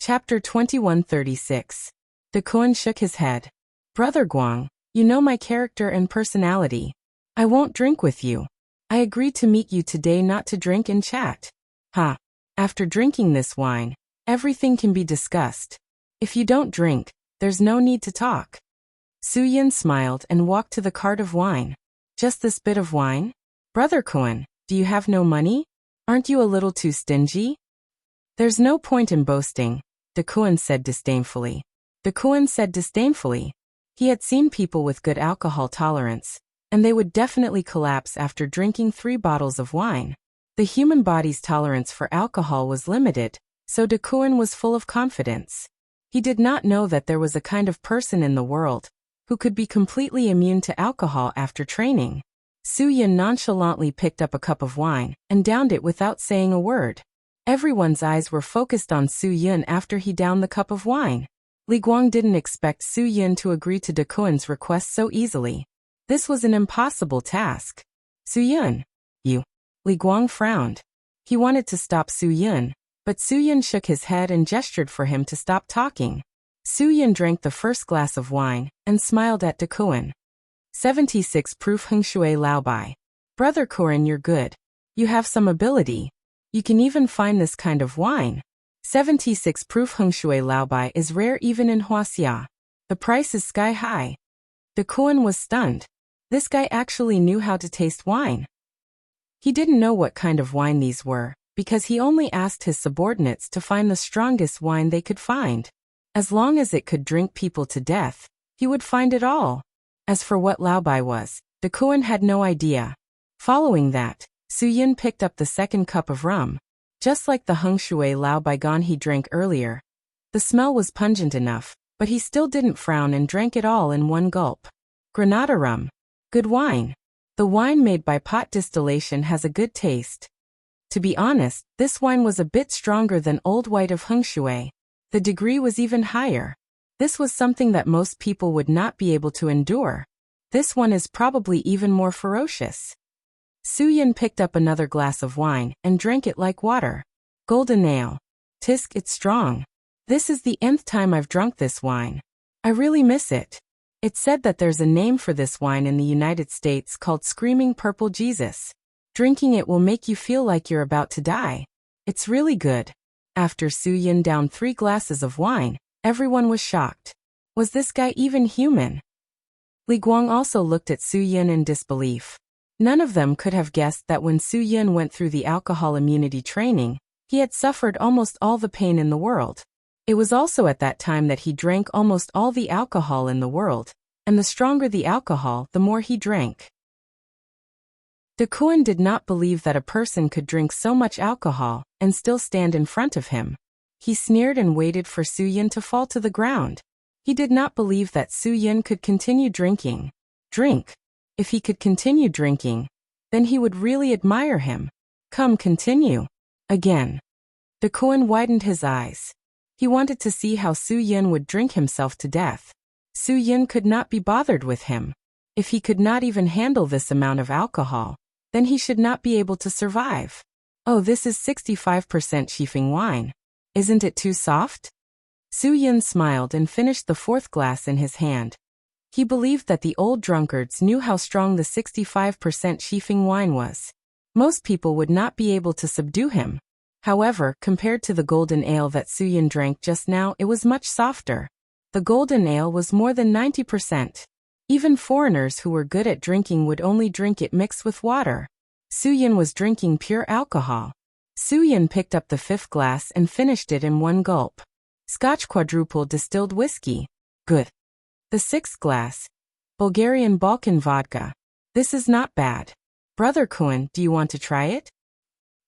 Chapter 2136. De Kuan shook his head. Brother Guang, you know my character and personality. I won't drink with you. I agreed to meet you today not to drink and chat. Ha. After drinking this wine, everything can be discussed. If you don't drink, there's no need to talk. Su Yin smiled and walked to the cart of wine. Just this bit of wine? Brother Kuan, do you have no money? Aren't you a little too stingy? There's no point in boasting, De Kuan said disdainfully. De Kuan said disdainfully. He had seen people with good alcohol tolerance, and they would definitely collapse after drinking 3 bottles of wine. The human body's tolerance for alcohol was limited, so De Kuan was full of confidence. He did not know that there was a kind of person in the world who could be completely immune to alcohol after training. Su Yin nonchalantly picked up a cup of wine and downed it without saying a word. Everyone's eyes were focused on Su Yin after he downed the cup of wine. Li Guang didn't expect Su Yin to agree to De Kuan's request so easily. This was an impossible task. Su Yin, you. Li Guang frowned. He wanted to stop Su Yin, but Su Yin shook his head and gestured for him to stop talking. Su Yin drank the first glass of wine and smiled at De Kuan. 76 Proof Heng Shui Lao Bai. Brother Kuan, you're good. You have some ability. You can even find this kind of wine. 76 Proof Heng Shui Lao Bai is rare even in Huaxia. The price is sky high. De Kuan was stunned. This guy actually knew how to taste wine. He didn't know what kind of wine these were, because he only asked his subordinates to find the strongest wine they could find. As long as it could drink people to death, he would find it all. As for what Lao Bai was, De Kuan had no idea. Following that, Su Yin picked up the second cup of rum. Just like the Heng Shui Lao Bai Gan he drank earlier. The smell was pungent enough, but he still didn't frown and drank it all in one gulp. Granada rum. Good wine. The wine made by pot distillation has a good taste. To be honest, this wine was a bit stronger than Old White of Heng Shui. The degree was even higher. This was something that most people would not be able to endure. This one is probably even more ferocious. Su Yin picked up another glass of wine and drank it like water. Golden ale. Tisk, it's strong. This is the nth time I've drunk this wine. I really miss it. It's said that there's a name for this wine in the United States called Screaming Purple Jesus. Drinking it will make you feel like you're about to die. It's really good. After Su Yin downed 3 glasses of wine, everyone was shocked. Was this guy even human? Li Guang also looked at Su Yin in disbelief. None of them could have guessed that when Su Yin went through the alcohol immunity training, he had suffered almost all the pain in the world. It was also at that time that he drank almost all the alcohol in the world, and the stronger the alcohol, the more he drank. De Kuan did not believe that a person could drink so much alcohol and still stand in front of him. He sneered and waited for Su Yin to fall to the ground. He did not believe that Su Yin could continue drinking. Drink. If he could continue drinking, then he would really admire him. Come, continue. Again. De Kuan widened his eyes. He wanted to see how Su Yin would drink himself to death. Su Yin could not be bothered with him. If he could not even handle this amount of alcohol, then he should not be able to survive. Oh, this is 65% Shifeng wine. Isn't it too soft? Su Yin smiled and finished the 4th glass in his hand. He believed that the old drunkards knew how strong the 65% Shifeng wine was. Most people would not be able to subdue him. However, compared to the golden ale that Su Yin drank just now, it was much softer. The golden ale was more than 90%. Even foreigners who were good at drinking would only drink it mixed with water. Su Yin was drinking pure alcohol. Su Yin picked up the 5th glass and finished it in one gulp. Scotch quadruple distilled whiskey. Good. The 6th glass. Bulgarian Balkan vodka. This is not bad. Brother Kuan, do you want to try it?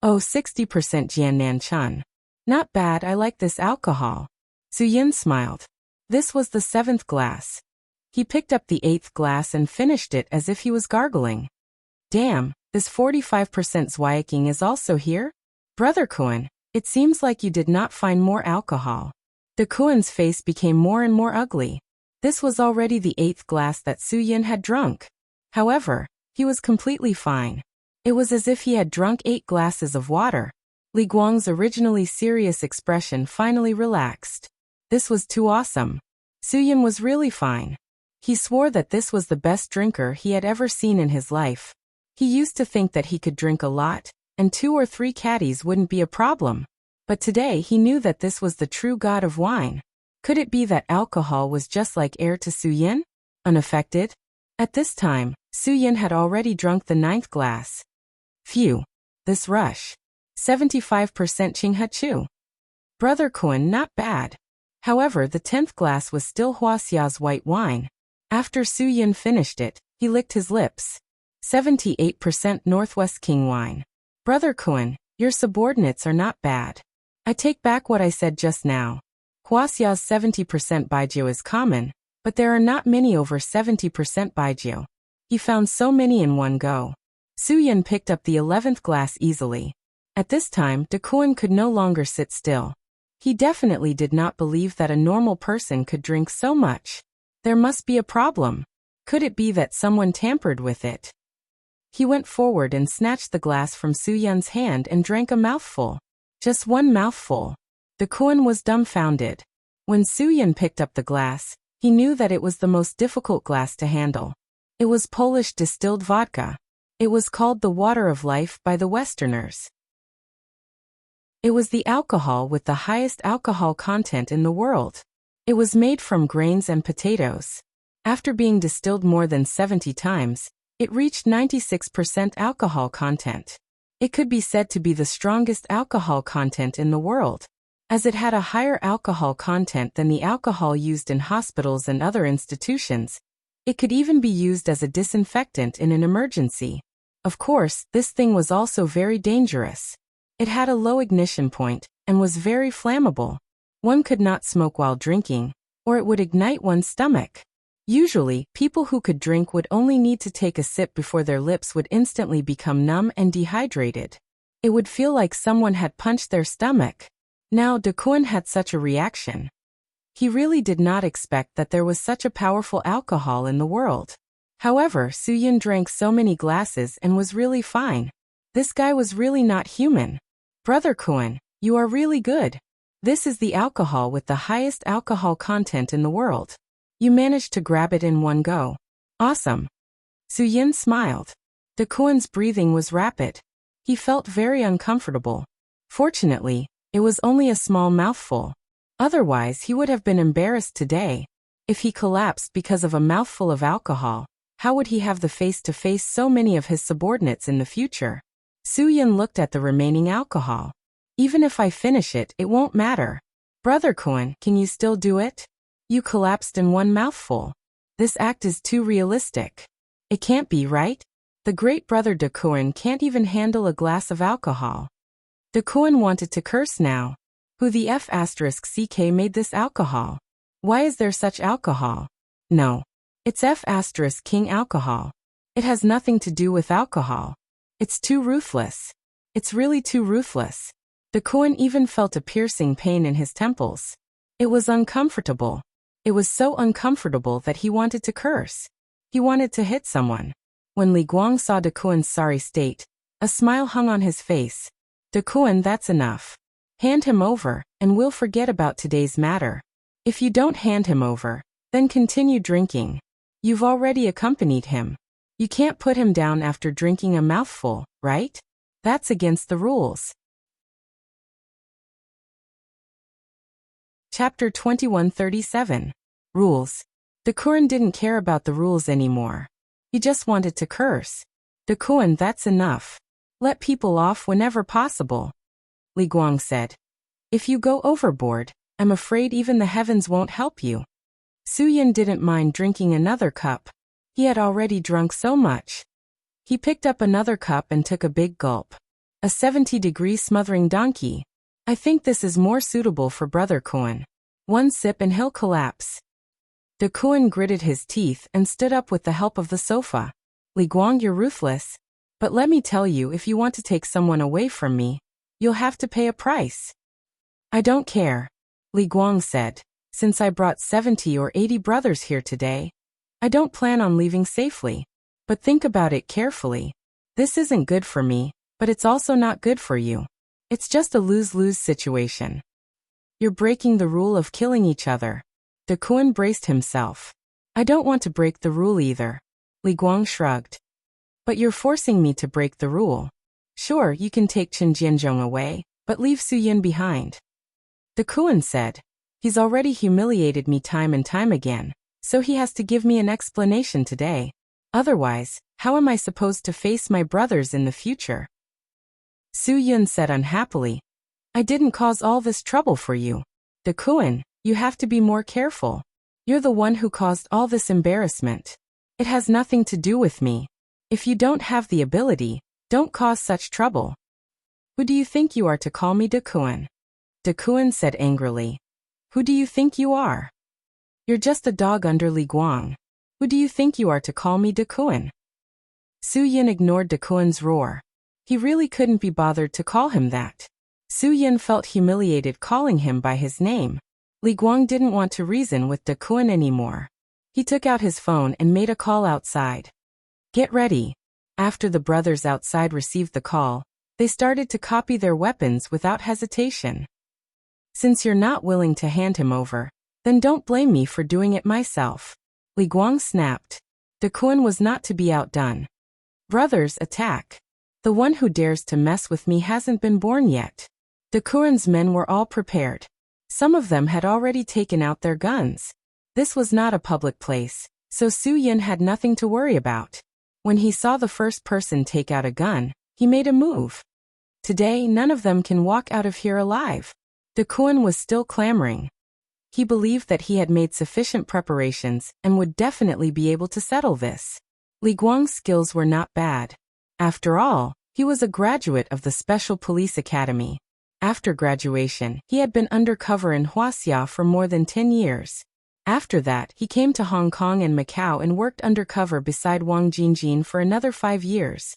Oh, 60% Jiannan Chun. Not bad, I like this alcohol. Su Yin smiled. This was the 7th glass. He picked up the 8th glass and finished it as if he was gargling. Damn, this 45% Zweiking is also here? Brother Kuan, it seems like you did not find more alcohol. De Kuan's face became more and more ugly. This was already the 8th glass that Su Yin had drunk. However, he was completely fine. It was as if he had drunk 8 glasses of water. Li Guang's originally serious expression finally relaxed. This was too awesome. Suyin was really fine. He swore that this was the best drinker he had ever seen in his life. He used to think that he could drink a lot, and 2 or 3 caddies wouldn't be a problem. But today he knew that this was the true god of wine. Could it be that alcohol was just like air to Suyin? Unaffected? At this time, Suyin had already drunk the 9th glass. Phew. This rush. 75% Qinghe. Brother Kun, not bad. However, the 10th glass was still Huaxia's white wine. After Suyin finished it, he licked his lips. 78% Northwest King wine. Brother Kun, your subordinates are not bad. I take back what I said just now. Huaxia's 70% baijiu is common, but there are not many over 70% baijiu. He found so many in one go. Suyin picked up the 11th glass easily. At this time, De Kuan could no longer sit still. He definitely did not believe that a normal person could drink so much. There must be a problem. Could it be that someone tampered with it? He went forward and snatched the glass from Suyun's hand and drank a mouthful. Just one mouthful. De Kuan was dumbfounded. When Suyin picked up the glass, he knew that it was the most difficult glass to handle. It was Polish distilled vodka. It was called the water of life by the Westerners. It was the alcohol with the highest alcohol content in the world. It was made from grains and potatoes. After being distilled more than 70 times, it reached 96% alcohol content. It could be said to be the strongest alcohol content in the world, as it had a higher alcohol content than the alcohol used in hospitals and other institutions. It could even be used as a disinfectant in an emergency. Of course, this thing was also very dangerous. It had a low ignition point, and was very flammable. One could not smoke while drinking, or it would ignite one's stomach. Usually, people who could drink would only need to take a sip before their lips would instantly become numb and dehydrated. It would feel like someone had punched their stomach. Now De Kuan had such a reaction. He really did not expect that there was such a powerful alcohol in the world. However, Suyin drank so many glasses and was really fine. This guy was really not human. Brother Kuan, you are really good. This is the alcohol with the highest alcohol content in the world. You managed to grab it in one go. Awesome. Suyin smiled. De Kuan's breathing was rapid. He felt very uncomfortable. Fortunately, it was only a small mouthful. Otherwise, he would have been embarrassed today. If he collapsed because of a mouthful of alcohol, how would he have the face to face so many of his subordinates in the future? Suyin looked at the remaining alcohol. Even if I finish it, it won't matter. Brother Kuan, can you still do it? You collapsed in one mouthful. This act is too realistic. It can't be, right? The great brother De Kuan can't even handle a glass of alcohol. De Kuan wanted to curse now. Who the F***ck made this alcohol? Why is there such alcohol? No. It's F***king alcohol. It has nothing to do with alcohol. It's too ruthless. It's really too ruthless. De Kuan even felt a piercing pain in his temples. It was uncomfortable. It was so uncomfortable that he wanted to curse. He wanted to hit someone. When Li Guang saw De Kuan's sorry state, a smile hung on his face. De Kuan, that's enough. Hand him over, and we'll forget about today's matter. If you don't hand him over, then continue drinking. You've already accompanied him. You can't put him down after drinking a mouthful, right? That's against the rules. Chapter 2137. Rules. De Kuan didn't care about the rules anymore. He just wanted to curse. De Kuan, that's enough. Let people off whenever possible. Li Guang said. If you go overboard, I'm afraid even the heavens won't help you. Suyin didn't mind drinking another cup. He had already drunk so much. He picked up another cup and took a big gulp. A 70-degree smothering donkey. I think this is more suitable for Brother Kuan. One sip and he'll collapse. De Kuan gritted his teeth and stood up with the help of the sofa. Li Guang, you're ruthless. But let me tell you, if you want to take someone away from me, you'll have to pay a price. I don't care. Li Guang said. Since I brought 70 or 80 brothers here today, I don't plan on leaving safely. But think about it carefully. This isn't good for me, but it's also not good for you. It's just a lose-lose situation. You're breaking the rule of killing each other. De Kuan braced himself. I don't want to break the rule either. Li Guang shrugged. But you're forcing me to break the rule. Sure, you can take Chen Jianzhong away, but leave Su Yin behind. De Kuan said. He's already humiliated me time and time again, so he has to give me an explanation today. Otherwise, how am I supposed to face my brothers in the future? Su Yun said unhappily. I didn't cause all this trouble for you. De Kuan, you have to be more careful. You're the one who caused all this embarrassment. It has nothing to do with me. If you don't have the ability, don't cause such trouble. Who do you think you are to call me De Kuan? De Kuan said angrily. Who do you think you are? You're just a dog under Li Guang. Who do you think you are to call me De Kuan? Su Yin ignored De Kuan's roar. He really couldn't be bothered to call him that. Su Yin felt humiliated calling him by his name. Li Guang didn't want to reason with De Kuan anymore. He took out his phone and made a call outside. Get ready. After the brothers outside received the call, they started to copy their weapons without hesitation. Since you're not willing to hand him over, then don't blame me for doing it myself. Li Guang snapped. De Kuan was not to be outdone. Brothers, attack. The one who dares to mess with me hasn't been born yet. De Kuan's men were all prepared. Some of them had already taken out their guns. This was not a public place, so Su Yin had nothing to worry about. When he saw the first person take out a gun, he made a move. Today, none of them can walk out of here alive. De Kuan was still clamoring. He believed that he had made sufficient preparations and would definitely be able to settle this. Li Guang's skills were not bad. After all, he was a graduate of the Special Police Academy. After graduation, he had been undercover in Huaxia for more than 10 years. After that, he came to Hong Kong and Macau and worked undercover beside Wang Jingjin for another 5 years.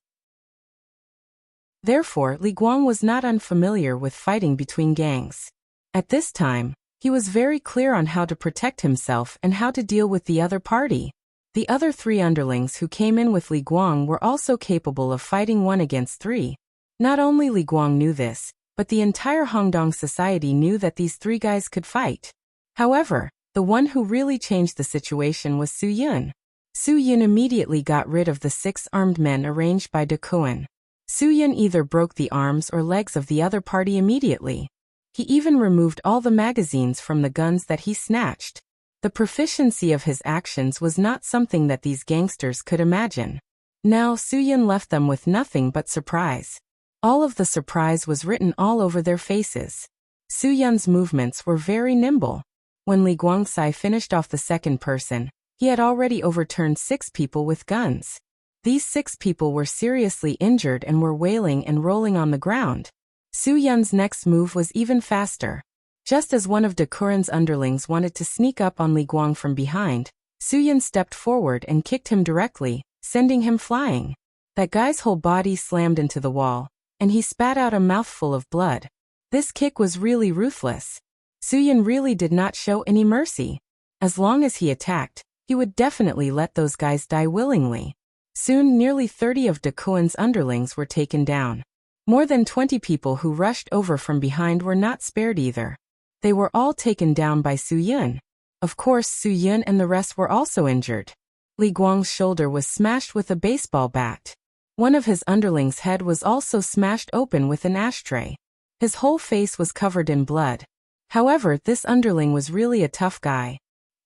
Therefore, Li Guang was not unfamiliar with fighting between gangs. At this time, he was very clear on how to protect himself and how to deal with the other party. The other 3 underlings who came in with Li Guang were also capable of fighting 1 against 3. Not only Li Guang knew this, but the entire Hongdong society knew that these 3 guys could fight. However, the one who really changed the situation was Su Yun. Su Yun immediately got rid of the 6 armed men arranged by De Kuan. Su Yun either broke the arms or legs of the other party immediately. He even removed all the magazines from the guns that he snatched. The proficiency of his actions was not something that these gangsters could imagine. Now Su Yun left them with nothing but surprise. All of the surprise was written all over their faces. Su Yun's movements were very nimble. When Li Guangxi finished off the second person, he had already overturned 6 people with guns. These 6 people were seriously injured and were wailing and rolling on the ground. Su Yun's next move was even faster. Just as one of De Kuan's underlings wanted to sneak up on Li Guang from behind, Su Yun stepped forward and kicked him directly, sending him flying. That guy's whole body slammed into the wall, and he spat out a mouthful of blood. This kick was really ruthless. Su Yun really did not show any mercy. As long as he attacked, he would definitely let those guys die willingly. Soon nearly 30 of De Kuan's underlings were taken down. More than 20 people who rushed over from behind were not spared either. They were all taken down by Su Yun. Of course, Su Yun and the rest were also injured. Li Guang's shoulder was smashed with a baseball bat. One of his underlings' head was also smashed open with an ashtray. His whole face was covered in blood. However, this underling was really a tough guy.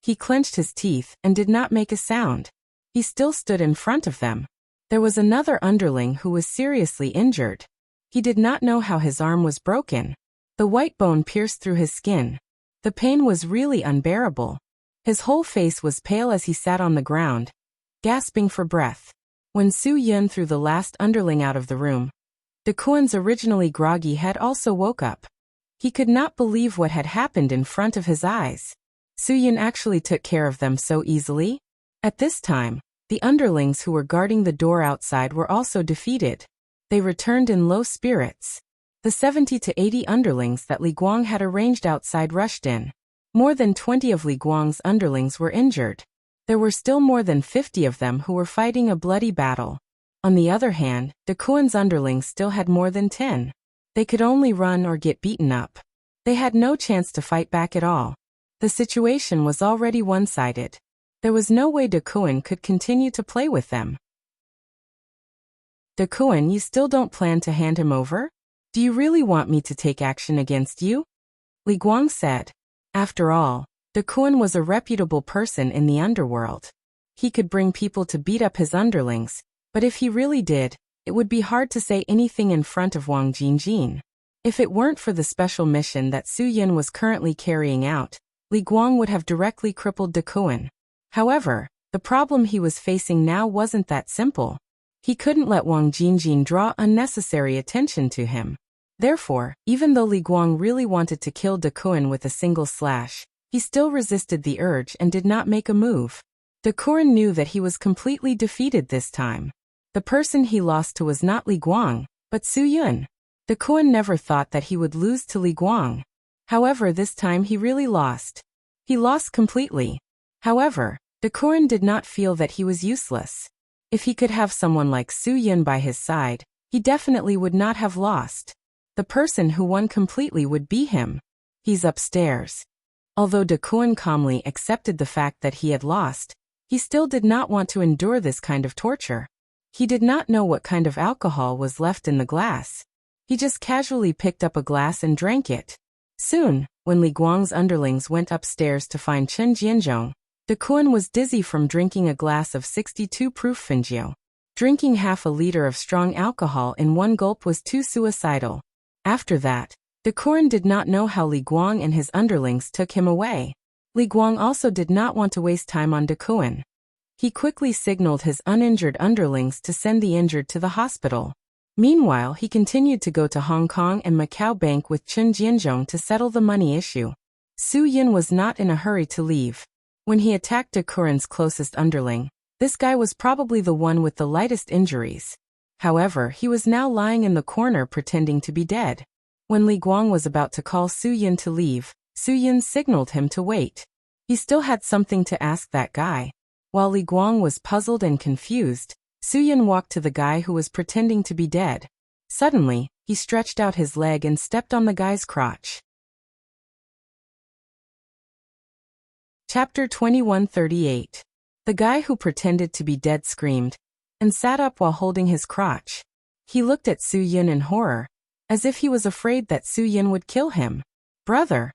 He clenched his teeth and did not make a sound. He still stood in front of them. There was another underling who was seriously injured. He did not know how his arm was broken. The white bone pierced through his skin. The pain was really unbearable. His whole face was pale as he sat on the ground, gasping for breath. When Su Yun threw the last underling out of the room, De Kuan's originally groggy head also woke up. He could not believe what had happened in front of his eyes. Su Yun actually took care of them so easily? At this time, the underlings who were guarding the door outside were also defeated. They returned in low spirits. The 70 to 80 underlings that Li Guang had arranged outside rushed in. More than 20 of Li Guang's underlings were injured. There were still more than 50 of them who were fighting a bloody battle. On the other hand, De Kuan's underlings still had more than 10. They could only run or get beaten up. They had no chance to fight back at all. The situation was already one-sided. There was no way Dakuin could continue to play with them. Dakuin, you still don't plan to hand him over? Do you really want me to take action against you? Li Guang said. After all, Dakuin was a reputable person in the underworld. He could bring people to beat up his underlings, but if he really did, it would be hard to say anything in front of Wang Jingjin. If it weren't for the special mission that Su Yin was currently carrying out, Li Guang would have directly crippled Dakuin. However, the problem he was facing now wasn't that simple. He couldn't let Wang Jingjin draw unnecessary attention to him. Therefore, even though Li Guang really wanted to kill Dakuin with a single slash, he still resisted the urge and did not make a move. Dakuin knew that he was completely defeated this time. The person he lost to was not Li Guang, but Su Yun. Dakuin never thought that he would lose to Li Guang. However, this time he really lost. He lost completely. However, Dakuin did not feel that he was useless. If he could have someone like Su Yun by his side, he definitely would not have lost. The person who won completely would be him. He's upstairs. Although Dakuin calmly accepted the fact that he had lost, he still did not want to endure this kind of torture. He did not know what kind of alcohol was left in the glass. He just casually picked up a glass and drank it. Soon, when Li Guang's underlings went upstairs to find Chen Jianzhong, Dakuin was dizzy from drinking a glass of 62 proof Fengjiu. Drinking half a liter of strong alcohol in one gulp was too suicidal. After that, Dakuin did not know how Li Guang and his underlings took him away. Li Guang also did not want to waste time on Dakuin. He quickly signaled his uninjured underlings to send the injured to the hospital. Meanwhile, he continued to go to Hong Kong and Macau Bank with Chen Jianzhong to settle the money issue. Su Yin was not in a hurry to leave. When he attacked Dakuin's closest underling, this guy was probably the one with the lightest injuries. However, he was now lying in the corner pretending to be dead. When Li Guang was about to call Su Yin to leave, Su Yin signaled him to wait. He still had something to ask that guy. While Li Guang was puzzled and confused, Su Yin walked to the guy who was pretending to be dead. Suddenly, he stretched out his leg and stepped on the guy's crotch. Chapter 2138. The guy who pretended to be dead screamed and sat up while holding his crotch. He looked at Su Yin in horror, as if he was afraid that Su Yin would kill him. Brother,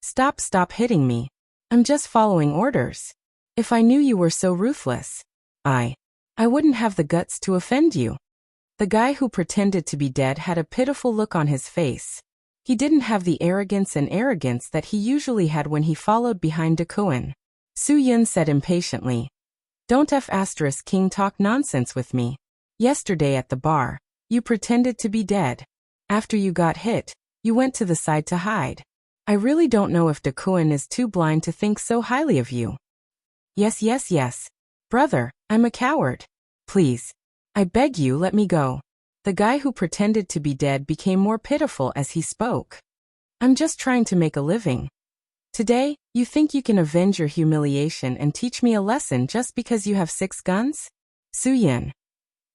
stop hitting me. I'm just following orders. If I knew you were so ruthless, I wouldn't have the guts to offend you. The guy who pretended to be dead had a pitiful look on his face. He didn't have the arrogance that he usually had when he followed behind Dakuin. Su Yin said impatiently, "Don't King talk nonsense with me. Yesterday at the bar, you pretended to be dead. After you got hit, you went to the side to hide. I really don't know if Dakuin is too blind to think so highly of you." Yes. Brother, I'm a coward. Please. I beg you, let me go. The guy who pretended to be dead became more pitiful as he spoke. I'm just trying to make a living. Today, you think you can avenge your humiliation and teach me a lesson just because you have 6 guns? Su Yin.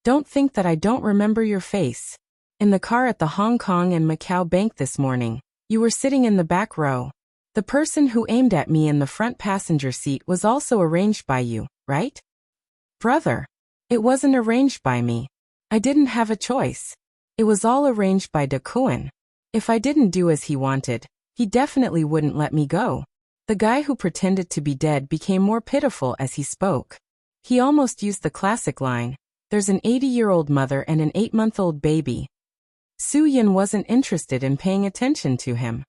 Don't think that I don't remember your face. In the car at the Hong Kong and Macau Bank this morning, you were sitting in the back row. The person who aimed at me in the front passenger seat was also arranged by you, right? Brother. It wasn't arranged by me. I didn't have a choice. It was all arranged by Dakuin. If I didn't do as he wanted, he definitely wouldn't let me go. The guy who pretended to be dead became more pitiful as he spoke. He almost used the classic line, "There's an 80-year-old mother and an 8-month-old baby." Su Yin wasn't interested in paying attention to him.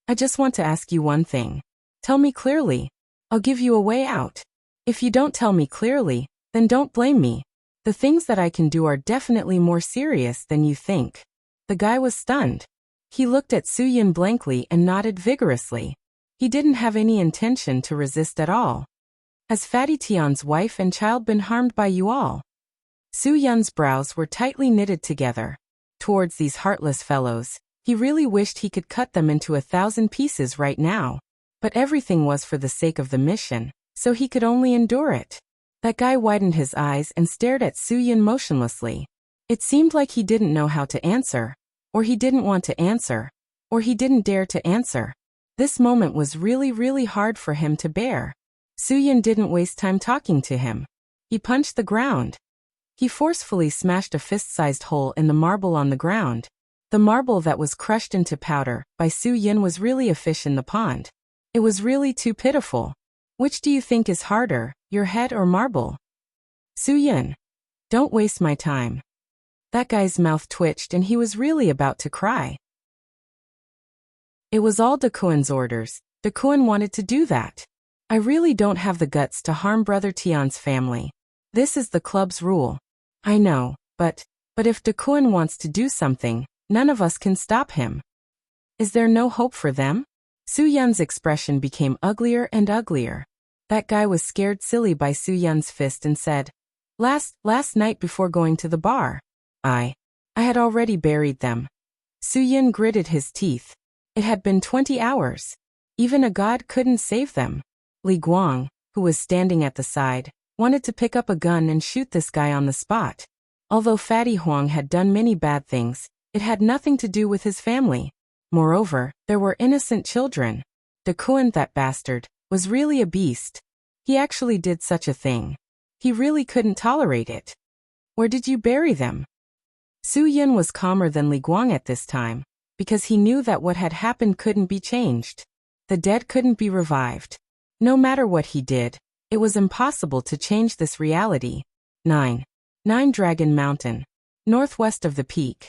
I just want to ask you one thing. Tell me clearly. I'll give you a way out. If you don't tell me clearly, then don't blame me. The things that I can do are definitely more serious than you think. The guy was stunned. He looked at Su Yin blankly and nodded vigorously. He didn't have any intention to resist at all. Has Fatty Tian's wife and child been harmed by you all? Su Yun's brows were tightly knitted together. Towards these heartless fellows, he really wished he could cut them into 1,000 pieces right now. But everything was for the sake of the mission, so he could only endure it. That guy widened his eyes and stared at Su Yin motionlessly. It seemed like he didn't know how to answer. Or he didn't want to answer. Or he didn't dare to answer. This moment was really hard for him to bear. Suyin didn't waste time talking to him. He punched the ground. He forcefully smashed a fist-sized hole in the marble on the ground. The marble that was crushed into powder by Suyin was really a fish in the pond. It was really too pitiful. Which do you think is harder, your head or marble? Suyin. Don't waste my time. That guy's mouth twitched and he was really about to cry. It was all Dakuin's orders. Dakuin wanted to do that. I really don't have the guts to harm Brother Tian's family. This is the club's rule. I know, but if Dakuin wants to do something, none of us can stop him. Is there no hope for them? Suyun's expression became uglier and uglier. That guy was scared silly by Suyun's fist and said, Last night before going to the bar, I had already buried them. Suyun gritted his teeth. It had been 20 hours. Even a god couldn't save them. Li Guang, who was standing at the side, wanted to pick up a gun and shoot this guy on the spot. Although Fatty Huang had done many bad things, it had nothing to do with his family. Moreover, there were innocent children. Dakuin, that bastard, was really a beast. He actually did such a thing. He really couldn't tolerate it. Where did you bury them? Suyin was calmer than Li Guang at this time, because he knew that what had happened couldn't be changed. The dead couldn't be revived. No matter what he did, it was impossible to change this reality. 9 Dragon Mountain, northwest of the peak.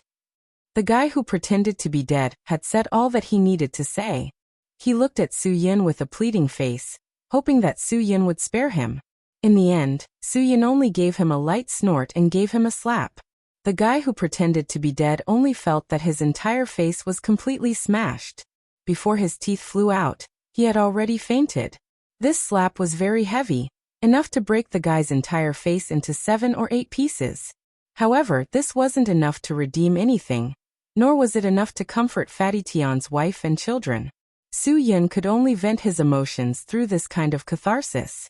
The guy who pretended to be dead had said all that he needed to say. He looked at Suyin with a pleading face, hoping that Suyin would spare him. In the end, Suyin only gave him a light snort and gave him a slap. The guy who pretended to be dead only felt that his entire face was completely smashed. Before his teeth flew out, he had already fainted. This slap was very heavy, enough to break the guy's entire face into 7 or 8 pieces. However, this wasn't enough to redeem anything, nor was it enough to comfort Fatty Tian's wife and children. Suyin could only vent his emotions through this kind of catharsis.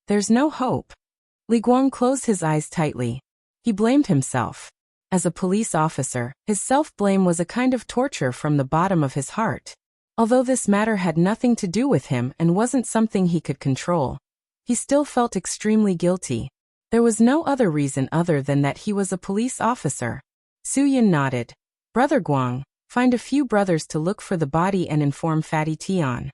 There's no hope. Li Guang closed his eyes tightly. He blamed himself. As a police officer, his self-blame was a kind of torture from the bottom of his heart. Although this matter had nothing to do with him and wasn't something he could control, he still felt extremely guilty. There was no other reason other than that he was a police officer. Suyin nodded. Brother Guang, find a few brothers to look for the body and inform Fatty Tian.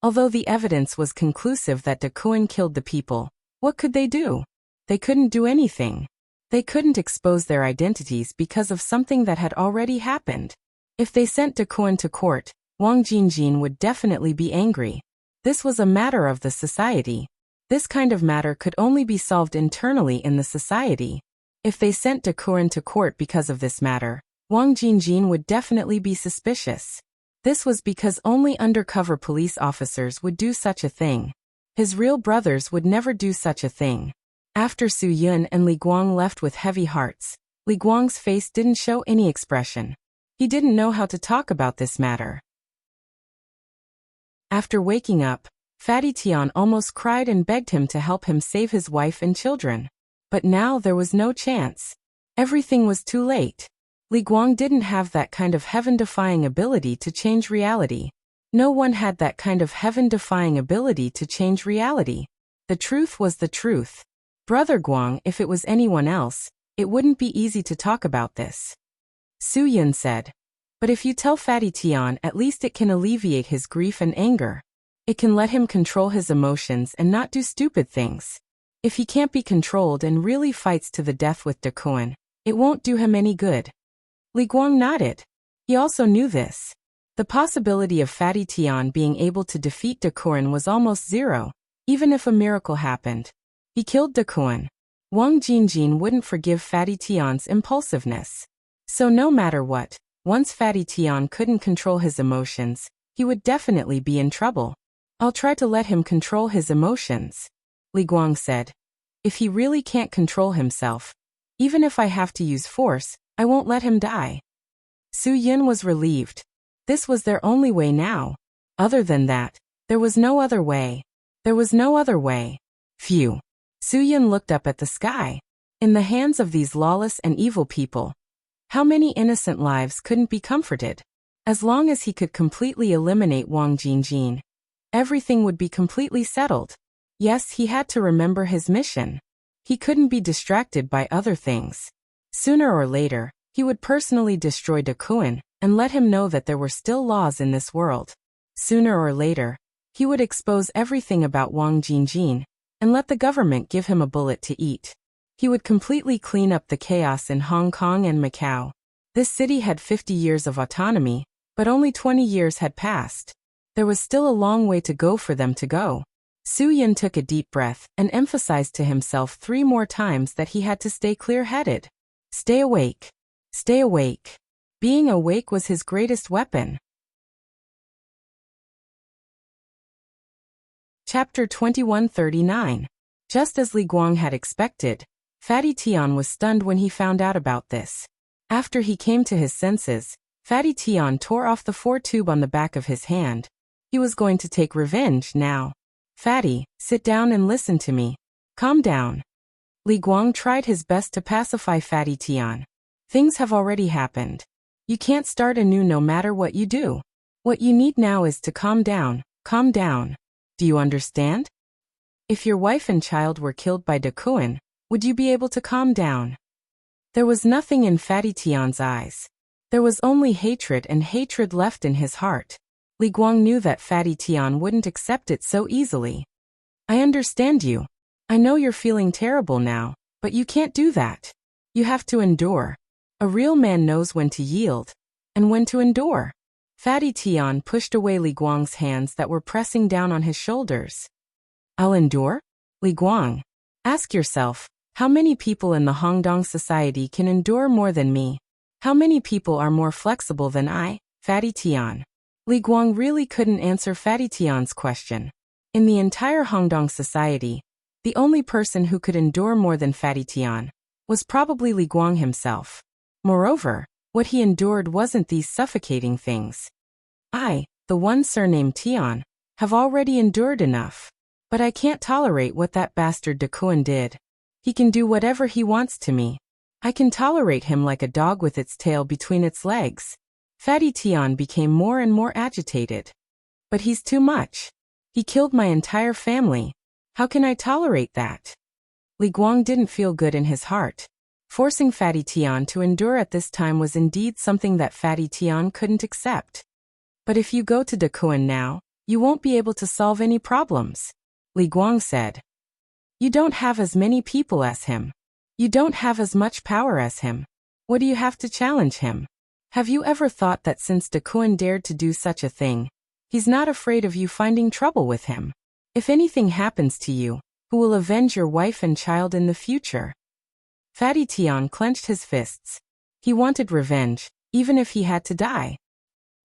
Although the evidence was conclusive that Dakuin killed the people, what could they do? They couldn't do anything. They couldn't expose their identities because of something that had already happened. If they sent Dakuin to court, Wang Jingjin would definitely be angry. This was a matter of the society. This kind of matter could only be solved internally in the society. If they sent Dakuin to court because of this matter, Wang Jingjin would definitely be suspicious. This was because only undercover police officers would do such a thing. His real brothers would never do such a thing. After Suyin and Li Guang left with heavy hearts, Li Guang's face didn't show any expression. He didn't know how to talk about this matter. After waking up, Fatty Tian almost cried and begged him to help him save his wife and children. But now there was no chance. Everything was too late. Li Guang didn't have that kind of heaven-defying ability to change reality. No one had that kind of heaven-defying ability to change reality. The truth was the truth. Brother Guang, if it was anyone else, it wouldn't be easy to talk about this. Suyin said. But if you tell Fatty Tian, at least it can alleviate his grief and anger. It can let him control his emotions and not do stupid things. If he can't be controlled and really fights to the death with Dakuin, it won't do him any good. Li Guang nodded. He also knew this. The possibility of Fatty Tian being able to defeat Dakuin was almost zero, even if a miracle happened. He killed Dakuin. Wang Jingjin wouldn't forgive Fatty Tian's impulsiveness. So no matter what, once Fatty Tian couldn't control his emotions, he would definitely be in trouble. I'll try to let him control his emotions, Li Guang said. If he really can't control himself, even if I have to use force, I won't let him die. Suyin was relieved. This was their only way now. Other than that, there was no other way. There was no other way. Phew. Suyin looked up at the sky. In the hands of these lawless and evil people, How many innocent lives couldn't be comforted? As long as he could completely eliminate Wang Jingjin, everything would be completely settled. Yes, he had to remember his mission. He couldn't be distracted by other things. Sooner or later, he would personally destroy Dakuin and let him know that there were still laws in this world. Sooner or later, he would expose everything about Wang Jingjin and let the government give him a bullet to eat. He would completely clean up the chaos in Hong Kong and Macau. This city had 50 years of autonomy, but only 20 years had passed. There was still a long way to go for them to go. Su Yun took a deep breath and emphasized to himself 3 more times that he had to stay clear-headed. Stay awake. Stay awake. Being awake was his greatest weapon. Chapter 2139. Just as Li Guang had expected, Fatty Tian was stunned when he found out about this. After he came to his senses, Fatty Tian tore off the 4 tube on the back of his hand. He was going to take revenge now. Fatty, sit down and listen to me. Calm down. Li Guang tried his best to pacify Fatty Tian. Things have already happened. You can't start anew no matter what you do. What you need now is to calm down. Calm down. Do you understand? If your wife and child were killed by Dakuin, would you be able to calm down? There was nothing in Fatty Tian's eyes. There was only hatred and hatred left in his heart. Li Guang knew that Fatty Tian wouldn't accept it so easily. I understand you. I know you're feeling terrible now, but you can't do that. You have to endure. A real man knows when to yield and when to endure. Fatty Tian pushed away Li Guang's hands that were pressing down on his shoulders. I'll endure? Li Guang, ask yourself, how many people in the Hongdong society can endure more than me? How many people are more flexible than I, Fatty Tian? Li Guang really couldn't answer Fatty Tian's question. In the entire Hongdong society, the only person who could endure more than Fatty Tian was probably Li Guang himself. Moreover, what he endured wasn't these suffocating things. I, the one surnamed Tian, have already endured enough. But I can't tolerate what that bastard Dakuin did. He can do whatever he wants to me. I can tolerate him like a dog with its tail between its legs. Fatty Tian became more and more agitated. But he's too much. He killed my entire family. How can I tolerate that? Li Guang didn't feel good in his heart. Forcing Fatty Tian to endure at this time was indeed something that Fatty Tian couldn't accept. But if you go to Dakuin now, you won't be able to solve any problems. Li Guang said. You don't have as many people as him. You don't have as much power as him. What do you have to challenge him? Have you ever thought that since Dakuin dared to do such a thing, he's not afraid of you finding trouble with him? If anything happens to you, who will avenge your wife and child in the future? Fatty Tian clenched his fists. He wanted revenge, even if he had to die.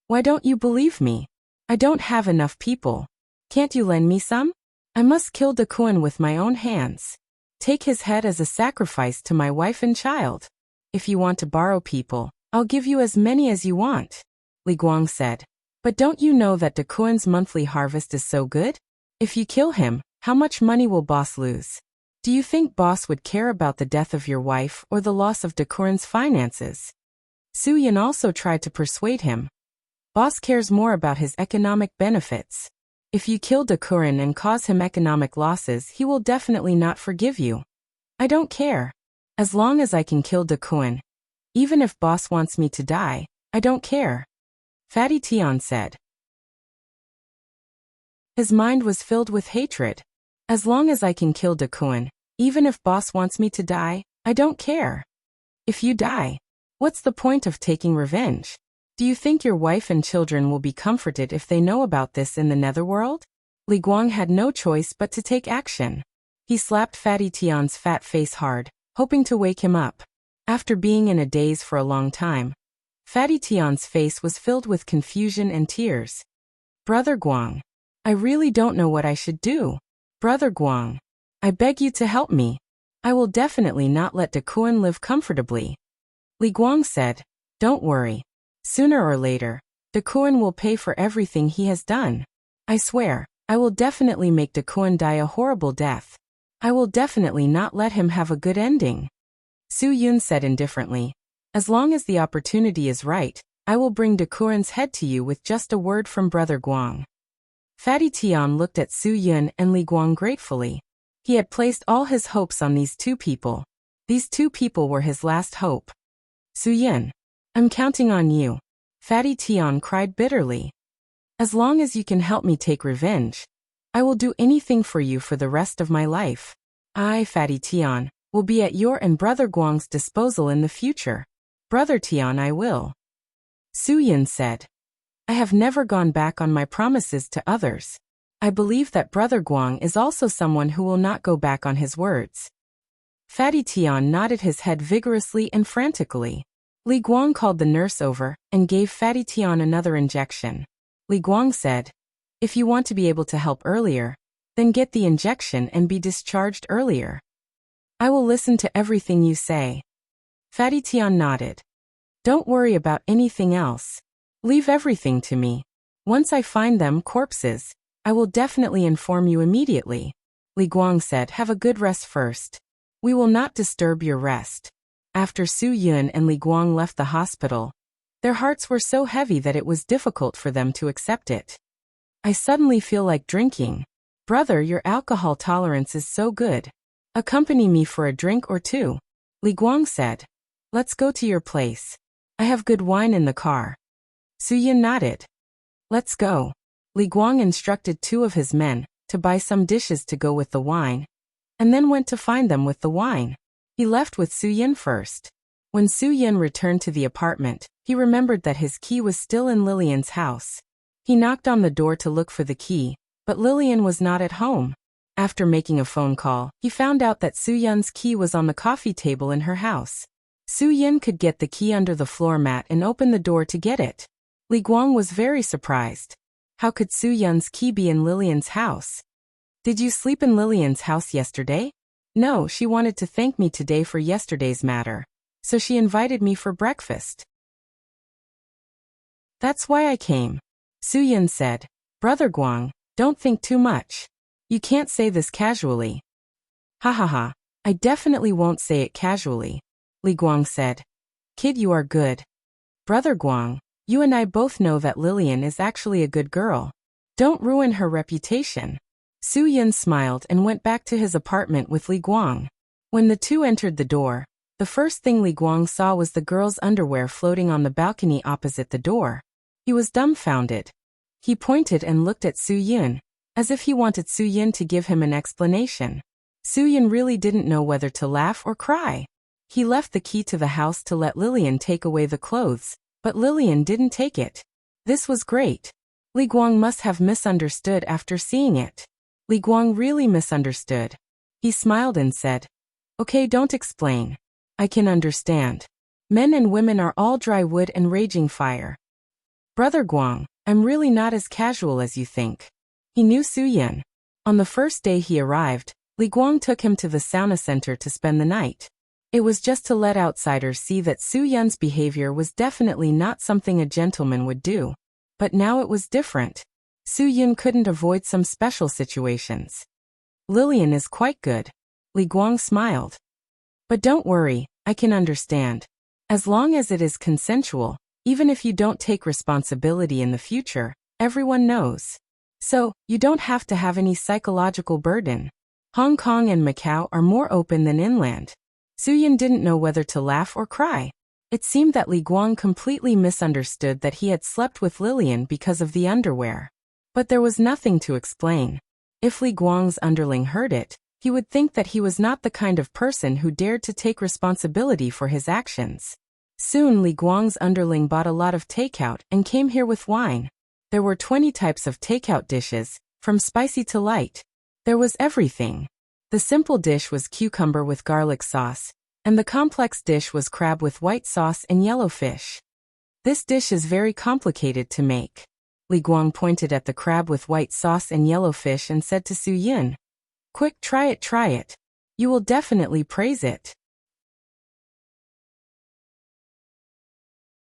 Why don't you believe me? I don't have enough people. Can't you lend me some? I must kill Dakuin with my own hands. Take his head as a sacrifice to my wife and child. If you want to borrow people, I'll give you as many as you want, Li Guang said. But don't you know that Dakuin's monthly harvest is so good? If you kill him, how much money will boss lose? Do you think boss would care about the death of your wife or the loss of Dakuin's finances? Su Yan also tried to persuade him. Boss cares more about his economic benefits. If you kill Dakuin and cause him economic losses, he will definitely not forgive you. I don't care. As long as I can kill Dakuin. Even if boss wants me to die, I don't care. Fatty Tian said. His mind was filled with hatred. As long as I can kill Dakuin, even if boss wants me to die, I don't care. If you die, what's the point of taking revenge? Do you think your wife and children will be comforted if they know about this in the netherworld? Li Guang had no choice but to take action. He slapped Fatty Tian's fat face hard, hoping to wake him up. After being in a daze for a long time, Fatty Tian's face was filled with confusion and tears. Brother Guang, I really don't know what I should do. Brother Guang, I beg you to help me. I will definitely not let Dakuin live comfortably. Li Guang said, don't worry. Sooner or later, Dakuin will pay for everything he has done. I swear, I will definitely make Dakuin die a horrible death. I will definitely not let him have a good ending. Su Yun said indifferently. As long as the opportunity is right, I will bring De Kuren's head to you with just a word from Brother Guang. Fatty Tian looked at Su Yun and Li Guang gratefully. He had placed all his hopes on these two people. These two people were his last hope. Su Yun, I'm counting on you. Fatty Tian cried bitterly. As long as you can help me take revenge, I will do anything for you for the rest of my life. I, Fatty Tian, will be at your and Brother Guang's disposal in the future. Brother Tian, I will. Su Yun said. I have never gone back on my promises to others. I believe that Brother Guang is also someone who will not go back on his words. Fatty Tian nodded his head vigorously and frantically. Li Guang called the nurse over and gave Fatty Tian another injection. Li Guang said, if you want to be able to help earlier, then get the injection and be discharged earlier. I will listen to everything you say. Fatty Tian nodded. Don't worry about anything else. Leave everything to me. Once I find them corpses, I will definitely inform you immediately. Li Guang said, have a good rest first. We will not disturb your rest. After Su Yun and Li Guang left the hospital, their hearts were so heavy that it was difficult for them to accept it. I suddenly feel like drinking. Brother, your alcohol tolerance is so good. Accompany me for a drink or two. Li Guang said. Let's go to your place. I have good wine in the car. Su Yun nodded. Let's go. Li Guang instructed two of his men to buy some dishes to go with the wine, and then went to find them with the wine. He left with Su Yun first. When Su Yun returned to the apartment, he remembered that his key was still in Lillian's house. He knocked on the door to look for the key, but Lillian was not at home. After making a phone call, he found out that Su Yun's key was on the coffee table in her house. Su Yun could get the key under the floor mat and open the door to get it. Li Guang was very surprised. How could Su Yun's key be in Lillian's house? Did you sleep in Lillian's house yesterday? No, she wanted to thank me today for yesterday's matter, so she invited me for breakfast. That's why I came. Su Yun said. Brother Guang, don't think too much. You can't say this casually. Ha ha ha, I definitely won't say it casually. Li Guang said. Kid, you are good. Brother Guang, you and I both know that Lillian is actually a good girl. Don't ruin her reputation. Su Yun smiled and went back to his apartment with Li Guang. When the two entered the door, the first thing Li Guang saw was the girl's underwear floating on the balcony opposite the door. He was dumbfounded. He pointed and looked at Su Yun, as if he wanted Su Yun to give him an explanation. Su Yun really didn't know whether to laugh or cry. He left the key to the house to let Lillian take away the clothes, but Lillian didn't take it. This was great. Li Guang must have misunderstood after seeing it. Li Guang really misunderstood. He smiled and said, Okay, don't explain. I can understand. Men and women are all dry wood and raging fire. Brother Guang, I'm really not as casual as you think. He knew Su Yun. On the first day he arrived, Li Guang took him to the sauna center to spend the night. It was just to let outsiders see that Su Yun's behavior was definitely not something a gentleman would do. But now it was different. Su Yun couldn't avoid some special situations. Lillian is quite good. Li Guang smiled. But don't worry, I can understand. As long as it is consensual, even if you don't take responsibility in the future, everyone knows. So, you don't have to have any psychological burden. Hong Kong and Macau are more open than inland. Su Yun didn't know whether to laugh or cry. It seemed that Li Guang completely misunderstood that he had slept with Lillian because of the underwear. But there was nothing to explain. If Li Guang's underling heard it, he would think that he was not the kind of person who dared to take responsibility for his actions. Soon Li Guang's underling bought a lot of takeout and came here with wine. There were 20 types of takeout dishes, from spicy to light. There was everything. The simple dish was cucumber with garlic sauce, and the complex dish was crab with white sauce and yellow fish. This dish is very complicated to make. Li Guang pointed at the crab with white sauce and yellow fish and said to Su Yun, Quick, try it. You will definitely praise it.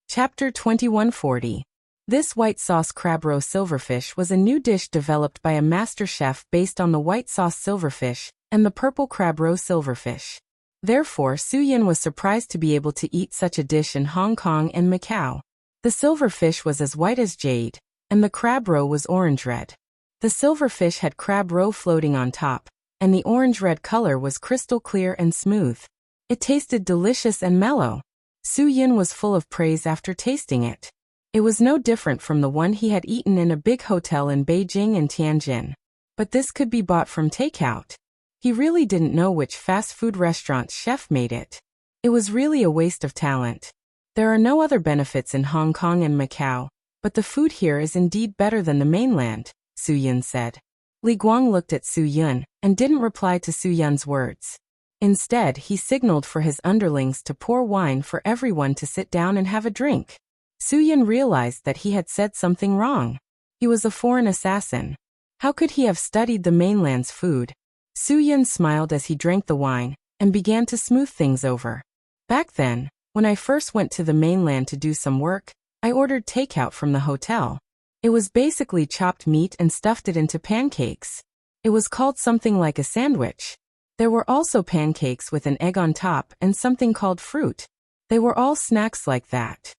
Chapter 2140. This white sauce crab roe silverfish was a new dish developed by a master chef based on the white sauce silverfish and the purple crab roe silverfish. Therefore, Su Yun was surprised to be able to eat such a dish in Hong Kong and Macau. The silver fish was as white as jade, and the crab roe was orange-red. The silver fish had crab roe floating on top, and the orange-red color was crystal clear and smooth. It tasted delicious and mellow. Su Yun was full of praise after tasting it. It was no different from the one he had eaten in a big hotel in Beijing and Tianjin. But this could be bought from takeout. He really didn't know which fast food restaurant's chef made it. It was really a waste of talent. There are no other benefits in Hong Kong and Macau, but the food here is indeed better than the mainland, Su Yun said. Li Guang looked at Su Yun and didn't reply to Su Yun's words. Instead, he signaled for his underlings to pour wine for everyone to sit down and have a drink. Su Yun realized that he had said something wrong. He was a foreign assassin. How could he have studied the mainland's food? Su Yun smiled as he drank the wine and began to smooth things over. Back then, when I first went to the mainland to do some work, I ordered takeout from the hotel. It was basically chopped meat and stuffed it into pancakes. It was called something like a sandwich. There were also pancakes with an egg on top and something called fruit. They were all snacks like that.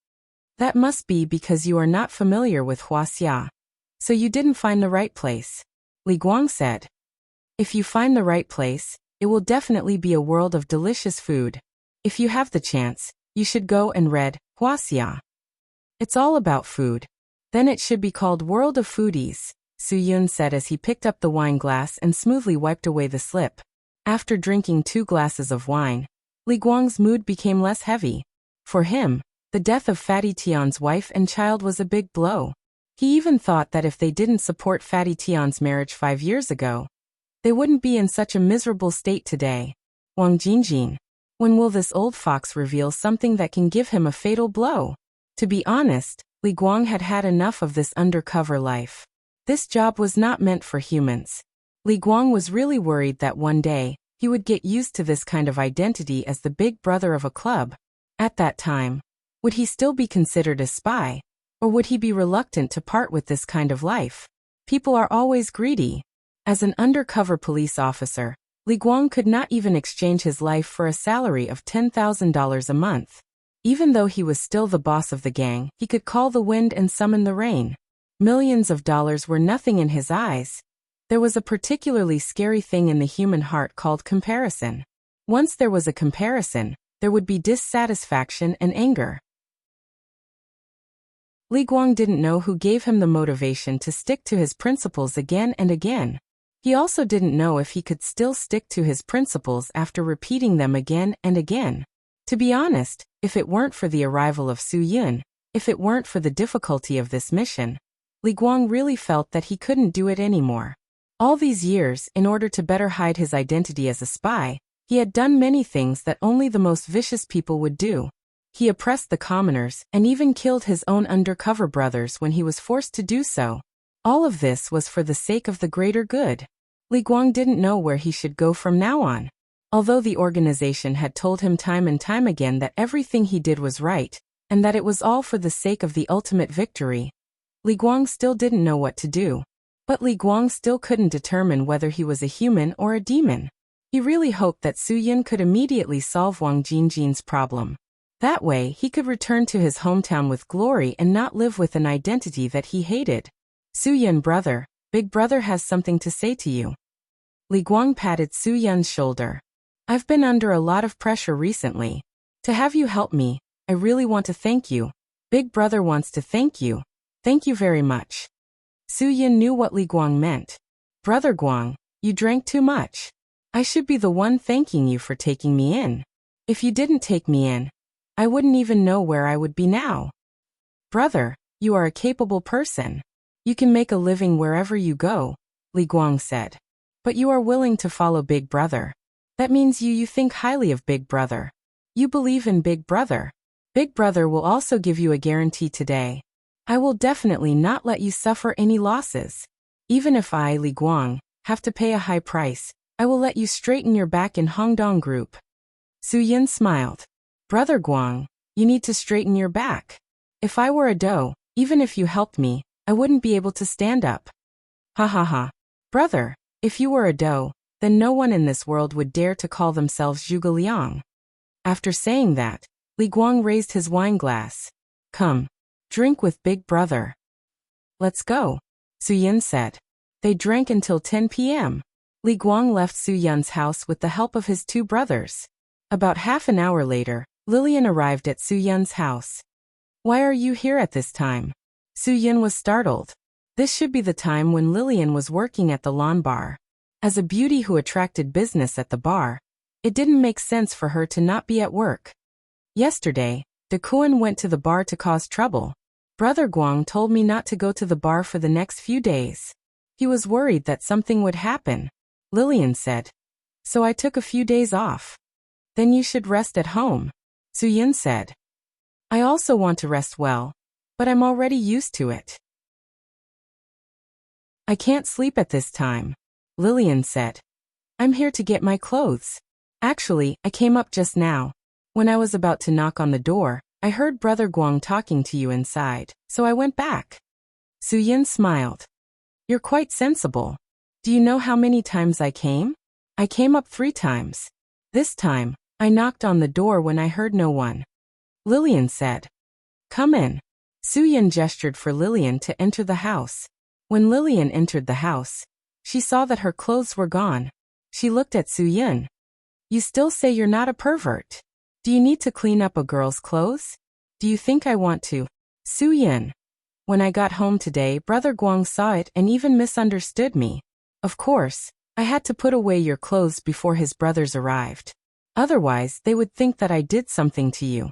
That must be because you are not familiar with Huaxia. So you didn't find the right place, Li Guang said. If you find the right place, it will definitely be a world of delicious food. If you have the chance, you should go and read Huaxia. It's all about food. Then it should be called World of Foodies, Su Yun said as he picked up the wine glass and smoothly wiped away the slip. After drinking 2 glasses of wine, Li Guang's mood became less heavy. For him, the death of Fatty Tian's wife and child was a big blow. He even thought that if they didn't support Fatty Tian's marriage 5 years ago, they wouldn't be in such a miserable state today. Wang Jingjin, when will this old fox reveal something that can give him a fatal blow? To be honest, Li Guang had had enough of this undercover life. This job was not meant for humans. Li Guang was really worried that one day, he would get used to this kind of identity as the big brother of a club. At that time, would he still be considered a spy? Or would he be reluctant to part with this kind of life? People are always greedy. As an undercover police officer, Li Guang could not even exchange his life for a salary of $10,000 a month. Even though he was still the boss of the gang, he could call the wind and summon the rain. Millions of dollars were nothing in his eyes. There was a particularly scary thing in the human heart called comparison. Once there was a comparison, there would be dissatisfaction and anger. Li Guang didn't know who gave him the motivation to stick to his principles again and again. He also didn't know if he could still stick to his principles after repeating them again and again. To be honest, if it weren't for the arrival of Su Yun, if it weren't for the difficulty of this mission, Li Guang really felt that he couldn't do it anymore. All these years, in order to better hide his identity as a spy, he had done many things that only the most vicious people would do. He oppressed the commoners and even killed his own undercover brothers when he was forced to do so. All of this was for the sake of the greater good. Li Guang didn't know where he should go from now on. Although the organization had told him time and time again that everything he did was right, and that it was all for the sake of the ultimate victory, Li Guang still didn't know what to do. But Li Guang still couldn't determine whether he was a human or a demon. He really hoped that Su Yun could immediately solve Wang Jingjin's problem. That way, he could return to his hometown with glory and not live with an identity that he hated. Su Yun brother, Big Brother has something to say to you. Li Guang patted Su Yun's shoulder. I've been under a lot of pressure recently. To have you help me, I really want to thank you. Big Brother wants to thank you. Thank you very much. Su Yun knew what Li Guang meant. Brother Guang, you drank too much. I should be the one thanking you for taking me in. If you didn't take me in, I wouldn't even know where I would be now. Brother, you are a capable person. You can make a living wherever you go, Li Guang said. But you are willing to follow Big Brother. That means you think highly of Big Brother. You believe in Big Brother. Big Brother will also give you a guarantee today. I will definitely not let you suffer any losses. Even if I, Li Guang, have to pay a high price, I will let you straighten your back in Hongdong Group. Su Yun smiled. Brother Guang, you need to straighten your back. If I were a doe, even if you helped me, I wouldn't be able to stand up. Ha ha ha. Brother, if you were a doe, then no one in this world would dare to call themselves Zhuge Liang. After saying that, Li Guang raised his wine glass. Come, drink with big brother. Let's go, Su Yin said. They drank until 10 p.m. Li Guang left Su Yun's house with the help of his two brothers. About half an hour later, Lillian arrived at Su Yun's house. Why are you here at this time? Su Yun was startled. This should be the time when Lillian was working at the lawn bar. As a beauty who attracted business at the bar, it didn't make sense for her to not be at work. Yesterday, De Kuan went to the bar to cause trouble. Brother Guang told me not to go to the bar for the next few days. He was worried that something would happen, Lillian said. So I took a few days off. Then you should rest at home, Su Yin said. I also want to rest well, but I'm already used to it. I can't sleep at this time, Lillian said. I'm here to get my clothes. Actually, I came up just now. When I was about to knock on the door, I heard Brother Guang talking to you inside, so I went back. Su Yin smiled. You're quite sensible. Do you know how many times I came? I came up 3 times. This time, I knocked on the door when I heard no one. Lillian said. Come in. Su Yin gestured for Lillian to enter the house. When Lillian entered the house, she saw that her clothes were gone. She looked at Su Yin. You still say you're not a pervert. Do you need to clean up a girl's clothes? Do you think I want to? Su Yin. When I got home today, Brother Guang saw it and even misunderstood me. Of course, I had to put away your clothes before his brothers arrived. Otherwise, they would think that I did something to you.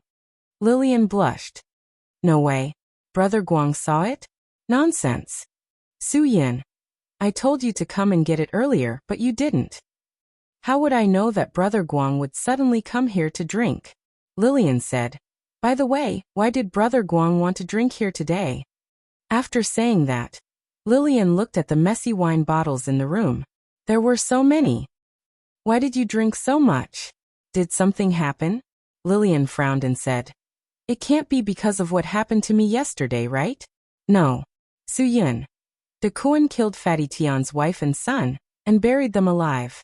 Lillian blushed. No way. Brother Guang saw it? Nonsense. Su Yin. I told you to come and get it earlier, but you didn't. How would I know that Brother Guang would suddenly come here to drink? Lillian said. By the way, why did Brother Guang want to drink here today? After saying that, Lillian looked at the messy wine bottles in the room. There were so many. Why did you drink so much? Did something happen? Lillian frowned and said. It can't be because of what happened to me yesterday, right? No. Su Yin. De Kuan killed Fatty Tian's wife and son, and buried them alive.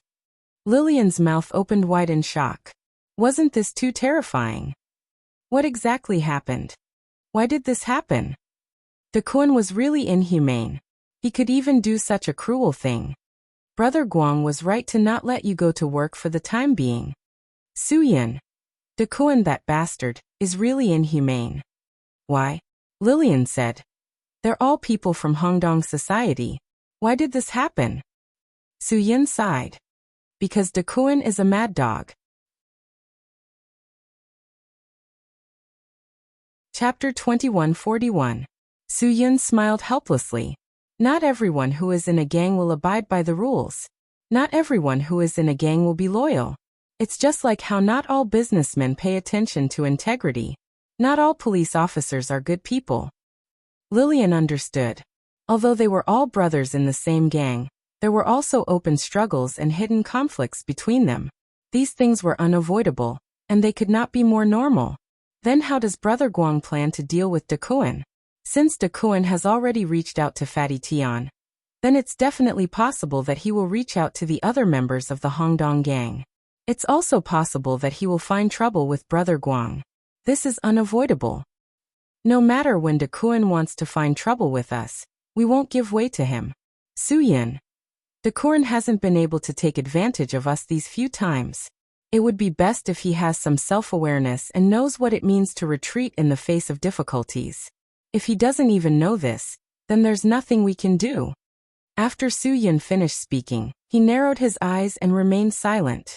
Lillian's mouth opened wide in shock. Wasn't this too terrifying? What exactly happened? Why did this happen? De Kuan was really inhumane. He could even do such a cruel thing. Brother Guang was right to not let you go to work for the time being. Su Yin. De Kuan, that bastard, is really inhumane. Why? Lillian said. They're all people from Hongdong society. Why did this happen? Su Yin sighed. Because De Kuan is a mad dog. Chapter 2141. Su Yin smiled helplessly. Not everyone who is in a gang will abide by the rules. Not everyone who is in a gang will be loyal. It's just like how not all businessmen pay attention to integrity. Not all police officers are good people. Lillian understood. Although they were all brothers in the same gang, there were also open struggles and hidden conflicts between them. These things were unavoidable, and they could not be more normal. Then how does Brother Guang plan to deal with De Kuan? Since De Kuan has already reached out to Fatty Tian, then it's definitely possible that he will reach out to the other members of the Hongdong gang. It's also possible that he will find trouble with Brother Guang. This is unavoidable. No matter when De Kuan wants to find trouble with us, we won't give way to him. Su Yin. De Kuan hasn't been able to take advantage of us these few times. It would be best if he has some self-awareness and knows what it means to retreat in the face of difficulties. If he doesn't even know this, then there's nothing we can do. After Su Yin finished speaking, he narrowed his eyes and remained silent.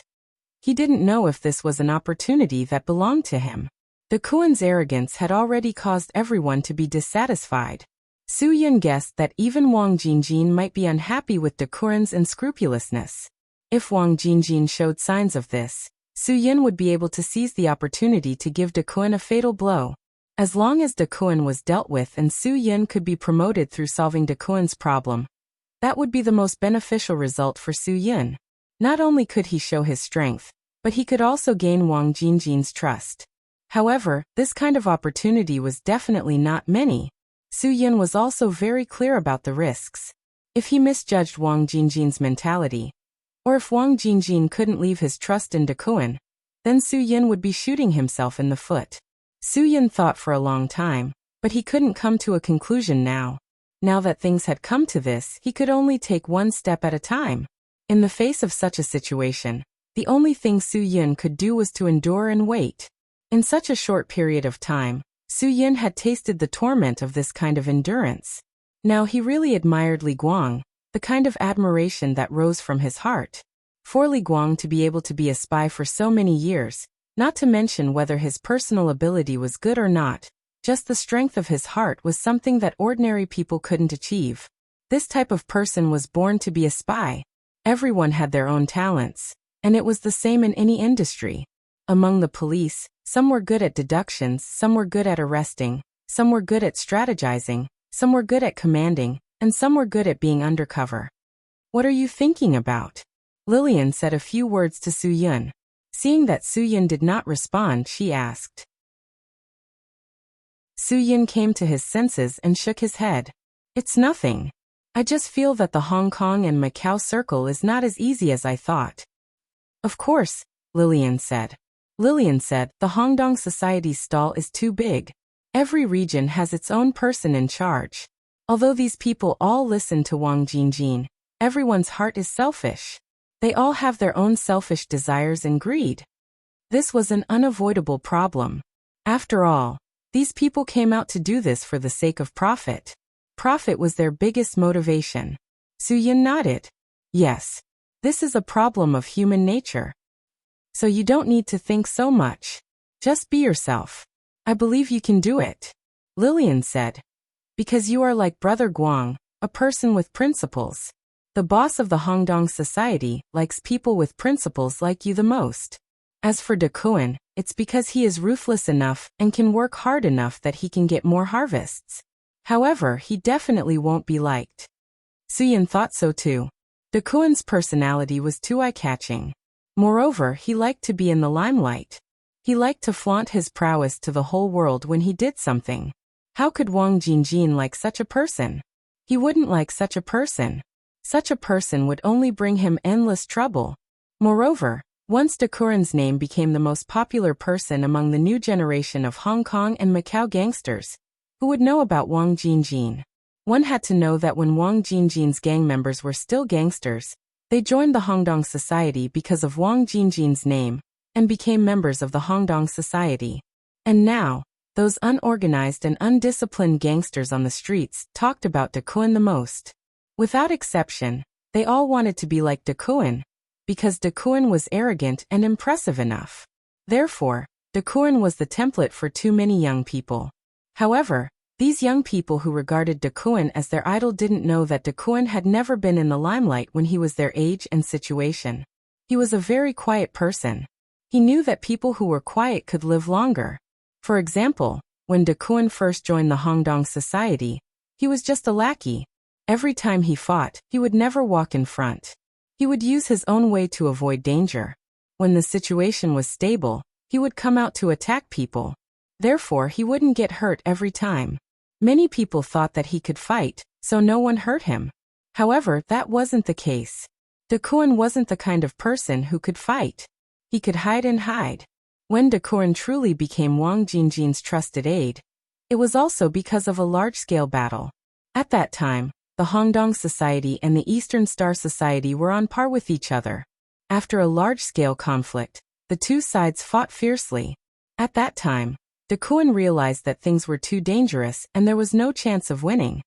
He didn't know if this was an opportunity that belonged to him. De Kuan's arrogance had already caused everyone to be dissatisfied. Su Yin guessed that even Wang Jingjin might be unhappy with De Kuan's unscrupulousness. If Wang Jingjin showed signs of this, Su Yin would be able to seize the opportunity to give De Kuan a fatal blow. As long as De Kuan was dealt with and Su Yin could be promoted through solving De Kuan's problem, that would be the most beneficial result for Su Yin. Not only could he show his strength, but he could also gain Wang Jingjin's trust. However, this kind of opportunity was definitely not many. Su Yin was also very clear about the risks. If he misjudged Wang Jingjin's mentality, Or if Wang Jingjin couldn't leave his trust in Dakuan, then Su Yin would be shooting himself in the foot. Su Yin thought for a long time, but he couldn't come to a conclusion now. Now that things had come to this, he could only take one step at a time. In the face of such a situation, the only thing Su Yin could do was to endure and wait. In such a short period of time, Su Yin had tasted the torment of this kind of endurance. Now he really admired Li Guang, the kind of admiration that rose from his heart. For Li Guang to be able to be a spy for so many years, not to mention whether his personal ability was good or not, just the strength of his heart was something that ordinary people couldn't achieve. This type of person was born to be a spy. Everyone had their own talents, and it was the same in any industry. Among the police, some were good at deductions, some were good at arresting, some were good at strategizing, some were good at commanding, and some were good at being undercover. "What are you thinking about?" Lillian said a few words to Su Yin. Seeing that Su Yin did not respond, she asked. Su Yin came to his senses and shook his head. "It's nothing. I just feel that the Hong Kong and Macau circle is not as easy as I thought." "Of course," Lillian said. The Hongdong Society's stall is too big. Every region has its own person in charge. Although these people all listen to Wang Jingjin, everyone's heart is selfish. They all have their own selfish desires and greed. This was an unavoidable problem. After all, these people came out to do this for the sake of profit. Profit was their biggest motivation. Su Yin nodded. "Yes. This is a problem of human nature. So you don't need to think so much. Just be yourself. I believe you can do it," Lillian said. "Because you are like Brother Guang, a person with principles. The boss of the Hongdong Society likes people with principles like you the most. As for Dakuan, it's because he is ruthless enough and can work hard enough that he can get more harvests. However, he definitely won't be liked." Su Yin thought so too. Dakuan's personality was too eye-catching. Moreover, he liked to be in the limelight. He liked to flaunt his prowess to the whole world when he did something. How could Wang Jingjin like such a person? He wouldn't like such a person. Such a person would only bring him endless trouble. Moreover, once Dakuan's name became the most popular person among the new generation of Hong Kong and Macau gangsters, who would know about Wang Jingjin? One had to know that when Wang Jingjin's gang members were still gangsters, they joined the Hongdong Society because of Wang Jingjin's name, and became members of the Hongdong Society. And now, those unorganized and undisciplined gangsters on the streets talked about Dakuan the most. Without exception, they all wanted to be like Dakuan, because Dakuan was arrogant and impressive enough. Therefore, Dakuan was the template for too many young people. However, these young people who regarded Dakuan as their idol didn't know that Dakuan had never been in the limelight when he was their age and situation. He was a very quiet person. He knew that people who were quiet could live longer. For example, when Dakuan first joined the Hongdong Society, he was just a lackey. Every time he fought, he would never walk in front. He would use his own way to avoid danger. When the situation was stable, he would come out to attack people. Therefore, he wouldn't get hurt every time. Many people thought that he could fight, so no one hurt him. However, that wasn't the case. Dakuan wasn't the kind of person who could fight. He could hide and hide. When Dakuan truly became Wang Jingjin's trusted aide, it was also because of a large-scale battle. At that time, the Hongdong Society and the Eastern Star Society were on par with each other. After a large-scale conflict, the two sides fought fiercely. At that time, Dakuan realized that things were too dangerous and there was no chance of winning.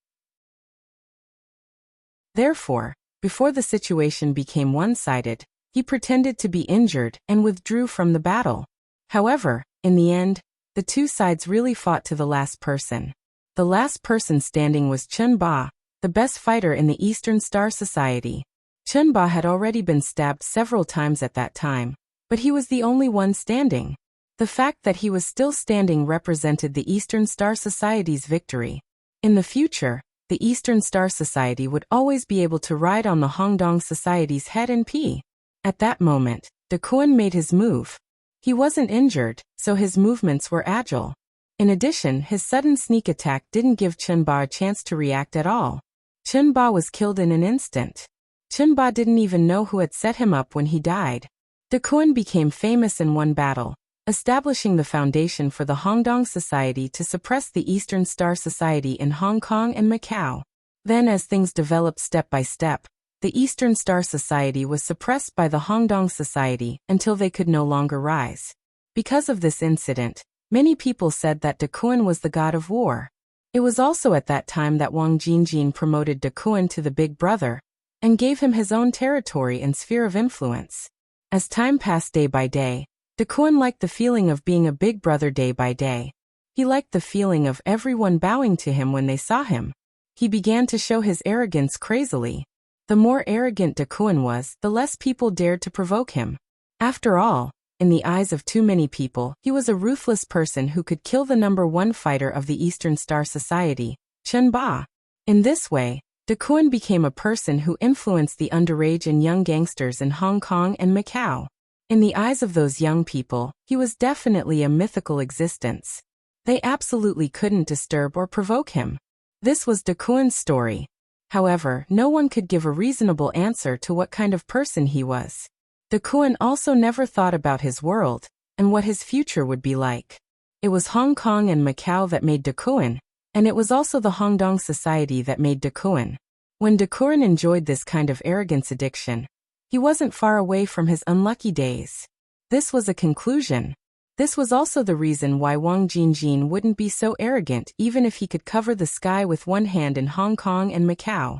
Therefore, before the situation became one-sided, he pretended to be injured and withdrew from the battle. However, in the end, the two sides really fought to the last person. The last person standing was Chun Ba, the best fighter in the Eastern Star Society. Chun Ba had already been stabbed several times at that time, but he was the only one standing. The fact that he was still standing represented the Eastern Star Society's victory. In the future, the Eastern Star Society would always be able to ride on the Hongdong Society's head and pea. At that moment, Dakuan made his move. He wasn't injured, so his movements were agile. In addition, his sudden sneak attack didn't give Chun Ba a chance to react at all. Chun Ba was killed in an instant. Chunba didn't even know who had set him up when he died. Dakuan became famous in one battle, establishing the foundation for the Hongdong Society to suppress the Eastern Star Society in Hong Kong and Macau. Then as things developed step by step, the Eastern Star Society was suppressed by the Hongdong Society until they could no longer rise. Because of this incident, many people said that Dakuan was the god of war. It was also at that time that Wang Jingjin promoted Dakuan to the big brother and gave him his own territory and sphere of influence. As time passed day by day, Dakuan liked the feeling of being a big brother day by day. He liked the feeling of everyone bowing to him when they saw him. He began to show his arrogance crazily. The more arrogant Dakuan was, the less people dared to provoke him. After all, in the eyes of too many people, he was a ruthless person who could kill the #1 fighter of the Eastern Star Society, Chen Ba. In this way, Dakuan became a person who influenced the underage and young gangsters in Hong Kong and Macau. In the eyes of those young people, he was definitely a mythical existence. They absolutely couldn't disturb or provoke him. This was Dakuan's story. However, no one could give a reasonable answer to what kind of person he was. Dakuan also never thought about his world and what his future would be like. It was Hong Kong and Macau that made Dakuan, and it was also the Hongdong Society that made Dakuan. When Dakuan enjoyed this kind of arrogance addiction, he wasn't far away from his unlucky days. This was a conclusion. This was also the reason why Wang Jingjin wouldn't be so arrogant even if he could cover the sky with one hand in Hong Kong and Macau.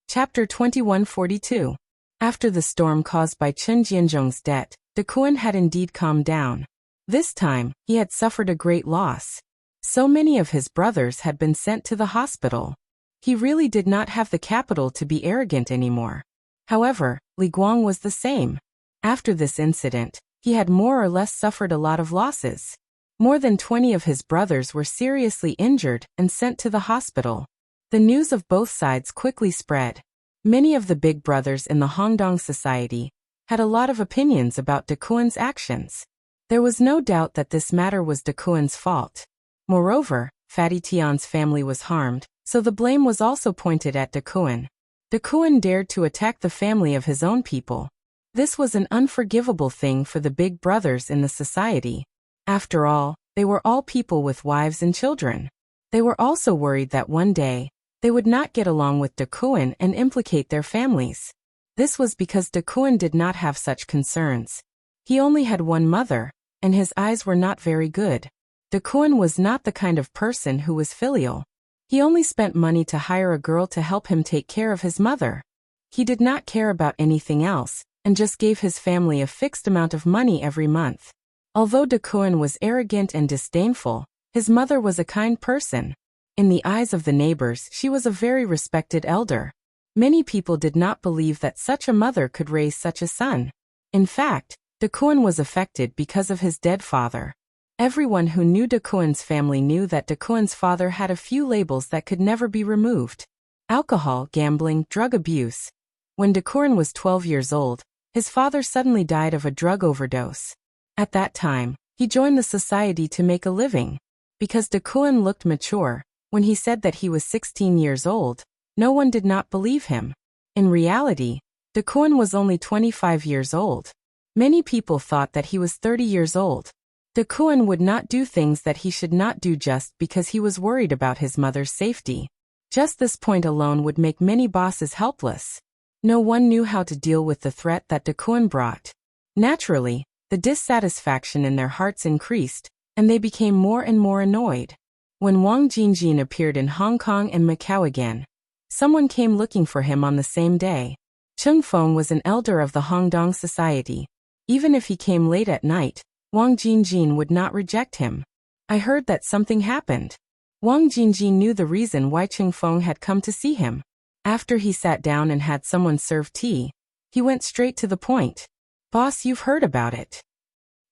Chapter 2142. After the storm caused by Chen Jianzhong's death, Dakuan had indeed calmed down. This time, he had suffered a great loss. So many of his brothers had been sent to the hospital. He really did not have the capital to be arrogant anymore. However, Li Guang was the same. After this incident, he had more or less suffered a lot of losses. More than 20 of his brothers were seriously injured and sent to the hospital. The news of both sides quickly spread. Many of the big brothers in the Hongdong Society had a lot of opinions about Dakuan's actions. There was no doubt that this matter was Dakuan's fault. Moreover, Fatty Tian's family was harmed, so the blame was also pointed at Dakuan. Dakuan dared to attack the family of his own people. This was an unforgivable thing for the big brothers in the society. After all, they were all people with wives and children. They were also worried that one day, they would not get along with Dakuan and implicate their families. This was because Dakuan did not have such concerns. He only had one mother, and his eyes were not very good. Dakuan was not the kind of person who was filial. He only spent money to hire a girl to help him take care of his mother. He did not care about anything else, and just gave his family a fixed amount of money every month. Although Dakuan was arrogant and disdainful, his mother was a kind person. In the eyes of the neighbors, she was a very respected elder. Many people did not believe that such a mother could raise such a son. In fact, Dakuan was affected because of his dead father. Everyone who knew Dakuan's family knew that Dakuan's father had a few labels that could never be removed: alcohol, gambling, drug abuse. When Dakuan was 12 years old, his father suddenly died of a drug overdose. At that time, he joined the society to make a living. Because Dakuan looked mature, when he said that he was 16 years old, no one did not believe him. In reality, Dakuan was only 25 years old. Many people thought that he was 30 years old. Dakuan would not do things that he should not do just because he was worried about his mother's safety. Just this point alone would make many bosses helpless. No one knew how to deal with the threat that Dakuan brought. Naturally, the dissatisfaction in their hearts increased, and they became more and more annoyed. When Wang Jingjin appeared in Hong Kong and Macau again, someone came looking for him on the same day. Cheng Feng was an elder of the Hongdong Society. Even if he came late at night, Wang Jingjin would not reject him. I heard that something happened. Wang Jingjin knew the reason why Cheng Feng had come to see him. After he sat down and had someone serve tea, he went straight to the point. "Boss, you've heard about it,"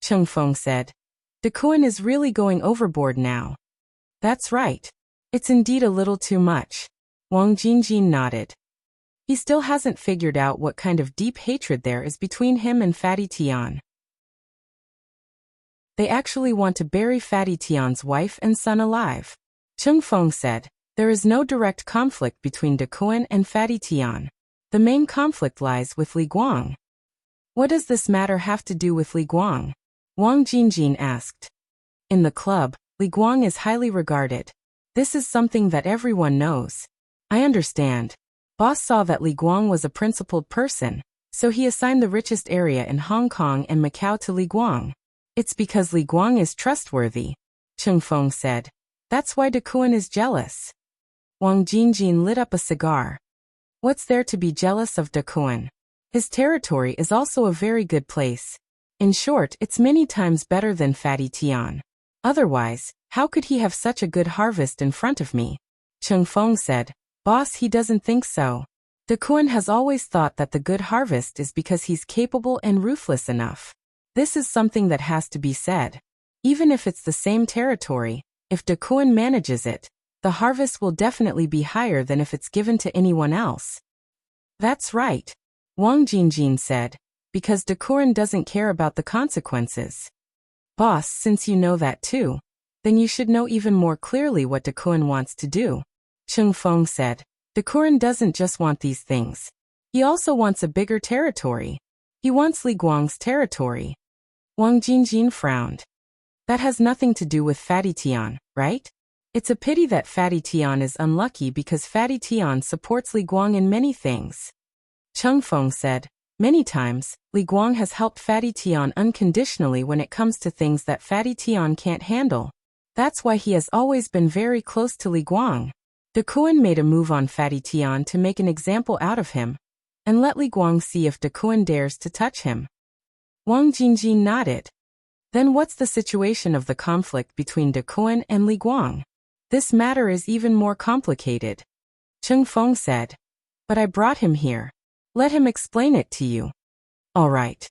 Cheng Feng said. "Dakuan is really going overboard now." "That's right. It's indeed a little too much." Wang Jingjin nodded. He still hasn't figured out what kind of deep hatred there is between him and Fatty Tian. They actually want to bury Fatty Tian's wife and son alive, Cheng Feng said. There is no direct conflict between Dakuan and Fatty Tian. The main conflict lies with Li Guang. What does this matter have to do with Li Guang? Wang Jingjin asked. In the club, Li Guang is highly regarded. This is something that everyone knows. I understand. Boss saw that Li Guang was a principled person, so he assigned the richest area in Hong Kong and Macau to Li Guang. It's because Li Guang is trustworthy, Cheng Feng said. That's why Dakuan is jealous. Wang Jingjin lit up a cigar. What's there to be jealous of Dakuan? His territory is also a very good place. In short, it's many times better than Fatty Tian. Otherwise, how could he have such a good harvest in front of me? Cheng Feng said. Boss, he doesn't think so. Dakuan has always thought that the good harvest is because he's capable and ruthless enough. This is something that has to be said. Even if it's the same territory, if Dakuan manages it, the harvest will definitely be higher than if it's given to anyone else. That's right, Wang Jingjin said, because Dakuan doesn't care about the consequences. Boss, since you know that too, then you should know even more clearly what Dakuan wants to do. Cheng Feng said. Dakuan doesn't just want these things. He also wants a bigger territory. He wants Li Guang's territory. Wang Jingjin frowned. That has nothing to do with Fatty Tian, right? It's a pity that Fatty Tian is unlucky because Fatty Tian supports Li Guang in many things. Cheng Feng said, many times, Li Guang has helped Fatty Tian unconditionally when it comes to things that Fatty Tian can't handle. That's why he has always been very close to Li Guang. Dakuan made a move on Fatty Tian to make an example out of him, and let Li Guang see if Dakuan dares to touch him. Wang Jingjin nodded. Then what's the situation of the conflict between Dakuan and Li Guang? This matter is even more complicated. Cheng Feng said. But I brought him here. Let him explain it to you. All right.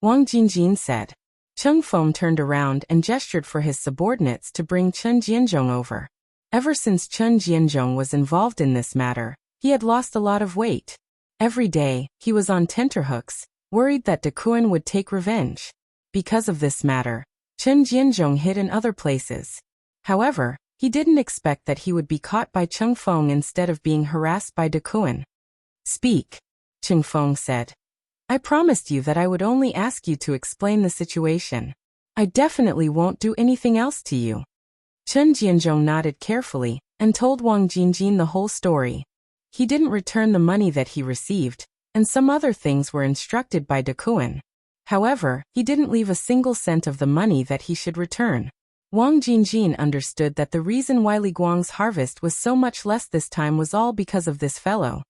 Wang Jingjin said. Cheng Feng turned around and gestured for his subordinates to bring Chen Jianzhong over. Ever since Chen Jianzhong was involved in this matter, he had lost a lot of weight. Every day, he was on tenterhooks, worried that Dakuan would take revenge. Because of this matter, Chen Jianzhong hid in other places. However, he didn't expect that he would be caught by Cheng Feng instead of being harassed by Dakuan. Speak, Cheng Feng said. I promised you that I would only ask you to explain the situation. I definitely won't do anything else to you. Chen Jianzhong nodded carefully and told Wang Jingjin the whole story. He didn't return the money that he received, and some other things were instructed by Dakuan. However, he didn't leave a single cent of the money that he should return. Wang Jingjin understood that the reason why Li Guang's harvest was so much less this time was all because of this fellow.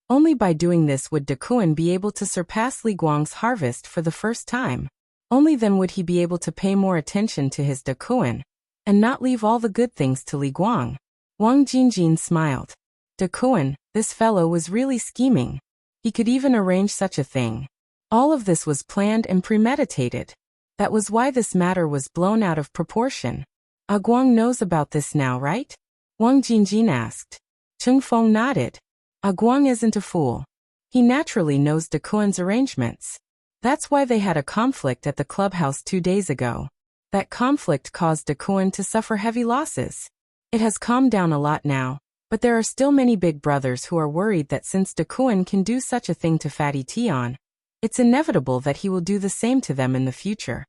Only by doing this would Dakuan be able to surpass Li Guang's harvest for the first time. Only then would he be able to pay more attention to his Dakuan, and not leave all the good things to Li Guang. Wang Jingjin smiled. Dakuan, this fellow was really scheming. He could even arrange such a thing. All of this was planned and premeditated. That was why this matter was blown out of proportion. Guang knows about this now, right? Wang Jingjin asked. Cheng Feng nodded. Guang isn't a fool. He naturally knows Dakuan's arrangements. That's why they had a conflict at the clubhouse 2 days ago. That conflict caused Dakuan to suffer heavy losses. It has calmed down a lot now, but there are still many big brothers who are worried that since Dakuan can do such a thing to Fatty Tian, it's inevitable that he will do the same to them in the future.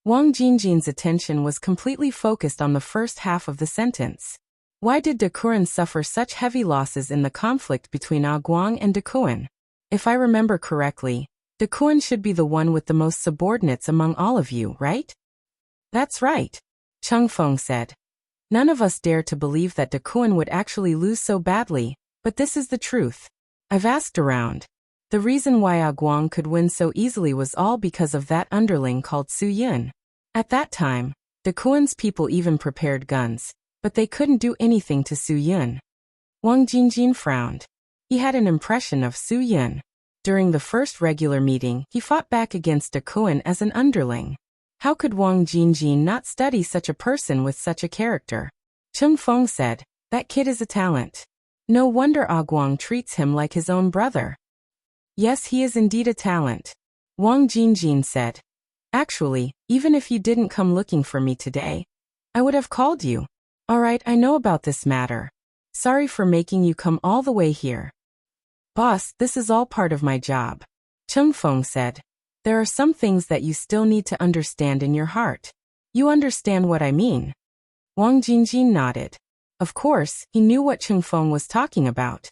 Wang Jingjin's attention was completely focused on the first half of the sentence. Why did Dakuan suffer such heavy losses in the conflict between Guang and Dakuan? If I remember correctly, Dakuan should be the one with the most subordinates among all of you, right? That's right, Cheng Feng said. None of us dare to believe that Dakuan would actually lose so badly, but this is the truth. I've asked around. The reason why Guang could win so easily was all because of that underling called Su Yun. At that time, Dakuan's people even prepared guns, but they couldn't do anything to Su Yun. Wang Jingjin frowned. He had an impression of Su Yun. During the first regular meeting, he fought back against Dakuan as an underling. How could Wang Jingjin not study such a person with such a character? Cheng Feng said, that kid is a talent. No wonder Guang treats him like his own brother. Yes, he is indeed a talent, Wang Jingjin said. Actually, even if you didn't come looking for me today, I would have called you. Alright, I know about this matter. Sorry for making you come all the way here. Boss, this is all part of my job. Cheng Feng said. There are some things that you still need to understand in your heart. You understand what I mean? Wang Jingjin nodded. Of course, he knew what Cheng Feng was talking about.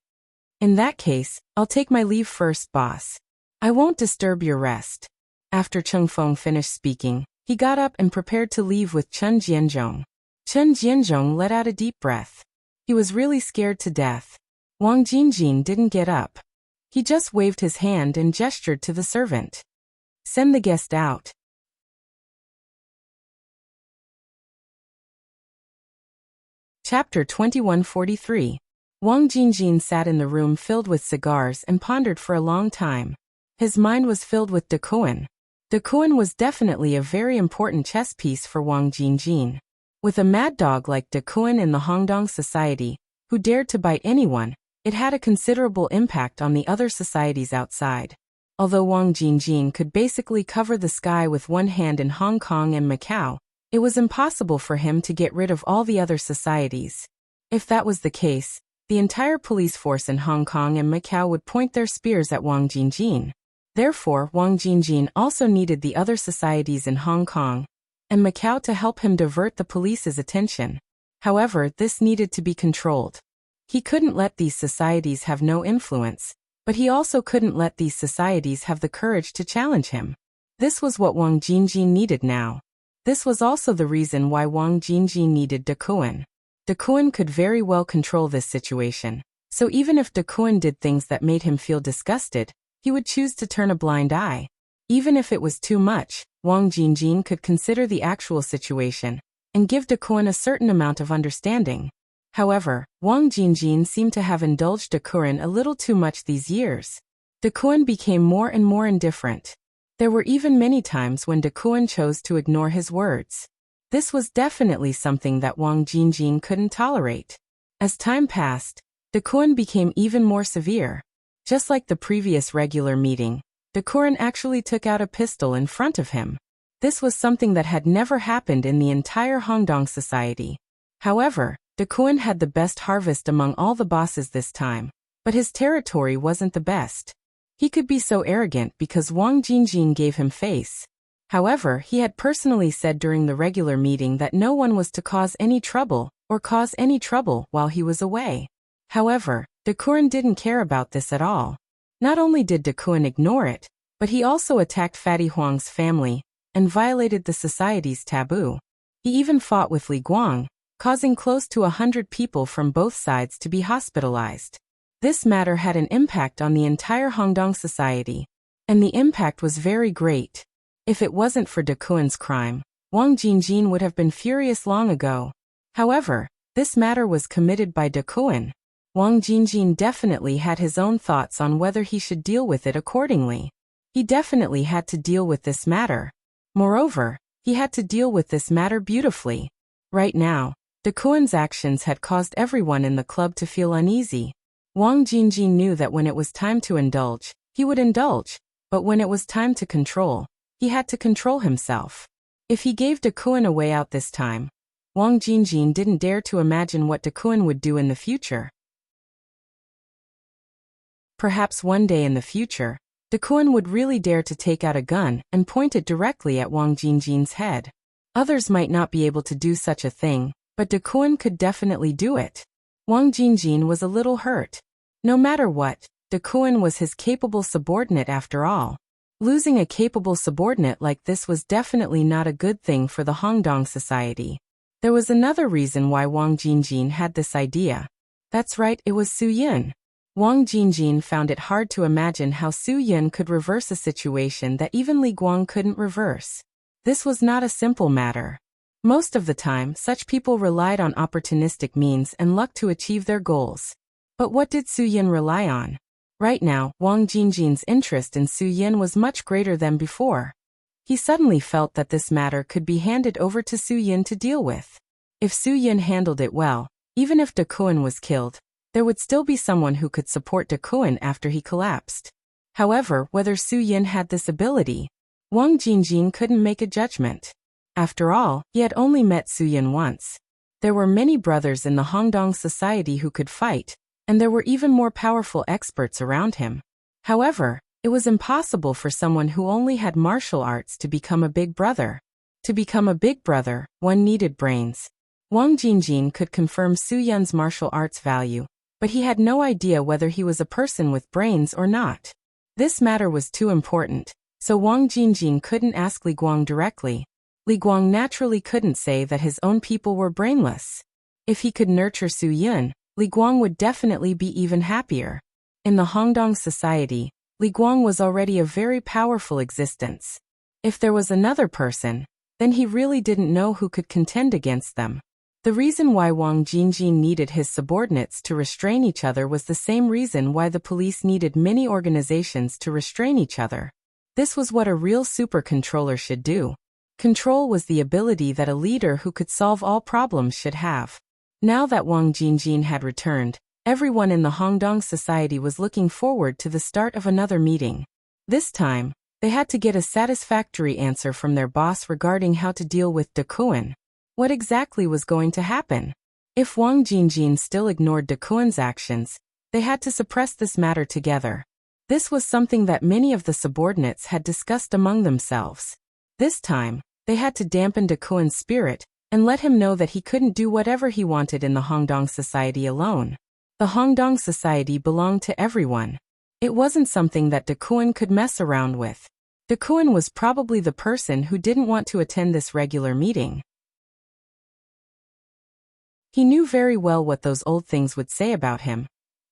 In that case, I'll take my leave first, boss. I won't disturb your rest. After Cheng Feng finished speaking, he got up and prepared to leave with Chen Jianzhong. Chen Jianzhong let out a deep breath. He was really scared to death. Wang Jingjin didn't get up. He just waved his hand and gestured to the servant. Send the guest out. Chapter 2143. Wang Jingjin sat in the room filled with cigars and pondered for a long time. His mind was filled with De Kuan. De Kuan was definitely a very important chess piece for Wang Jingjin. With a mad dog like De Kuan in the Hongdong society, who dared to bite anyone, it had a considerable impact on the other societies outside. Although Wang Jingjin could basically cover the sky with one hand in Hong Kong and Macau, it was impossible for him to get rid of all the other societies. If that was the case, the entire police force in Hong Kong and Macau would point their spears at Wang Jingjin. Therefore, Wang Jingjin also needed the other societies in Hong Kong and Macau to help him divert the police's attention. However, this needed to be controlled. He couldn't let these societies have no influence, but he also couldn't let these societies have the courage to challenge him. This was what Wang Jingjin needed now. This was also the reason why Wang Jingjin needed De Kuan. De Kuan could very well control this situation, so even if De Kuan did things that made him feel disgusted, he would choose to turn a blind eye. Even if it was too much, Wang Jingjin could consider the actual situation and give De Kuan a certain amount of understanding. However, Wang Jingjin seemed to have indulged De Kuan a little too much these years. De Kuan became more and more indifferent. There were even many times when De Kuan chose to ignore his words. This was definitely something that Wang Jingjin couldn't tolerate. As time passed, De Kuan became even more severe. Just like the previous regular meeting, De Kuan actually took out a pistol in front of him. This was something that had never happened in the entire Hongdong society. However, De Kuan had the best harvest among all the bosses this time, but his territory wasn't the best. He could be so arrogant because Wang Jingjin gave him face. However, he had personally said during the regular meeting that no one was to cause any trouble while he was away. However, De Kuan didn't care about this at all. Not only did De Kuan ignore it, but he also attacked Fatty Huang's family and violated the society's taboo. He even fought with Li Guang, causing close to 100 people from both sides to be hospitalized. This matter had an impact on the entire Hongdong society, and the impact was very great. If it wasn't for De Kuan's crime, Wang Jingjin would have been furious long ago. However, this matter was committed by De Kuan. Wang Jingjin definitely had his own thoughts on whether he should deal with it accordingly. He definitely had to deal with this matter. Moreover, he had to deal with this matter beautifully. Right now, De Kuan's actions had caused everyone in the club to feel uneasy. Wang Jingjin knew that when it was time to indulge, he would indulge, but when it was time to control, he had to control himself. If he gave De Kuan a way out this time, Wang Jingjin didn't dare to imagine what De Kuan would do in the future. Perhaps one day in the future, De Kuan would really dare to take out a gun and point it directly at Wang Jingjin's head. Others might not be able to do such a thing, but De Kuan could definitely do it. Wang Jingjin was a little hurt. No matter what, De Kuan was his capable subordinate after all. Losing a capable subordinate like this was definitely not a good thing for the Hongdong society. There was another reason why Wang Jingjin had this idea. That's right, it was Su Yun. Wang Jingjin found it hard to imagine how Su Yun could reverse a situation that even Li Guang couldn't reverse. This was not a simple matter. Most of the time, such people relied on opportunistic means and luck to achieve their goals. But what did Su Yun rely on? Right now, Wang Jingjin's interest in Su Yun was much greater than before. He suddenly felt that this matter could be handed over to Su Yun to deal with. If Su Yun handled it well, even if De Kuan was killed, there would still be someone who could support De Kuan after he collapsed. However, whether Su Yun had this ability, Wang Jingjin couldn't make a judgment. After all, he had only met Su Yun once. There were many brothers in the Hongdong society who could fight, and there were even more powerful experts around him. However, it was impossible for someone who only had martial arts to become a big brother. To become a big brother, one needed brains. Wang Jingjin could confirm Su Yun's martial arts value, but he had no idea whether he was a person with brains or not. This matter was too important, so Wang Jingjin couldn't ask Li Guang directly. Li Guang naturally couldn't say that his own people were brainless. If he could nurture Su Yun, Li Guang would definitely be even happier. In the Hongdong society, Li Guang was already a very powerful existence. If there was another person, then he really didn't know who could contend against them. The reason why Wang Jingjin needed his subordinates to restrain each other was the same reason why the police needed many organizations to restrain each other. This was what a real super controller should do. Control was the ability that a leader who could solve all problems should have. Now that Wang Jingjin had returned, everyone in the Hongdong society was looking forward to the start of another meeting. This time, they had to get a satisfactory answer from their boss regarding how to deal with De Kuan. What exactly was going to happen? If Wang Jingjin still ignored De Kuan's actions, they had to suppress this matter together. This was something that many of the subordinates had discussed among themselves. This time, they had to dampen De Kuan's spirit and let him know that he couldn't do whatever he wanted in the Hongdong society alone. The Hongdong society belonged to everyone. It wasn't something that De Kuan could mess around with. De Kuan was probably the person who didn't want to attend this regular meeting. He knew very well what those old things would say about him.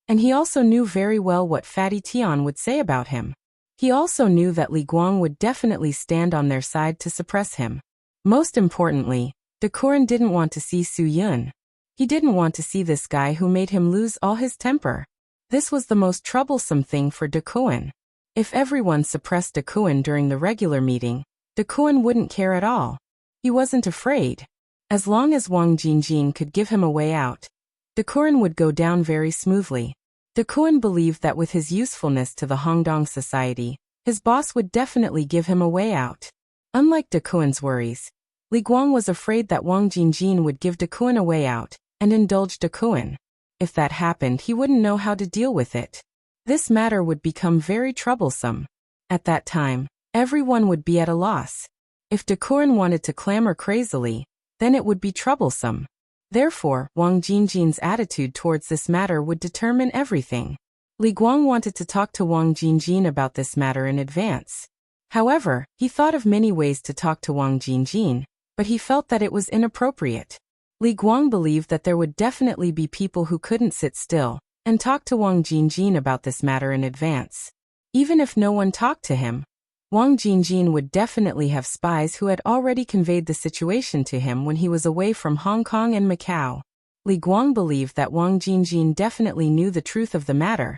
And he also knew very well what Fatty Tian would say about him. He also knew that Li Guang would definitely stand on their side to suppress him. Most importantly, De Kuan didn't want to see Su Yun. He didn't want to see this guy who made him lose all his temper. This was the most troublesome thing for De Kuan. If everyone suppressed De Kuan during the regular meeting, De Kuan wouldn't care at all. He wasn't afraid. As long as Wang Jingjin could give him a way out, De Kuan would go down very smoothly. De Kuan believed that with his usefulness to the Hongdong society, his boss would definitely give him a way out. Unlike De Kuan's worries, Li Guang was afraid that Wang Jingjin would give De Kuan a way out and indulge De Kuan. If that happened, he wouldn't know how to deal with it. This matter would become very troublesome. At that time, everyone would be at a loss. If De Kuan wanted to clamor crazily, then it would be troublesome. Therefore, Wang Jingjin's attitude towards this matter would determine everything. Li Guang wanted to talk to Wang Jingjin about this matter in advance. However, he thought of many ways to talk to Wang Jingjin, but he felt that it was inappropriate. Li Guang believed that there would definitely be people who couldn't sit still and talk to Wang Jingjin about this matter in advance. Even if no one talked to him, Wang Jingjin would definitely have spies who had already conveyed the situation to him when he was away from Hong Kong and Macau. Li Guang believed that Wang Jingjin definitely knew the truth of the matter,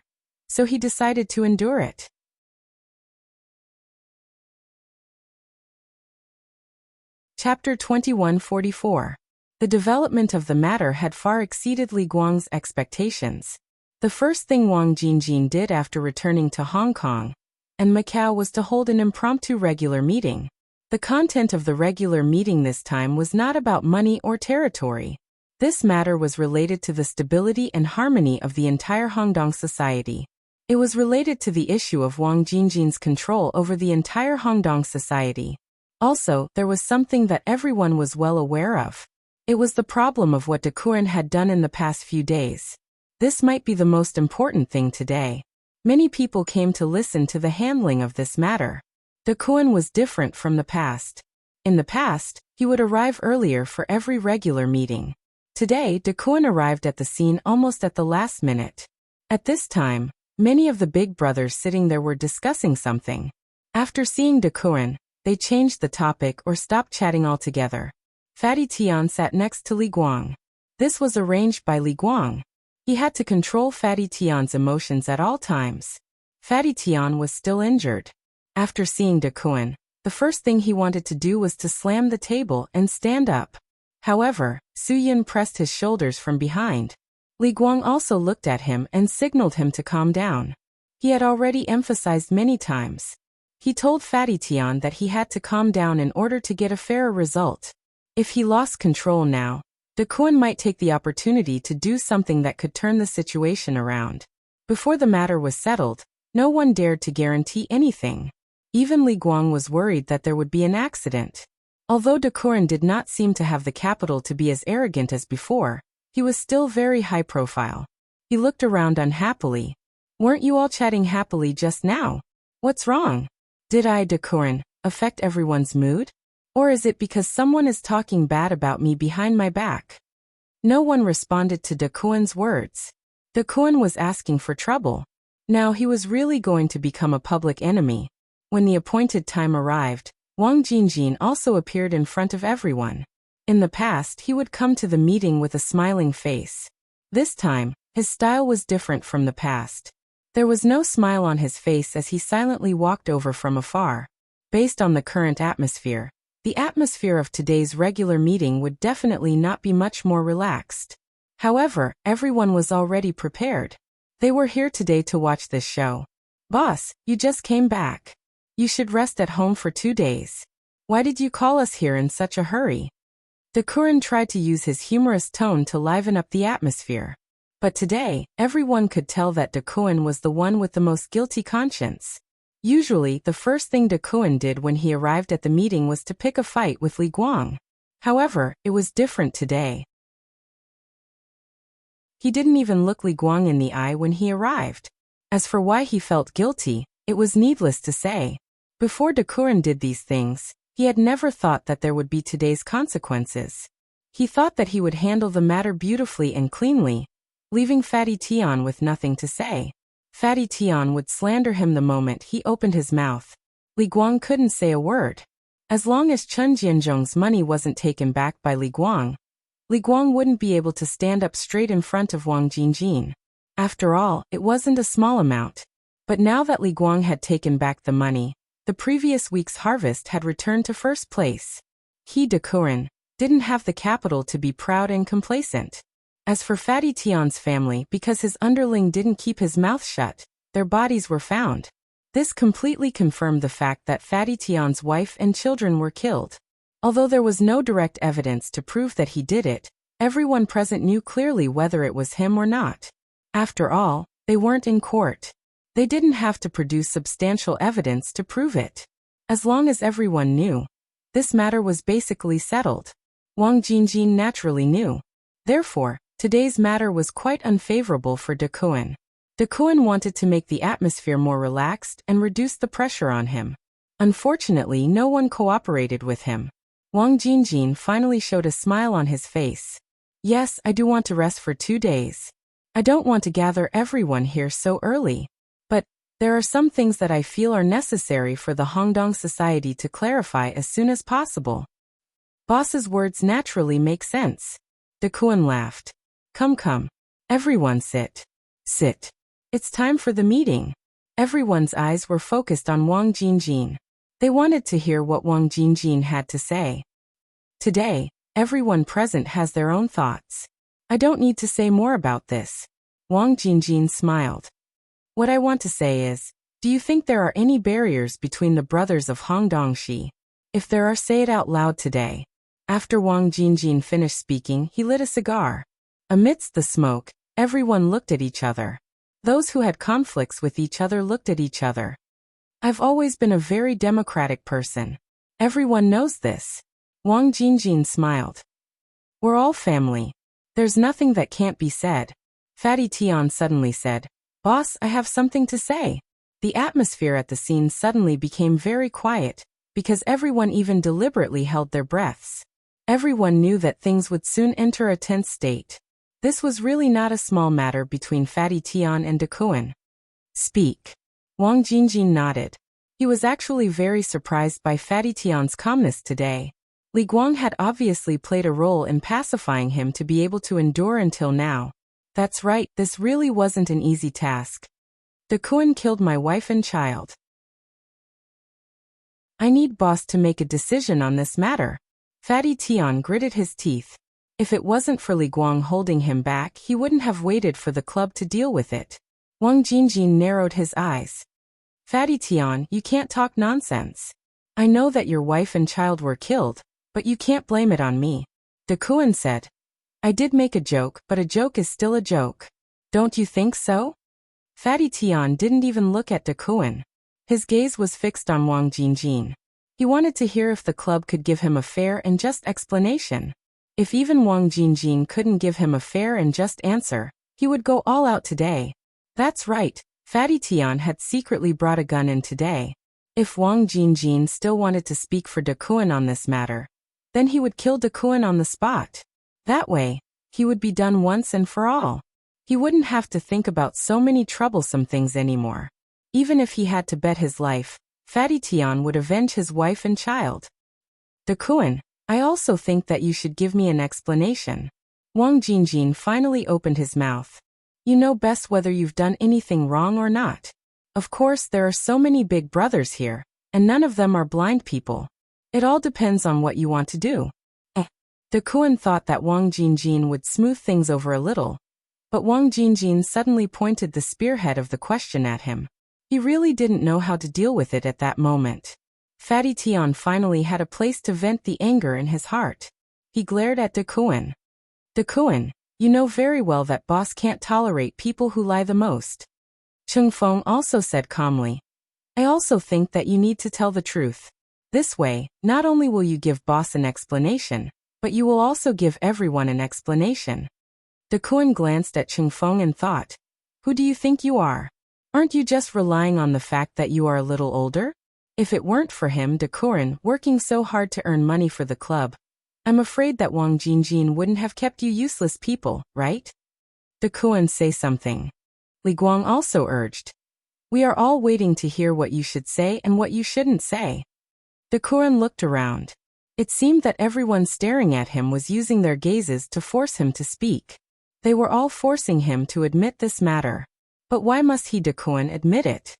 so he decided to endure it. Chapter 2144. The development of the matter had far exceeded Li Guang's expectations. The first thing Wang Jingjin did after returning to Hong Kong and Macau was to hold an impromptu regular meeting. The content of the regular meeting this time was not about money or territory. This matter was related to the stability and harmony of the entire Hongdong society. It was related to the issue of Wang Jingjin's control over the entire Hongdong society. Also, there was something that everyone was well aware of. It was the problem of what De Kuan had done in the past few days. This might be the most important thing today. Many people came to listen to the handling of this matter. De Kuan was different from the past. In the past, he would arrive earlier for every regular meeting. Today, De Kuan arrived at the scene almost at the last minute. At this time, many of the big brothers sitting there were discussing something. After seeing De Kuan, they changed the topic or stopped chatting altogether. Fatty Tian sat next to Li Guang. This was arranged by Li Guang. He had to control Fatty Tian's emotions at all times. Fatty Tian was still injured. After seeing De Kuan, the first thing he wanted to do was to slam the table and stand up. However, Su Yun pressed his shoulders from behind. Li Guang also looked at him and signaled him to calm down. He had already emphasized many times. He told Fatty Tian that he had to calm down in order to get a fairer result. If he lost control now, De Kuan might take the opportunity to do something that could turn the situation around. Before the matter was settled, no one dared to guarantee anything. Even Li Guang was worried that there would be an accident. Although De Kuan did not seem to have the capital to be as arrogant as before, he was still very high profile. He looked around unhappily. Weren't you all chatting happily just now? What's wrong? Did I, De Kuan, affect everyone's mood? Or is it because someone is talking bad about me behind my back? No one responded to De Kuan's words. De Kuan was asking for trouble. Now he was really going to become a public enemy. When the appointed time arrived, Wang Jingjin also appeared in front of everyone. In the past, he would come to the meeting with a smiling face. This time, his style was different from the past. There was no smile on his face as he silently walked over from afar. Based on the current atmosphere, the atmosphere of today's regular meeting would definitely not be much more relaxed. However, everyone was already prepared. They were here today to watch this show. Boss, you just came back. You should rest at home for 2 days. Why did you call us here in such a hurry? De Kuan tried to use his humorous tone to liven up the atmosphere. But today, everyone could tell that De Kuan was the one with the most guilty conscience. Usually, the first thing De Kuan did when he arrived at the meeting was to pick a fight with Li Guang. However, it was different today. He didn't even look Li Guang in the eye when he arrived. As for why he felt guilty, it was needless to say. Before De Kuan did these things, he had never thought that there would be today's consequences. He thought that he would handle the matter beautifully and cleanly, leaving Fatty Tian with nothing to say. Fatty Tian would slander him the moment he opened his mouth. Li Guang couldn't say a word. As long as Chen Jianzhong's money wasn't taken back by Li Guang wouldn't be able to stand up straight in front of Wang Jingjin. After all, it wasn't a small amount. But now that Li Guang had taken back the money, the previous week's harvest had returned to first place. He, De Kuan, didn't have the capital to be proud and complacent. As for Fatty Tian's family, because his underling didn't keep his mouth shut, their bodies were found. This completely confirmed the fact that Fatty Tian's wife and children were killed. Although there was no direct evidence to prove that he did it, everyone present knew clearly whether it was him or not. After all, they weren't in court. They didn't have to produce substantial evidence to prove it. As long as everyone knew, this matter was basically settled. Wang Jingjin naturally knew. Therefore, today's matter was quite unfavorable for De Kuan. De Kuan wanted to make the atmosphere more relaxed and reduce the pressure on him. Unfortunately, no one cooperated with him. Wang Jingjin finally showed a smile on his face. Yes, I do want to rest for 2 days. I don't want to gather everyone here so early. But there are some things that I feel are necessary for the Hongdong society to clarify as soon as possible. Boss's words naturally make sense. De Kuan laughed. Come. Everyone sit. Sit. It's time for the meeting. Everyone's eyes were focused on Wang Jingjin. They wanted to hear what Wang Jingjin had to say. Today, everyone present has their own thoughts. I don't need to say more about this. Wang Jingjin smiled. What I want to say is, do you think there are any barriers between the brothers of Hongdongshi? If there are, say it out loud today. After Wang Jingjin finished speaking, he lit a cigar. Amidst the smoke, everyone looked at each other. Those who had conflicts with each other looked at each other. I've always been a very democratic person. Everyone knows this. Wang Jingjin smiled. We're all family. There's nothing that can't be said. Fatty Tian suddenly said, Boss, I have something to say. The atmosphere at the scene suddenly became very quiet, because everyone even deliberately held their breaths. Everyone knew that things would soon enter a tense state. This was really not a small matter between Fatty Tian and De Kuan. Speak. Wang Jingjin nodded. He was actually very surprised by Fatty Tian's calmness today. Li Guang had obviously played a role in pacifying him to be able to endure until now. That's right, this really wasn't an easy task. De Kuan killed my wife and child. I need boss to make a decision on this matter. Fatty Tian gritted his teeth. If it wasn't for Li Guang holding him back, he wouldn't have waited for the club to deal with it. Wang Jingjin narrowed his eyes. Fatty Tian, you can't talk nonsense. I know that your wife and child were killed, but you can't blame it on me. De Kuan said. I did make a joke, but a joke is still a joke. Don't you think so? Fatty Tian didn't even look at De Kuan. His gaze was fixed on Wang Jingjin. He wanted to hear if the club could give him a fair and just explanation. If even Wang Jingjin couldn't give him a fair and just answer, he would go all out today. That's right, Fatty Tian had secretly brought a gun in today. If Wang Jingjin still wanted to speak for De Kuan on this matter, then he would kill De Kuan on the spot. That way, he would be done once and for all. He wouldn't have to think about so many troublesome things anymore. Even if he had to bet his life, Fatty Tian would avenge his wife and child. De Kuan, I also think that you should give me an explanation. Wang Jingjin finally opened his mouth. You know best whether you've done anything wrong or not. Of course, there are so many big brothers here, and none of them are blind people. It all depends on what you want to do. De Kuan thought that Wang Jingjin would smooth things over a little, but Wang Jingjin suddenly pointed the spearhead of the question at him. He really didn't know how to deal with it at that moment. Fatty Tian finally had a place to vent the anger in his heart. He glared at De Kuan. De Kuan, you know very well that boss can't tolerate people who lie the most. Chung Feng also said calmly. I also think that you need to tell the truth. This way, not only will you give boss an explanation, but you will also give everyone an explanation. De Kuan glanced at Chung Feng and thought, who do you think you are? Aren't you just relying on the fact that you are a little older? If it weren't for him, De Kuan, working so hard to earn money for the club, I'm afraid that Wang Jingjin wouldn't have kept you useless people, right? De Kuan, say something. Li Guang also urged. We are all waiting to hear what you should say and what you shouldn't say. De Kuan looked around. It seemed that everyone staring at him was using their gazes to force him to speak. They were all forcing him to admit this matter. But why must he, De Kuan, admit it?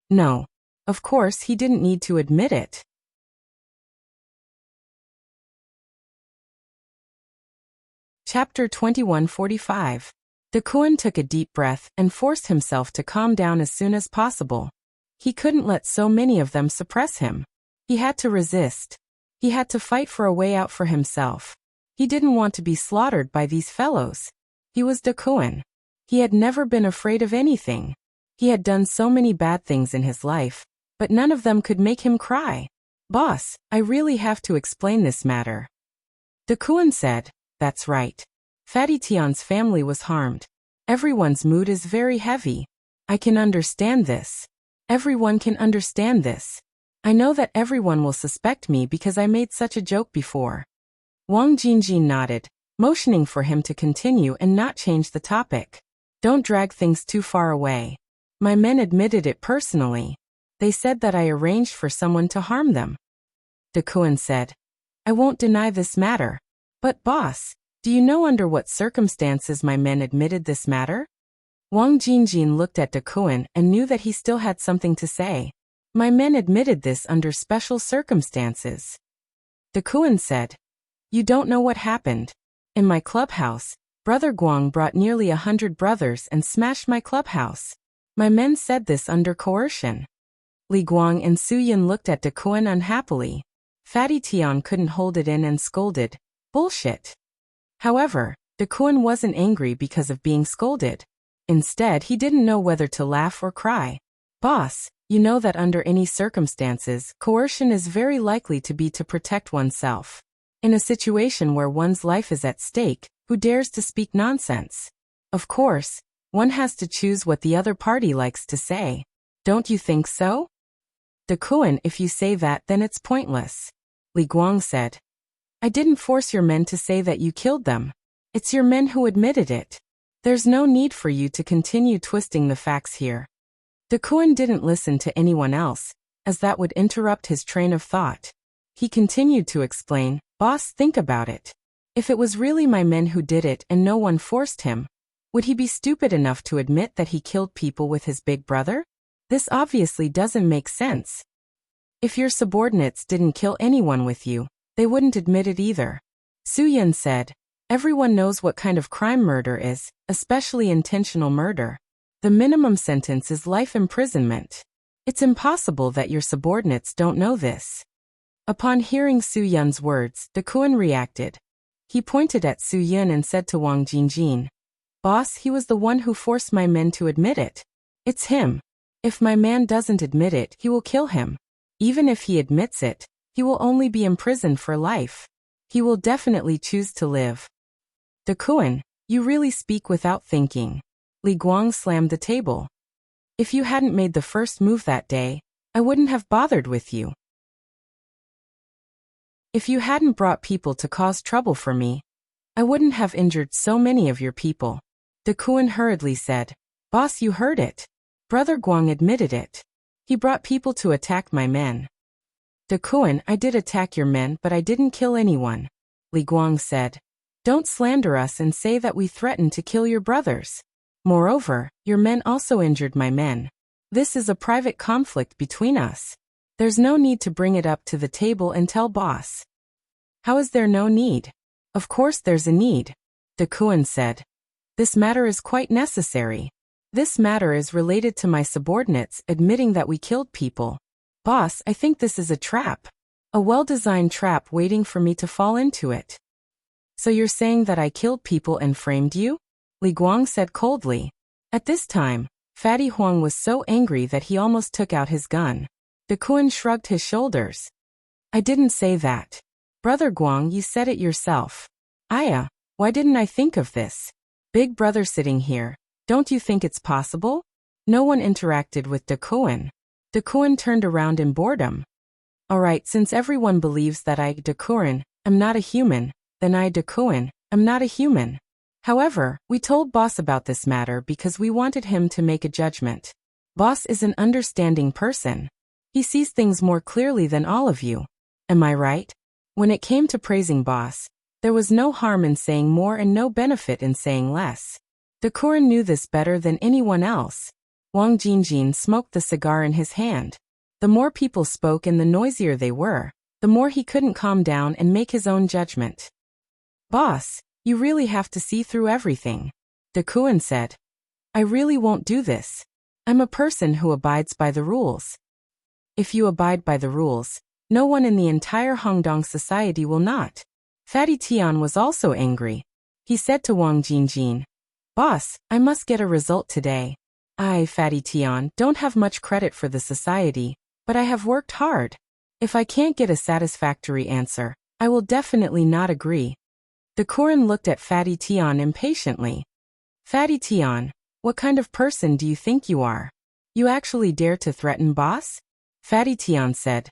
No. Of course he didn't need to admit it. Chapter 2145. De Kuan took a deep breath and forced himself to calm down as soon as possible. He couldn't let so many of them suppress him. He had to resist. He had to fight for a way out for himself. He didn't want to be slaughtered by these fellows. He was De Kuan. He had never been afraid of anything. He had done so many bad things in his life, but none of them could make him cry. Boss, I really have to explain this matter. De Kuan said, that's right. Fatty Tian's family was harmed. Everyone's mood is very heavy. I can understand this. Everyone can understand this. I know that everyone will suspect me because I made such a joke before. Wang Jingjin nodded, motioning for him to continue and not change the topic. Don't drag things too far away. My men admitted it personally. They said that I arranged for someone to harm them. De Kuan said, I won't deny this matter. But boss, do you know under what circumstances my men admitted this matter? Wang Jingjin looked at De Kuan and knew that he still had something to say. My men admitted this under special circumstances. De Kuan said, you don't know what happened. In my clubhouse, Brother Guang brought nearly 100 brothers and smashed my clubhouse. My men said this under coercion. Li Guang and Su Yan looked at De Kuan unhappily. Fatty Tian couldn't hold it in and scolded, bullshit. However, De Kuan wasn't angry because of being scolded. Instead, he didn't know whether to laugh or cry. Boss, you know that under any circumstances, coercion is very likely to be to protect oneself. In a situation where one's life is at stake, who dares to speak nonsense? Of course, one has to choose what the other party likes to say. Don't you think so? De Kuan, if you say that, then it's pointless. Li Guang said. I didn't force your men to say that you killed them. It's your men who admitted it. There's no need for you to continue twisting the facts here. De Kuan didn't listen to anyone else, as that would interrupt his train of thought. He continued to explain, boss, think about it. If it was really my men who did it and no one forced him, would he be stupid enough to admit that he killed people with his big brother? This obviously doesn't make sense. If your subordinates didn't kill anyone with you, they wouldn't admit it either. Su Yan said, everyone knows what kind of crime murder is, especially intentional murder. The minimum sentence is life imprisonment. It's impossible that your subordinates don't know this. Upon hearing Su Yan's words, De Kuan reacted. He pointed at Su Yun and said to Wang Jingjin, "Boss, he was the one who forced my men to admit it. It's him. If my man doesn't admit it, he will kill him. Even if he admits it, he will only be imprisoned for life. He will definitely choose to live." "De Kuan, you really speak without thinking." Li Guang slammed the table. "If you hadn't made the first move that day, I wouldn't have bothered with you. If you hadn't brought people to cause trouble for me, I wouldn't have injured so many of your people." De Kuan hurriedly said, "Boss, you heard it. Brother Guang admitted it. He brought people to attack my men." "De Kuan, I did attack your men, but I didn't kill anyone," Li Guang said. "Don't slander us and say that we threatened to kill your brothers. Moreover, your men also injured my men. This is a private conflict between us. There's no need to bring it up to the table and tell boss." "How is there no need?" "Of course there's a need," De Kuan said. "This matter is quite necessary. This matter is related to my subordinates admitting that we killed people. Boss, I think this is a trap. A well-designed trap waiting for me to fall into it." "So you're saying that I killed people and framed you?" Li Guang said coldly. At this time, Fatty Huang was so angry that he almost took out his gun. De Kuan shrugged his shoulders. "I didn't say that. Brother Guang, you said it yourself." "Aya, why didn't I think of this? Big brother sitting here, don't you think it's possible?" No one interacted with De Kuan. De Kuan turned around in boredom. "Alright, since everyone believes that I, De Kuan, am not a human, then I, De Kuan, am not a human. However, we told boss about this matter because we wanted him to make a judgment. Boss is an understanding person. He sees things more clearly than all of you. Am I right?" When it came to praising boss, there was no harm in saying more and no benefit in saying less. De Kuan knew this better than anyone else. Wang Jingjin smoked the cigar in his hand. The more people spoke and the noisier they were, the more he couldn't calm down and make his own judgment. "Boss, you really have to see through everything," De Kuan said. "I really won't do this. I'm a person who abides by the rules. If you abide by the rules, no one in the entire Hongdong society will not." Fatty Tian was also angry. He said to Wang Jingjin, "Boss, I must get a result today. I, Fatty Tian, don't have much credit for the society, but I have worked hard. If I can't get a satisfactory answer, I will definitely not agree." De Kuan looked at Fatty Tian impatiently. "Fatty Tian, what kind of person do you think you are? You actually dare to threaten boss?" Fatty Tian said,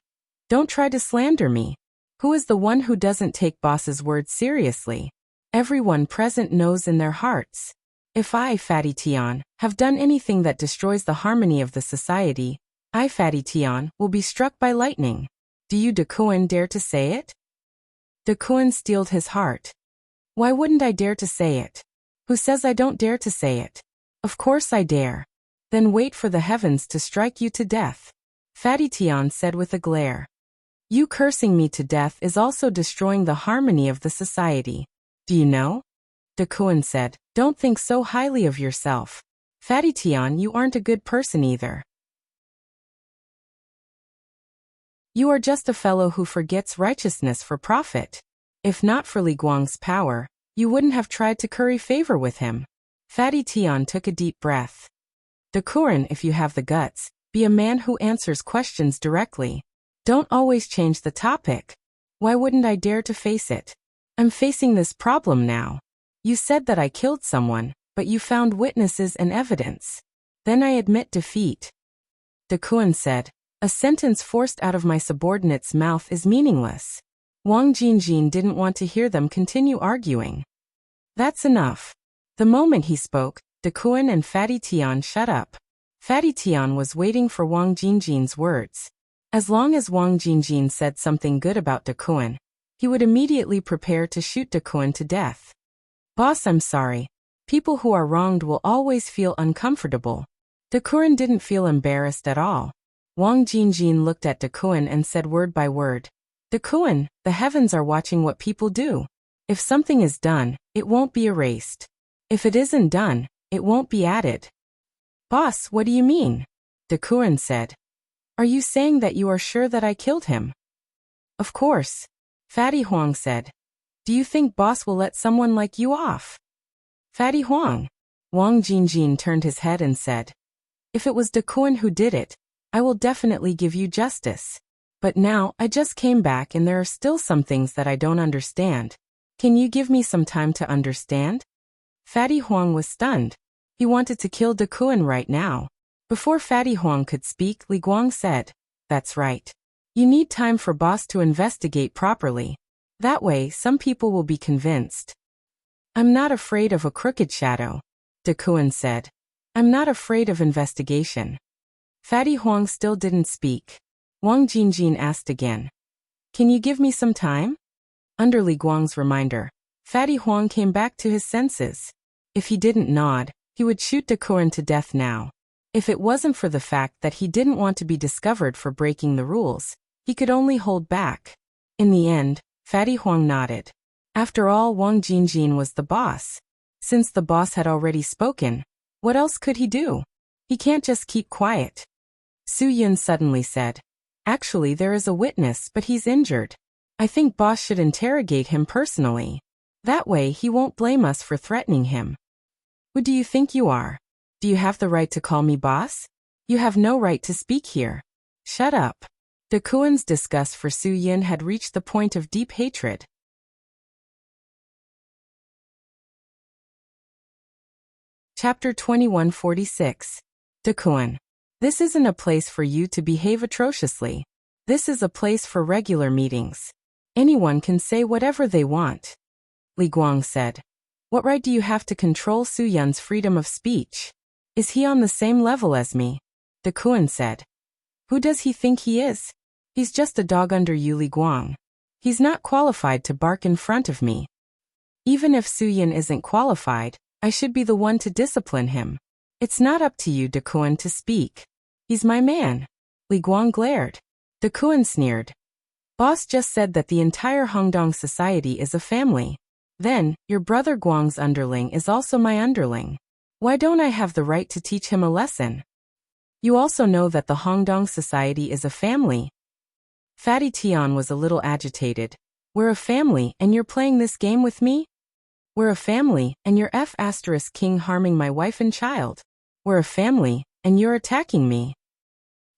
"Don't try to slander me. Who is the one who doesn't take boss's words seriously? Everyone present knows in their hearts. If I, Fatty Tian, have done anything that destroys the harmony of the society, I, Fatty Tian, will be struck by lightning. Do you, De Kuan, dare to say it?" De Kuan steeled his heart. "Why wouldn't I dare to say it? Who says I don't dare to say it? Of course I dare. Then wait for the heavens to strike you to death," Fatty Tian said with a glare. "You cursing me to death is also destroying the harmony of the society. Do you know?" De Kuan said, "Don't think so highly of yourself. Fatty Tian, you aren't a good person either. You are just a fellow who forgets righteousness for profit. If not for Li Guang's power, you wouldn't have tried to curry favor with him." Fatty Tian took a deep breath. "De Kuan, if you have the guts, be a man who answers questions directly. Don't always change the topic. Why wouldn't I dare to face it? I'm facing this problem now. You said that I killed someone, but you found witnesses and evidence. Then I admit defeat." De Kuan said, "A sentence forced out of my subordinate's mouth is meaningless." Wang Jingjin didn't want to hear them continue arguing. "That's enough." The moment he spoke, De Kuan and Fatty Tian shut up. Fatty Tian was waiting for Wang Jingjin's words. As long as Wang Jingjin said something good about De Kuan, he would immediately prepare to shoot De Kuan to death. "Boss, I'm sorry. People who are wronged will always feel uncomfortable." De Kuan didn't feel embarrassed at all. Wang Jingjin looked at De Kuan and said word by word, "De Kuan, the heavens are watching what people do. If something is done, it won't be erased. If it isn't done, it won't be added." "Boss, what do you mean?" De Kuan said. "Are you saying that you are sure that I killed him?" "Of course," Fatty Huang said. "Do Do you think boss will let someone like you off? Fatty Huang. Wang Jingjin turned his head and said, if it was De Kuan who did it, I will definitely give you justice. But now, I just came back and there are still some things that I don't understand. Can you give me some time to understand? Fatty Huang was stunned. He wanted to kill De Kuan right now. Before Fatty Huang could speak, Li Guang said, that's right. You need time for boss to investigate properly. That way, some people will be convinced. I'm not afraid of a crooked shadow, De Kuan said. I'm not afraid of investigation. Fatty Huang still didn't speak. Wang Jingjin asked again. Can you give me some time? Under Li Guang's reminder, Fatty Huang came back to his senses. If he didn't nod, he would shoot De Kuan to death now. If it wasn't for the fact that he didn't want to be discovered for breaking the rules, he could only hold back. In the end, Fatty Huang nodded. After all, Wang Jingjin was the boss. Since the boss had already spoken, what else could he do? He can't just keep quiet. Su Yun suddenly said, actually there is a witness but he's injured. I think boss should interrogate him personally. That way he won't blame us for threatening him. Who do you think you are? Do you have the right to call me boss? You have no right to speak here. Shut up. De Kuan's disgust for Su Yun had reached the point of deep hatred. Chapter 2146. De Kuan. This isn't a place for you to behave atrociously. This is a place for regular meetings. Anyone can say whatever they want. Li Guang said. What right do you have to control Su Yun's freedom of speech? Is he on the same level as me? De Kuan said. Who does he think he is? He's just a dog under you, Li Guang. He's not qualified to bark in front of me. Even if Su Yun isn't qualified, I should be the one to discipline him. It's not up to you, De Kuan, to speak. He's my man. Li Guang glared. De Kuan sneered. Boss just said that the entire Hongdong society is a family. Then, your brother Guang's underling is also my underling. Why don't I have the right to teach him a lesson? You also know that the Hongdong society is a family. Fatty Tian was a little agitated. We're a family and you're playing this game with me? We're a family and you're F***king harming my wife and child. We're a family and you're attacking me.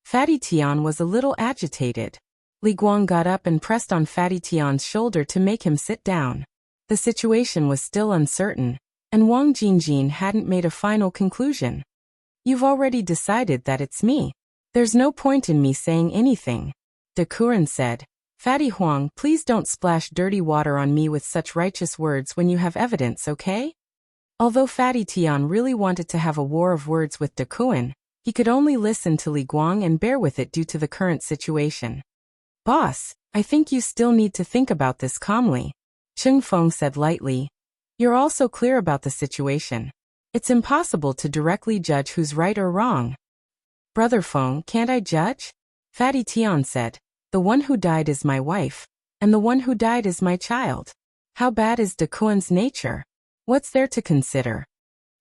Fatty Tian was a little agitated. Li Guang got up and pressed on Fatty Tian's shoulder to make him sit down. The situation was still uncertain, and Wang Jingjin hadn't made a final conclusion. You've already decided that it's me. There's no point in me saying anything. De Kuan said. Fatty Huang, please don't splash dirty water on me with such righteous words when you have evidence, okay? Although Fatty Tian really wanted to have a war of words with De Kuan, he could only listen to Li Guang and bear with it due to the current situation. Boss, I think you still need to think about this calmly. Cheng Feng said lightly. You're also clear about the situation. It's impossible to directly judge who's right or wrong. Brother Feng, can't I judge? Fatty Tian said. The one who died is my wife, and the one who died is my child. How bad is De Kuan's nature? What's there to consider?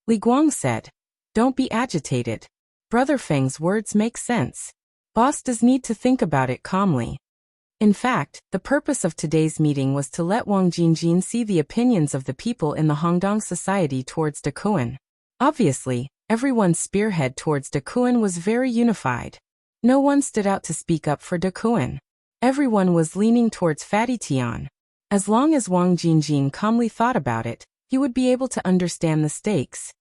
Li Guang said. Don't be agitated. Brother Feng's words make sense. Boss does need to think about it calmly. In fact, the purpose of today's meeting was to let Wang Jingjin see the opinions of the people in the Hongdong society towards De Kuan. Obviously, everyone's spearhead towards De Kuan was very unified. No one stood out to speak up for De Kuan. Everyone was leaning towards Fatty Tian. As long as Wang Jingjin calmly thought about it, he would be able to understand the stakes.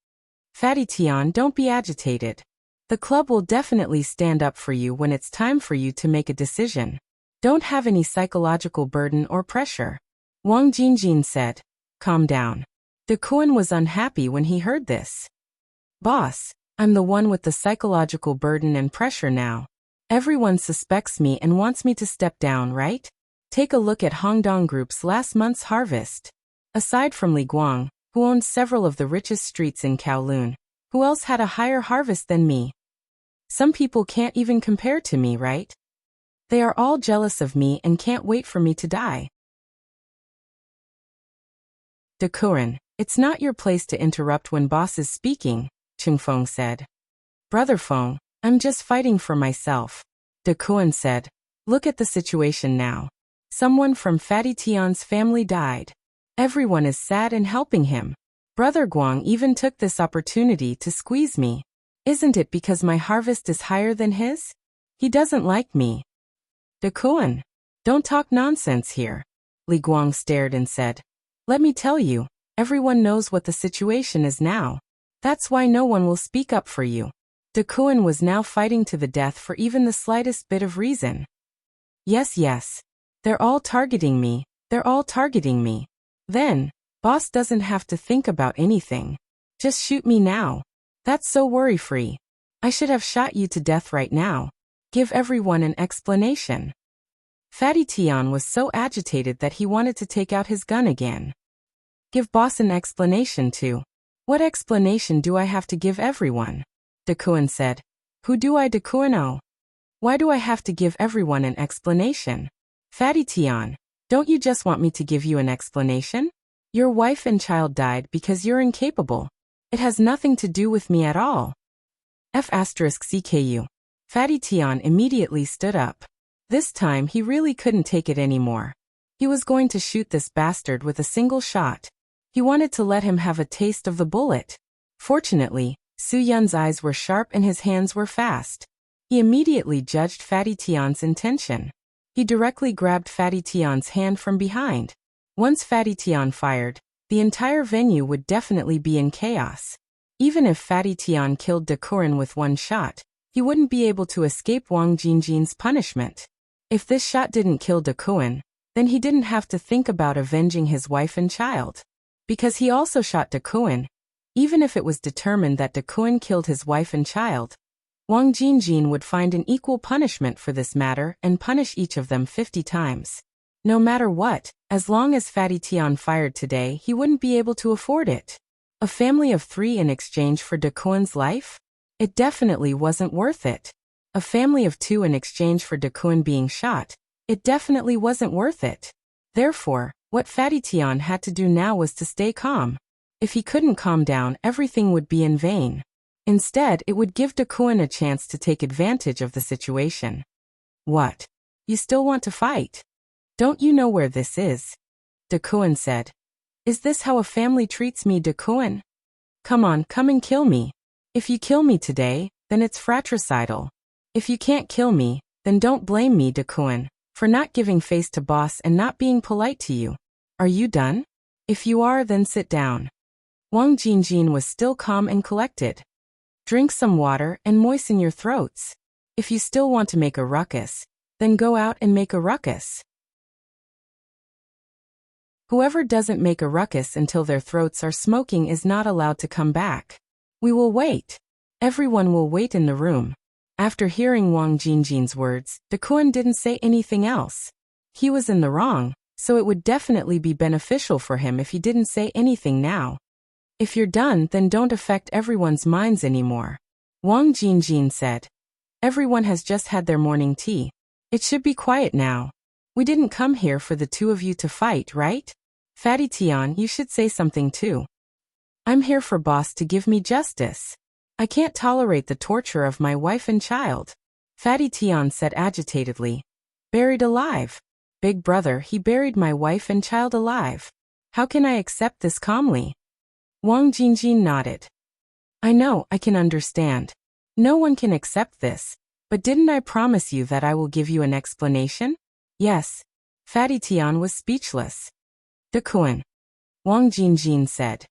Fatty Tian, don't be agitated. The club will definitely stand up for you when it's time for you to make a decision. Don't have any psychological burden or pressure. Wang Jingjin said. Calm down. De Kuan was unhappy when he heard this. Boss, I'm the one with the psychological burden and pressure now. Everyone suspects me and wants me to step down, right? Take a look at Hongdong Group's last month's harvest. Aside from Li Guang, who owned several of the richest streets in Kowloon, who else had a higher harvest than me? Some people can't even compare to me, right? They are all jealous of me and can't wait for me to die. De Kuan, it's not your place to interrupt when boss is speaking, Cheng Feng said. Brother Feng, I'm just fighting for myself. De Kuan said. Look at the situation now. Someone from Fatty Tian's family died. Everyone is sad and helping him. Brother Guang even took this opportunity to squeeze me. Isn't it because my harvest is higher than his? He doesn't like me. Dakuan, don't talk nonsense here. Li Guang stared and said, let me tell you, everyone knows what the situation is now. That's why no one will speak up for you. Dakuan was now fighting to the death for even the slightest bit of reason. Yes. They're all targeting me. Then, boss doesn't have to think about anything. Just shoot me now. That's so worry-free. I should have shot you to death right now. Give everyone an explanation. Fatty Tian was so agitated that he wanted to take out his gun again. Give boss an explanation too. What explanation do I have to give everyone? Dakuan said. Who do I Dakuan? Why do I have to give everyone an explanation? Fatty Tian, don't you just want me to give you an explanation? Your wife and child died because you're incapable. It has nothing to do with me at all. F*CKU. Fatty Tian immediately stood up. This time he really couldn't take it anymore. He was going to shoot this bastard with a single shot. He wanted to let him have a taste of the bullet. Fortunately, Su Yun's eyes were sharp and his hands were fast. He immediately judged Fatty Tian's intention. He directly grabbed Fatty Tian's hand from behind. Once Fatty Tian fired, the entire venue would definitely be in chaos. Even if Fatty Tian killed Dakuan with one shot, he wouldn't be able to escape Wang Jingjin's punishment. If this shot didn't kill Dakuan, then he didn't have to think about avenging his wife and child. Because he also shot Dakuan, even if it was determined that Dakuan killed his wife and child, Wang Jingjin would find an equal punishment for this matter and punish each of them 50 times. No matter what, as long as Fatty Tian fired today, he wouldn't be able to afford it. A family of 3 in exchange for Dakuan's life? It definitely wasn't worth it. A family of 2 in exchange for Dakuan being shot? It definitely wasn't worth it. Therefore, what Fatty Tian had to do now was to stay calm. If he couldn't calm down, everything would be in vain. Instead, it would give Dakuan a chance to take advantage of the situation. What? You still want to fight? Don't you know where this is? Dakuan said. Is this how a family treats me, Dakuan? Come on, come and kill me. If you kill me today, then it's fratricidal. If you can't kill me, then don't blame me, Dakuan, for not giving face to boss and not being polite to you. Are you done? If you are, then sit down. Wang Jingjin was still calm and collected. Drink some water and moisten your throats. If you still want to make a ruckus, then go out and make a ruckus. Whoever doesn't make a ruckus until their throats are smoking is not allowed to come back. We will wait. Everyone will wait in the room. After hearing Wang Jingjin's words, Dakuan didn't say anything else. He was in the wrong, so it would definitely be beneficial for him if he didn't say anything now. If you're done, then don't affect everyone's minds anymore. Wang Jingjin said. Everyone has just had their morning tea. It should be quiet now. We didn't come here for the 2 of you to fight, right? Fatty Tian, you should say something too. I'm here for boss to give me justice. I can't tolerate the torture of my wife and child. Fatty Tian said agitatedly. Buried alive. Big brother, he buried my wife and child alive. How can I accept this calmly? Wang Jingjin nodded. I know, I can understand. No one can accept this, but didn't I promise you that I will give you an explanation? Yes. Fatty Tian was speechless. Dakuan. Wang Jingjin said.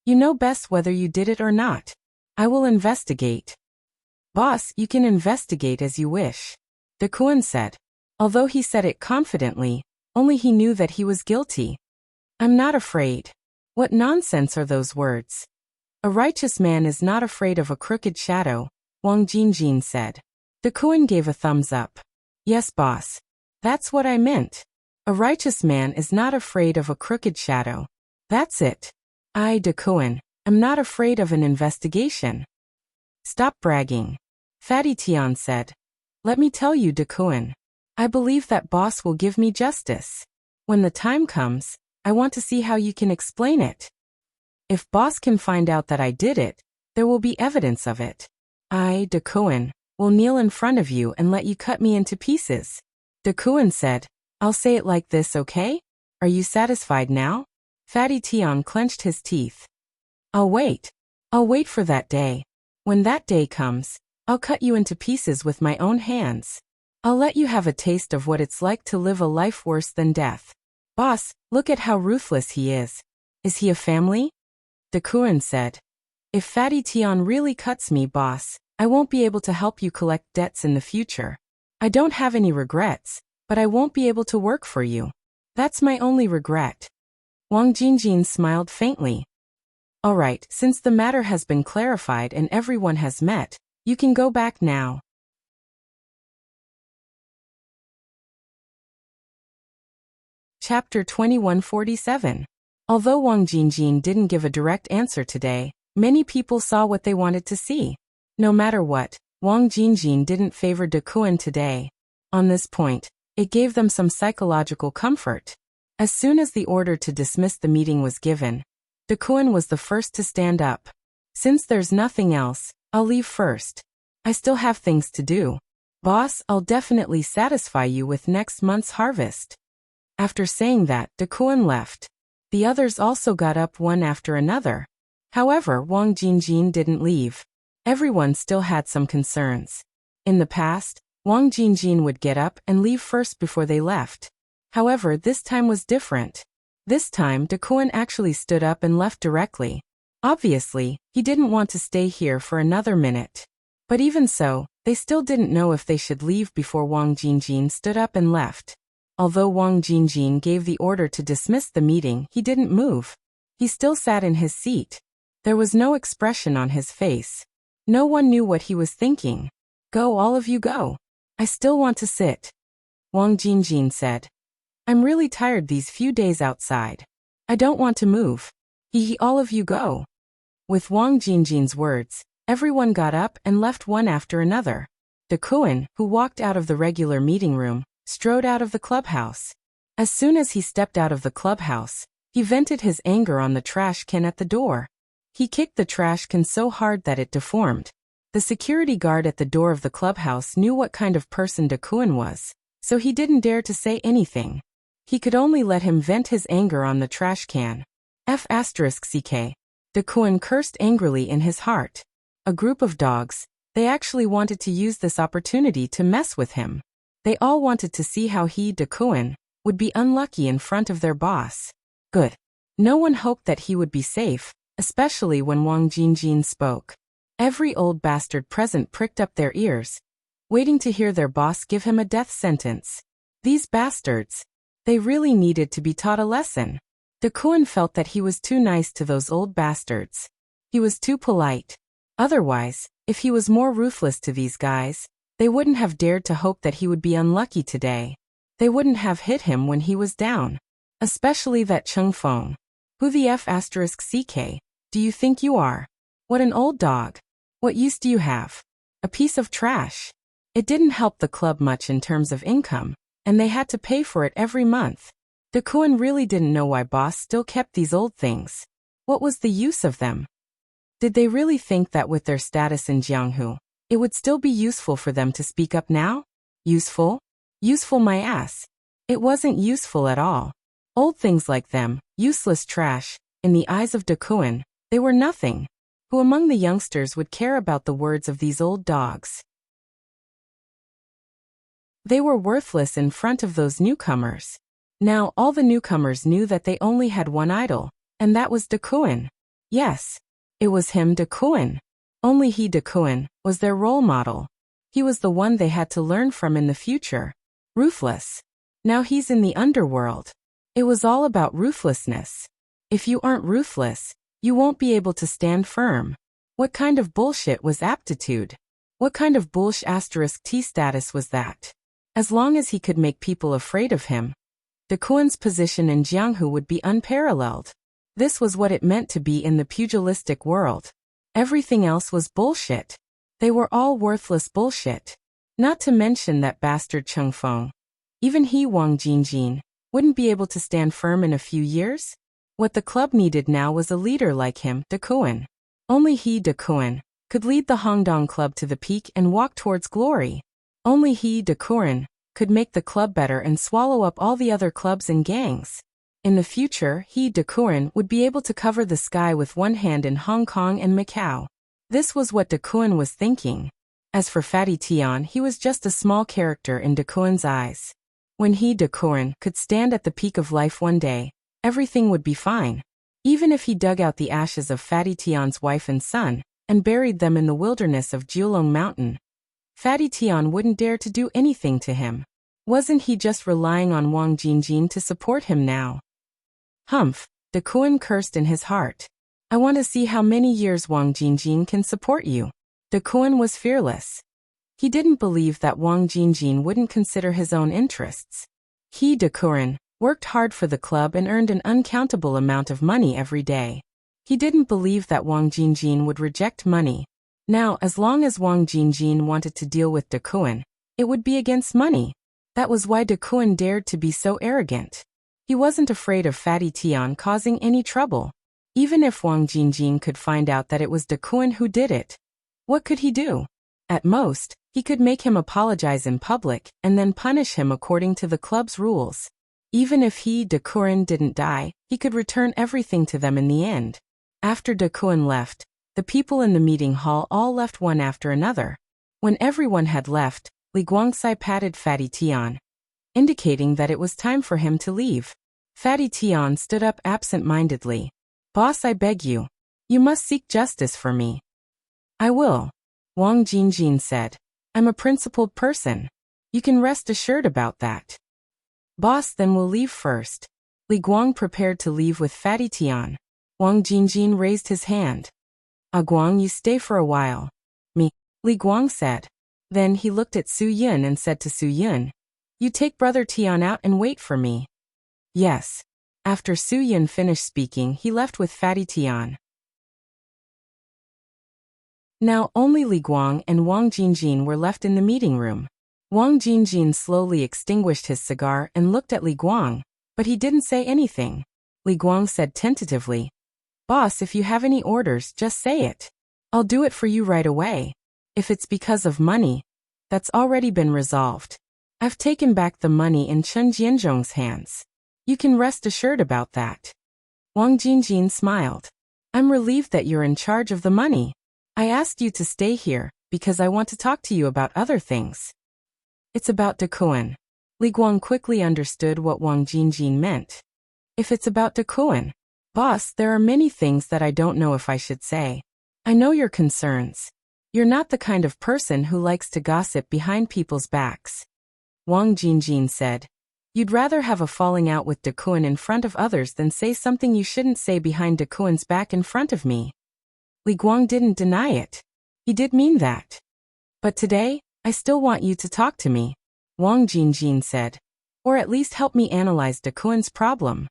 You know best whether you did it or not. I will investigate. Boss, you can investigate as you wish. Dakuan said. Although he said it confidently, only he knew that he was guilty. I'm not afraid. What nonsense are those words? A righteous man is not afraid of a crooked shadow, Wang Jingjin said. Dakuan gave a thumbs up. Yes, boss. That's what I meant. A righteous man is not afraid of a crooked shadow. That's it. I, Dakuan, am not afraid of an investigation. Stop bragging. Fatty Tian said. Let me tell you, Dakuan. I believe that boss will give me justice. When the time comes, I want to see how you can explain it. If boss can find out that I did it, there will be evidence of it. I, Dakuan, will kneel in front of you and let you cut me into pieces. Dakuan said, I'll say it like this, okay? Are you satisfied now? Fatty Tian clenched his teeth. I'll wait. I'll wait for that day. When that day comes, I'll cut you into pieces with my own hands. I'll let you have a taste of what it's like to live a life worse than death. Boss, look at how ruthless he is. Is he a family? Dakuin said. If Fatty Tian really cuts me, boss, I won't be able to help you collect debts in the future. I don't have any regrets, but I won't be able to work for you. That's my only regret. Wang Jingjin smiled faintly. All right, since the matter has been clarified and everyone has met, you can go back now. Chapter 2147. Although Wang Jingjin didn't give a direct answer today, many people saw what they wanted to see. No matter what, Wang Jingjin didn't favor Dakuin today. On this point, it gave them some psychological comfort. As soon as the order to dismiss the meeting was given, Dakuin was the first to stand up. Since there's nothing else, I'll leave first. I still have things to do. Boss, I'll definitely satisfy you with next month's harvest. After saying that, Dakuin left. The others also got up one after another. However, Wang Jingjin didn't leave. Everyone still had some concerns. In the past, Wang Jingjin would get up and leave first before they left. However, this time was different. This time, Dakuin actually stood up and left directly. Obviously, he didn't want to stay here for another minute. But even so, they still didn't know if they should leave before Wang Jingjin stood up and left. Although Wang Jingjin gave the order to dismiss the meeting, he didn't move. He still sat in his seat. There was no expression on his face. No one knew what he was thinking. Go, all of you go. I still want to sit. Wang Jingjin said. I'm really tired these few days outside. I don't want to move. All of you go. With Wang Jingjin's words, everyone got up and left one after another. Dakuin, who walked out of the regular meeting room, strode out of the clubhouse. As soon as he stepped out of the clubhouse, he vented his anger on the trash can at the door. He kicked the trash can so hard that it deformed. The security guard at the door of the clubhouse knew what kind of person Dakuin was, so he didn't dare to say anything. He could only let him vent his anger on the trash can. F***ck. Dakuin cursed angrily in his heart. A group of dogs, they actually wanted to use this opportunity to mess with him. They all wanted to see how he, Dakuin, would be unlucky in front of their boss. Good. No one hoped that he would be safe, especially when Wang Jingjin spoke. Every old bastard present pricked up their ears, waiting to hear their boss give him a death sentence. These bastards, they really needed to be taught a lesson. Dakuin felt that he was too nice to those old bastards. He was too polite. Otherwise, if he was more ruthless to these guys, they wouldn't have dared to hope that he would be unlucky today. They wouldn't have hit him when he was down. Especially that Cheng Feng. Who the F***ck do you think you are? What an old dog. What use do you have? A piece of trash. It didn't help the club much in terms of income, and they had to pay for it every month. Dakuin really didn't know why boss still kept these old things. What was the use of them? Did they really think that with their status in Jianghu, it would still be useful for them to speak up now? Useful? Useful my ass. It wasn't useful at all. Old things like them, useless trash, in the eyes of Dakuin, they were nothing. Who among the youngsters would care about the words of these old dogs? They were worthless in front of those newcomers. Now all the newcomers knew that they only had one idol, and that was Dakuin. Yes, it was him, Dakuin. Only he, Dakuin, was their role model. He was the one they had to learn from in the future. Ruthless. Now he's in the underworld. It was all about ruthlessness. If you aren't ruthless, you won't be able to stand firm. What kind of bullshit was aptitude? What kind of **T status was that? As long as he could make people afraid of him, Dakuin's position in Jianghu would be unparalleled. This was what it meant to be in the pugilistic world. Everything else was bullshit. They were all worthless bullshit. Not to mention that bastard Cheng Feng. Even he, Wang Jingjin, wouldn't be able to stand firm in a few years. What the club needed now was a leader like him, Dakuin. Only he, Dakuin, could lead the Hongdong club to the peak and walk towards glory. Only he, Dakuin, could make the club better and swallow up all the other clubs and gangs. In the future, he, Dakuin, would be able to cover the sky with one hand in Hong Kong and Macau. This was what Dakuin was thinking. As for Fatty Tian, he was just a small character in Dakuin's eyes. When he, Dakuin, could stand at the peak of life one day, everything would be fine. Even if he dug out the ashes of Fatty Tian's wife and son, and buried them in the wilderness of Jiulong Mountain, Fatty Tian wouldn't dare to do anything to him. Wasn't he just relying on Wang Jingjin to support him now? Humph, Dakuin cursed in his heart. I want to see how many years Wang Jingjin can support you. Dakuin was fearless. He didn't believe that Wang Jingjin wouldn't consider his own interests. He, Dakuin, worked hard for the club and earned an uncountable amount of money every day. He didn't believe that Wang Jingjin would reject money. Now, as long as Wang Jingjin wanted to deal with Dakuin, it would be against money. That was why Dakuin dared to be so arrogant. He wasn't afraid of Fatty Tian causing any trouble. Even if Wang Jingjin could find out that it was Dakuin who did it, what could he do? At most, he could make him apologize in public and then punish him according to the club's rules. Even if he, Dakuin, didn't die, he could return everything to them in the end. After Dakuin left, the people in the meeting hall all left one after another. When everyone had left, Li Guangxi patted Fatty Tian, indicating that it was time for him to leave. Fatty Tian stood up absent-mindedly. Boss, I beg you. You must seek justice for me. I will. Wang Jingjin said. I'm a principled person. You can rest assured about that. Boss, then we'll leave first. Li Guang prepared to leave with Fatty Tian. Wang Jingjin raised his hand. Guang, you stay for a while. Me, Li Guang said. Then he looked at Su Yun and said to Su Yun, you take Brother Tian out and wait for me. Yes. After Su Yun finished speaking, he left with Fatty Tian. Now only Li Guang and Wang Jingjin were left in the meeting room. Wang Jingjin slowly extinguished his cigar and looked at Li Guang, but he didn't say anything. Li Guang said tentatively, Boss, if you have any orders, just say it. I'll do it for you right away. If it's because of money, that's already been resolved. I've taken back the money in Chen Jianzhong's hands. You can rest assured about that. Wang Jingjin smiled. I'm relieved that you're in charge of the money. I asked you to stay here because I want to talk to you about other things. It's about Dakuin. Li Guang quickly understood what Wang Jingjin meant. If it's about Dakuin, boss, there are many things that I don't know if I should say. I know your concerns. You're not the kind of person who likes to gossip behind people's backs. Wang Jingjin said, you'd rather have a falling out with Dakuin in front of others than say something you shouldn't say behind Dakuin's back in front of me. Li Guang didn't deny it. He did mean that. But today, I still want you to talk to me, Wang Jingjin said. Or at least help me analyze Dakuin's problem.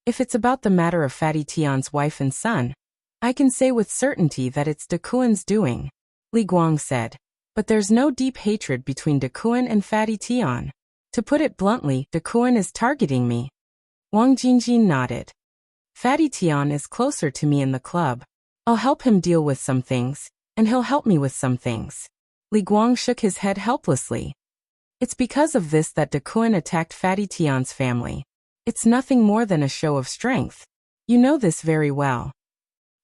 If it's about the matter of Fatty Tian's wife and son, I can say with certainty that it's Dakuin's doing, Li Guang said. But there's no deep hatred between Dakuin and Fatty Tian. To put it bluntly, Dakuin is targeting me. Wang Jingjin nodded. Fatty Tian is closer to me in the club. I'll help him deal with some things, and he'll help me with some things. Li Guang shook his head helplessly. It's because of this that Dakuin attacked Fatty Tian's family. It's nothing more than a show of strength. You know this very well.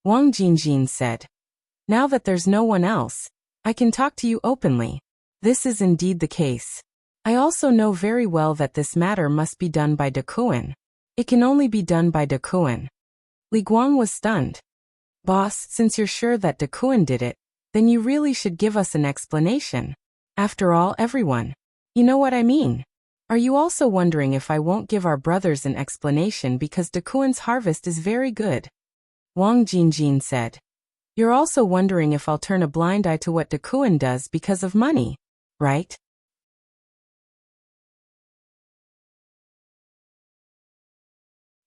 Wang Jingjin said. Now that there's no one else, I can talk to you openly. This is indeed the case. I also know very well that this matter must be done by Dakuin. It can only be done by Dakuin. Li Guang was stunned. Boss, since you're sure that Dakuin did it, then you really should give us an explanation. After all, everyone. You know what I mean. Are you also wondering if I won't give our brothers an explanation because Dakuin's harvest is very good? Wang Jingjin said. You're also wondering if I'll turn a blind eye to what Dakuin does because of money, right?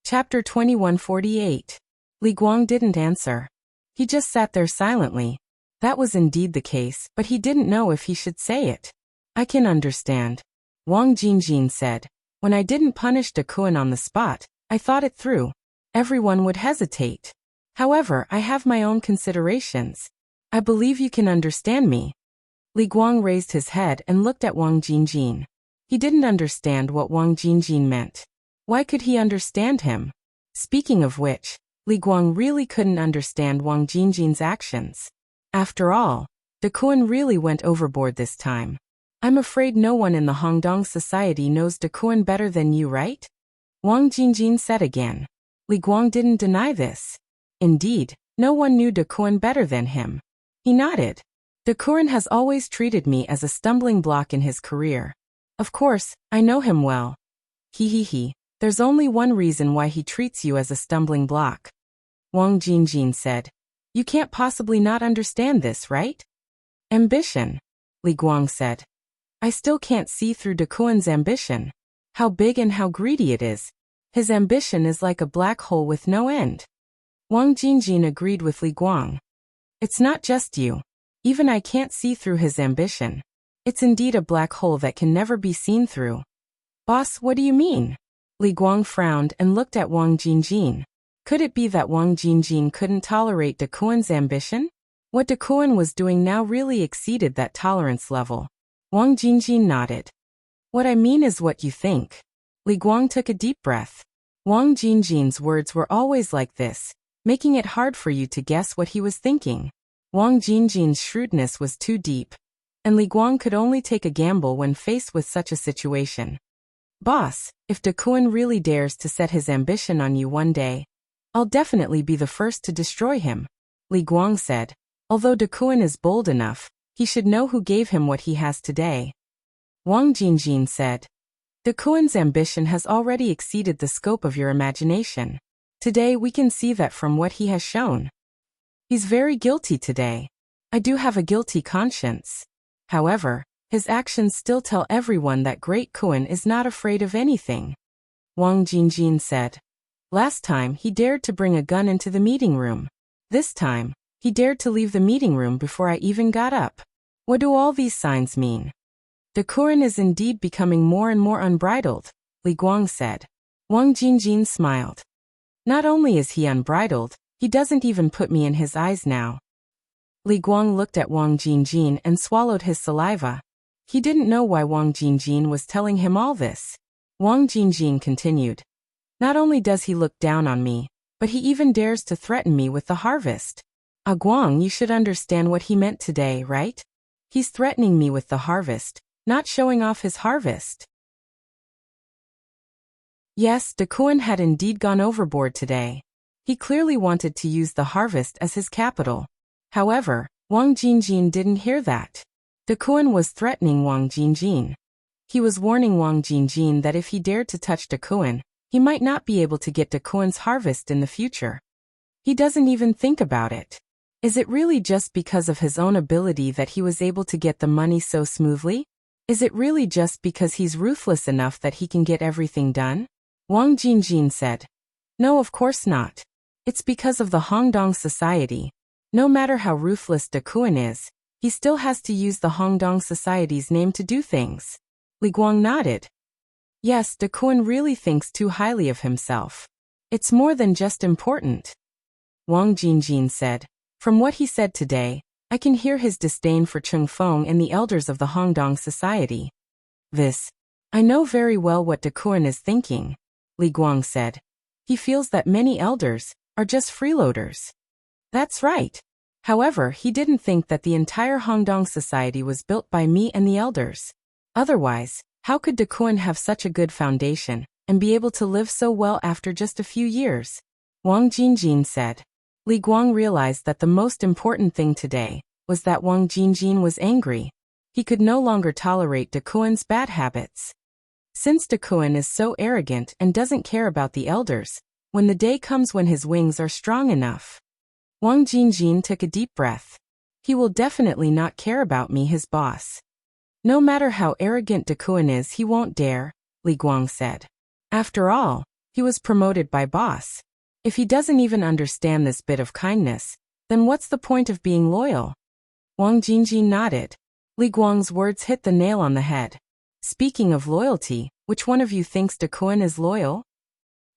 Chapter 2148. Li Guang didn't answer. He just sat there silently. That was indeed the case, but he didn't know if he should say it. I can understand. Wang Jingjin said. When I didn't punish Dakuin on the spot, I thought it through. Everyone would hesitate. However, I have my own considerations. I believe you can understand me. Li Guang raised his head and looked at Wang Jingjin. He didn't understand what Wang Jingjin meant. Why could he understand him? Speaking of which, Li Guang really couldn't understand Wang Jinjin's actions. After all, De Kuan really went overboard this time. I'm afraid no one in the Hongdong society knows De Kuan better than you, right? Wang Jinjin said again. Li Guang didn't deny this. Indeed, no one knew De Kuan better than him. He nodded. De Kuan has always treated me as a stumbling block in his career. Of course, I know him well. He. There's only one reason why he treats you as a stumbling block. Wang Jinjin said. You can't possibly not understand this, right? Ambition. Li Guang said. I still can't see through De Kuan's ambition. How big and how greedy it is. His ambition is like a black hole with no end. Wang Jinjin agreed with Li Guang. It's not just you. Even I can't see through his ambition. It's indeed a black hole that can never be seen through. Boss, what do you mean? Li Guang frowned and looked at Wang Jinjin. Could it be that Wang Jinjin couldn't tolerate De Kuan's ambition? What De Kuan was doing now really exceeded that tolerance level. Wang Jinjin nodded. What I mean is what you think. Li Guang took a deep breath. Wang Jinjin's words were always like this, making it hard for you to guess what he was thinking. Wang Jinjin's shrewdness was too deep, and Li Guang could only take a gamble when faced with such a situation. Boss, if De Kuan really dares to set his ambition on you one day, I'll definitely be the first to destroy him, Li Guang said. Although De Kuan is bold enough, he should know who gave him what he has today. Wang Jinjin said. De Kuan's ambition has already exceeded the scope of your imagination. Today we can see that from what he has shown. He's very guilty today. I do have a guilty conscience. However, his actions still tell everyone that Great Kuan is not afraid of anything. Wang Jinjin said. Last time he dared to bring a gun into the meeting room. This time, he dared to leave the meeting room before I even got up. What do all these signs mean? De Kuan is indeed becoming more and more unbridled, Li Guang said. Wang Jinjin smiled. Not only is he unbridled, he doesn't even put me in his eyes now. Li Guang looked at Wang Jinjin and swallowed his saliva. He didn't know why Wang Jinjin was telling him all this. Wang Jinjin continued. Not only does he look down on me, but he even dares to threaten me with the harvest. Guang, you should understand what he meant today, right? He's threatening me with the harvest, not showing off his harvest. Yes, De Kuan had indeed gone overboard today. He clearly wanted to use the harvest as his capital. However, Wang Jinjin didn't hear that. De Kuan was threatening Wang Jinjin. He was warning Wang Jinjin that if he dared to touch De Kuan, he might not be able to get De Kuan's harvest in the future. He doesn't even think about it. Is it really just because of his own ability that he was able to get the money so smoothly? Is it really just because he's ruthless enough that he can get everything done? Wang Jinjin said. No, of course not. It's because of the Hongdong society. No matter how ruthless De Kuan is, he still has to use the Hongdong society's name to do things. Li Guang nodded. Yes, De Kuan really thinks too highly of himself. It's more than just important. Wang Jinjin said. From what he said today, I can hear his disdain for Cheng Feng and the elders of the Hongdong society. I know very well what De Kuan is thinking, Li Guang said. He feels that many elders are just freeloaders. That's right. However, he didn't think that the entire Hongdong society was built by me and the elders. Otherwise, how could De Kuan have such a good foundation and be able to live so well after just a few years? Wang Jinjin said. Li Guang realized that the most important thing today was that Wang Jinjin was angry. He could no longer tolerate De Kuan's bad habits. Since De Kuan is so arrogant and doesn't care about the elders, when the day comes when his wings are strong enough. Wang Jinjin took a deep breath. He will definitely not care about me, his boss. No matter how arrogant De Kuan is, he won't dare, Li Guang said. After all, he was promoted by boss. If he doesn't even understand this bit of kindness, then what's the point of being loyal? Wang Jinjin nodded. Li Guang's words hit the nail on the head. Speaking of loyalty, which one of you thinks De Kuan is loyal?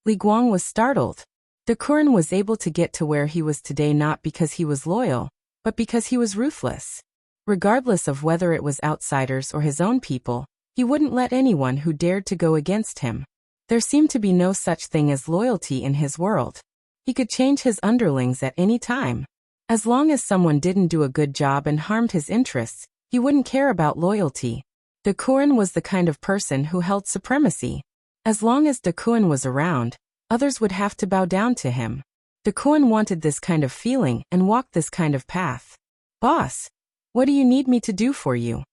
Li Guang was startled. De Kuan was able to get to where he was today not because he was loyal, but because he was ruthless. Regardless of whether it was outsiders or his own people, he wouldn't let anyone who dared to go against him. There seemed to be no such thing as loyalty in his world. He could change his underlings at any time. As long as someone didn't do a good job and harmed his interests, he wouldn't care about loyalty. Dakuin was the kind of person who held supremacy. As long as Dakuin was around, others would have to bow down to him. Dakuin wanted this kind of feeling and walked this kind of path. Boss, what do you need me to do for you?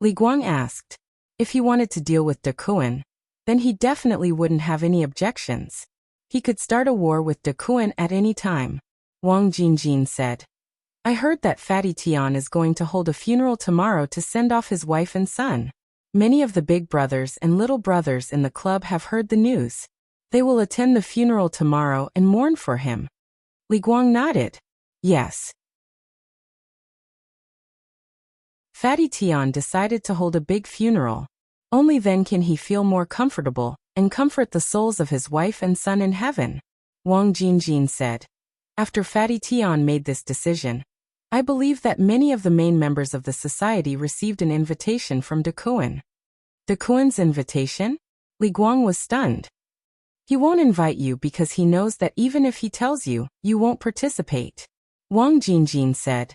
Li Guang asked. If he wanted to deal with Dakuin, then he definitely wouldn't have any objections. He could start a war with Dakuin at any time. Wang Jingjin said. I heard that Fatty Tian is going to hold a funeral tomorrow to send off his wife and son. Many of the big brothers and little brothers in the club have heard the news. They will attend the funeral tomorrow and mourn for him. Li Guang nodded. Yes. Fatty Tian decided to hold a big funeral. Only then can he feel more comfortable and comfort the souls of his wife and son in heaven. Wang Jingjin said. After Fatty Tian made this decision, I believe that many of the main members of the society received an invitation from Dakuin. Dakuin's invitation? Li Guang was stunned. He won't invite you because he knows that even if he tells you, you won't participate. Wang Jingjin said.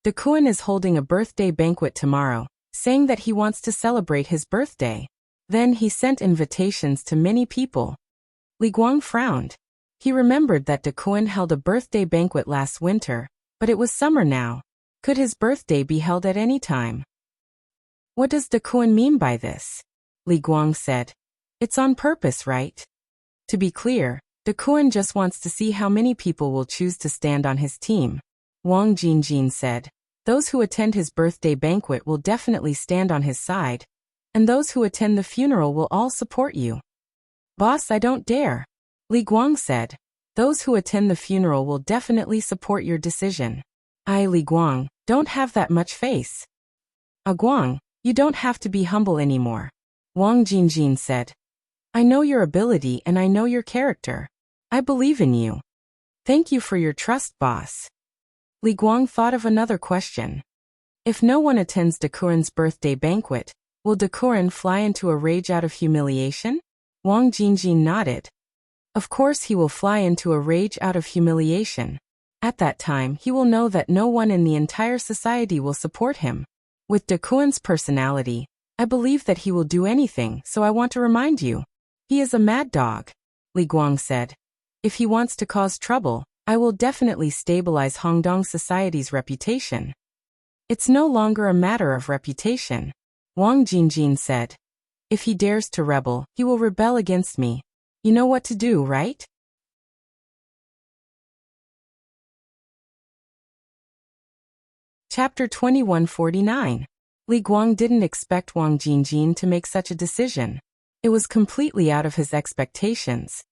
Dakuin is holding a birthday banquet tomorrow, saying that he wants to celebrate his birthday. Then he sent invitations to many people. Li Guang frowned. He remembered that Dakuin held a birthday banquet last winter, but it was summer now. Could his birthday be held at any time? What does Dakuin mean by this? Li Guang said. It's on purpose, right? To be clear, Dakuin just wants to see how many people will choose to stand on his team. Wang Jingjin said. Those who attend his birthday banquet will definitely stand on his side, and those who attend the funeral will all support you. Boss, I don't dare. Li Guang said. Those who attend the funeral will definitely support your decision. Li Guang, don't have that much face. Guang, you don't have to be humble anymore. Wang Jingjin said. I know your ability and I know your character. I believe in you. Thank you for your trust, boss. Li Guang thought of another question. If no one attends Dakurin's birthday banquet, will Dakurin fly into a rage out of humiliation? Wang Jingjin nodded. Of course he will fly into a rage out of humiliation. At that time he will know that no one in the entire society will support him. With Dakuin's personality, I believe that he will do anything, so I want to remind you. He is a mad dog, Li Guang said. If he wants to cause trouble, I will definitely stabilize Hongdong society's reputation. It's no longer a matter of reputation, Wang Jingjin said. If he dares to rebel, he will rebel against me. You know what to do, right? Chapter 2149. Li Guang didn't expect Wang Jingjin to make such a decision. It was completely out of his expectations.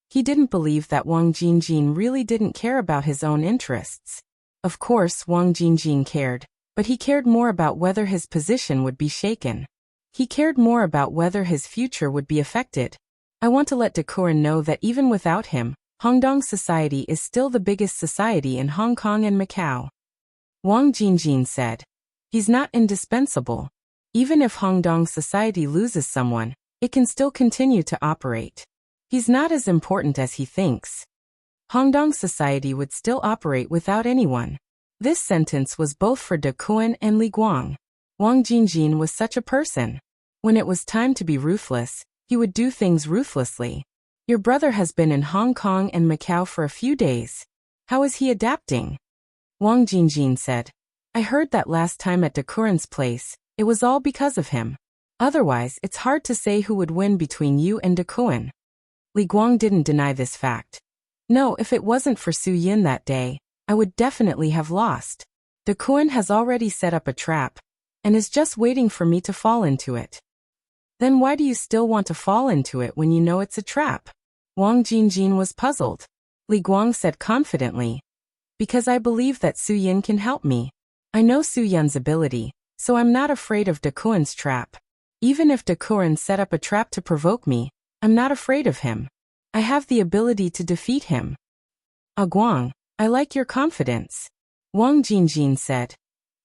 He didn't believe that Wang Jingjin really didn't care about his own interests. Of course, Wang Jingjin cared, but he cared more about whether his position would be shaken. He cared more about whether his future would be affected. I want to let Dakurin know that even without him, Hongdong society is still the biggest society in Hong Kong and Macau. Wang Jingjin said. He's not indispensable. Even if Hongdong society loses someone, it can still continue to operate. He's not as important as he thinks. Hongdong society would still operate without anyone. This sentence was both for Dakuin and Li Guang. Wang Jingjin was such a person. When it was time to be ruthless, he would do things ruthlessly. Your brother has been in Hong Kong and Macau for a few days. How is he adapting? Wang Jingjin said. I heard that last time at Dakurin's place, it was all because of him. Otherwise, it's hard to say who would win between you and Dakuin. Li Guang didn't deny this fact. No, if it wasn't for Su Yin that day, I would definitely have lost. Dakuin has already set up a trap, and is just waiting for me to fall into it. Then why do you still want to fall into it when you know it's a trap? Wang Jingjin was puzzled. Li Guang said confidently. Because I believe that Su Yin can help me. I know Su Yin's ability, so I'm not afraid of Dakuin's trap. Even if Dakuin set up a trap to provoke me, I'm not afraid of him. I have the ability to defeat him. Guang, I like your confidence. Wang Jingjin said.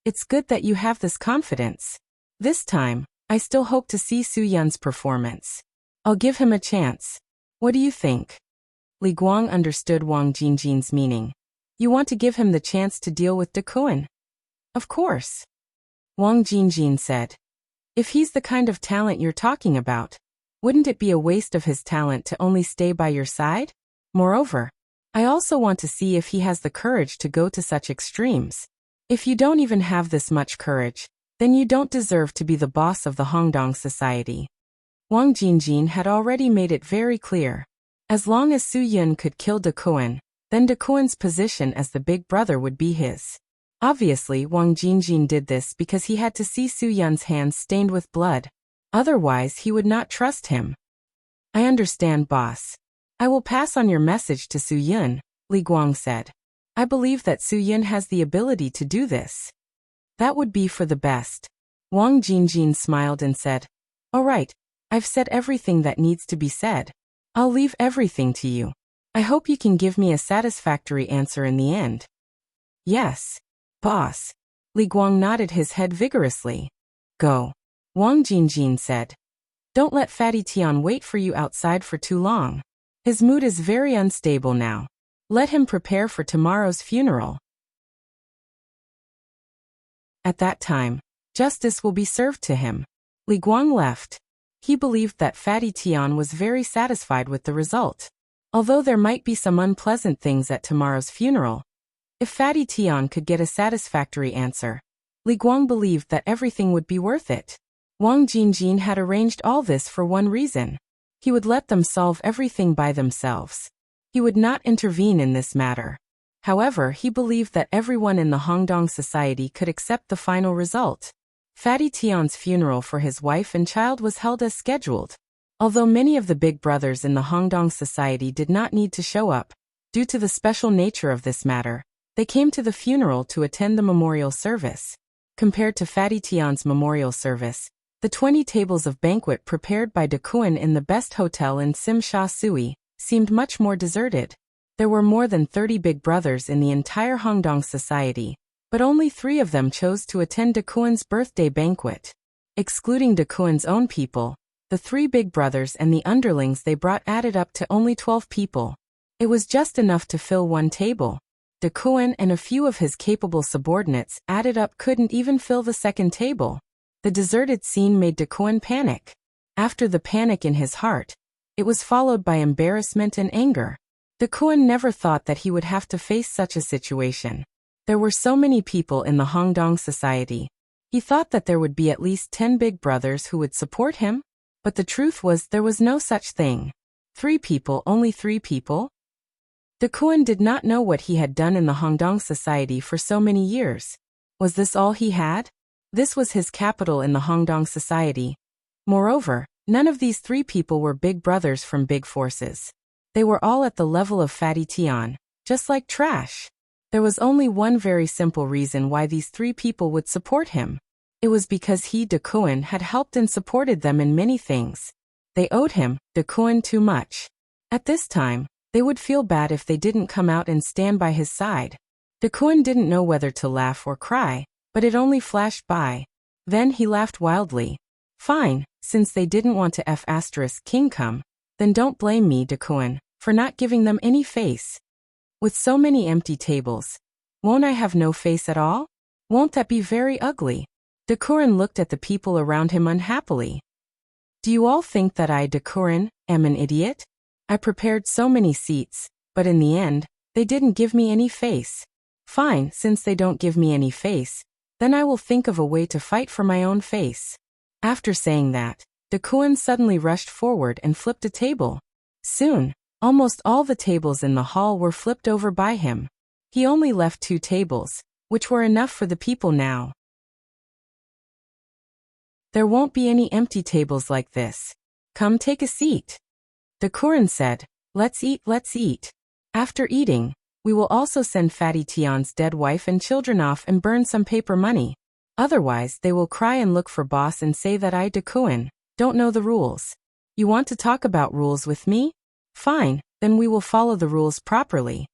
It's good that you have this confidence. This time, I still hope to see Su Yin's performance. I'll give him a chance. What do you think? Li Guang understood Wang Jingjin's meaning. You want to give him the chance to deal with Dekuan? Of course. Wang Jingjin said. If he's the kind of talent you're talking about, wouldn't it be a waste of his talent to only stay by your side? Moreover, I also want to see if he has the courage to go to such extremes. If you don't even have this much courage, then you don't deserve to be the boss of the Hongdong society. Wang Jingjin had already made it very clear. As long as Su Yun could kill Dekuan, then Dekuan's position as the big brother would be his. Obviously, Wang Jingjin did this because he had to see Su Yun's hands stained with blood. Otherwise, he would not trust him. I understand, boss. I will pass on your message to Su Yun, Li Guang said. I believe that Su Yun has the ability to do this. That would be for the best. Wang Jingjin smiled and said, All right, I've said everything that needs to be said. I'll leave everything to you. I hope you can give me a satisfactory answer in the end. Yes, boss. Li Guang nodded his head vigorously. Go. Wang Jingjin said. Don't let Fatty Tian wait for you outside for too long. His mood is very unstable now. Let him prepare for tomorrow's funeral. At that time, justice will be served to him. Li Guang left. He believed that Fatty Tian was very satisfied with the result. Although there might be some unpleasant things at tomorrow's funeral, if Fatty Tian could get a satisfactory answer, Li Guang believed that everything would be worth it. Wang Jingjin had arranged all this for one reason. He would let them solve everything by themselves. He would not intervene in this matter. However, he believed that everyone in the Hongdong society could accept the final result. Fatty Tian's funeral for his wife and child was held as scheduled. Although many of the big brothers in the Hongdong society did not need to show up, due to the special nature of this matter, they came to the funeral to attend the memorial service. Compared to Fatty Tian's memorial service, the 20 tables of banquet prepared by Dekuan in the best hotel in Sim Sha Sui seemed much more deserted. There were more than 30 big brothers in the entire Hongdong society, but only 3 of them chose to attend Dekuan's birthday banquet. Excluding Dekuan's own people, the 3 big brothers and the underlings they brought added up to only 12 people. It was just enough to fill one table. Dekuan and a few of his capable subordinates added up couldn't even fill the second table. The deserted scene made Dekuan panic. After the panic in his heart, it was followed by embarrassment and anger. Dekuan never thought that he would have to face such a situation. There were so many people in the Hongdong society. He thought that there would be at least 10 big brothers who would support him, but the truth was there was no such thing. 3 people, only 3 people? Dekuan did not know what he had done in the Hongdong society for so many years. Was this all he had? This was his capital in the Hongdong society. Moreover, none of these 3 people were big brothers from big forces. They were all at the level of Fatty Tian, just like trash. There was only one very simple reason why these 3 people would support him. It was because he, Dekuan, had helped and supported them in many things. They owed him, Dekuan, too much. At this time, they would feel bad if they didn't come out and stand by his side. Dekuan didn't know whether to laugh or cry, but it only flashed by. Then he laughed wildly. Fine, since they didn't want to King come, then don't blame me, Dekuan, for not giving them any face. With so many empty tables, won't I have no face at all? Won't that be very ugly? Dekuan looked at the people around him unhappily. Do you all think that I, Dekuan, am an idiot? I prepared so many seats, but in the end, they didn't give me any face. Fine, since they don't give me any face, then I will think of a way to fight for my own face. After saying that, Dekuan suddenly rushed forward and flipped a table. Soon, almost all the tables in the hall were flipped over by him. He only left 2 tables, which were enough for the people now. There won't be any empty tables like this. Come take a seat. Dekuan said, let's eat, let's eat. After eating, we will also send Fatty Tian's dead wife and children off and burn some paper money. Otherwise, they will cry and look for boss and say that I, Dekuan, don't know the rules. You want to talk about rules with me? Fine, then we will follow the rules properly.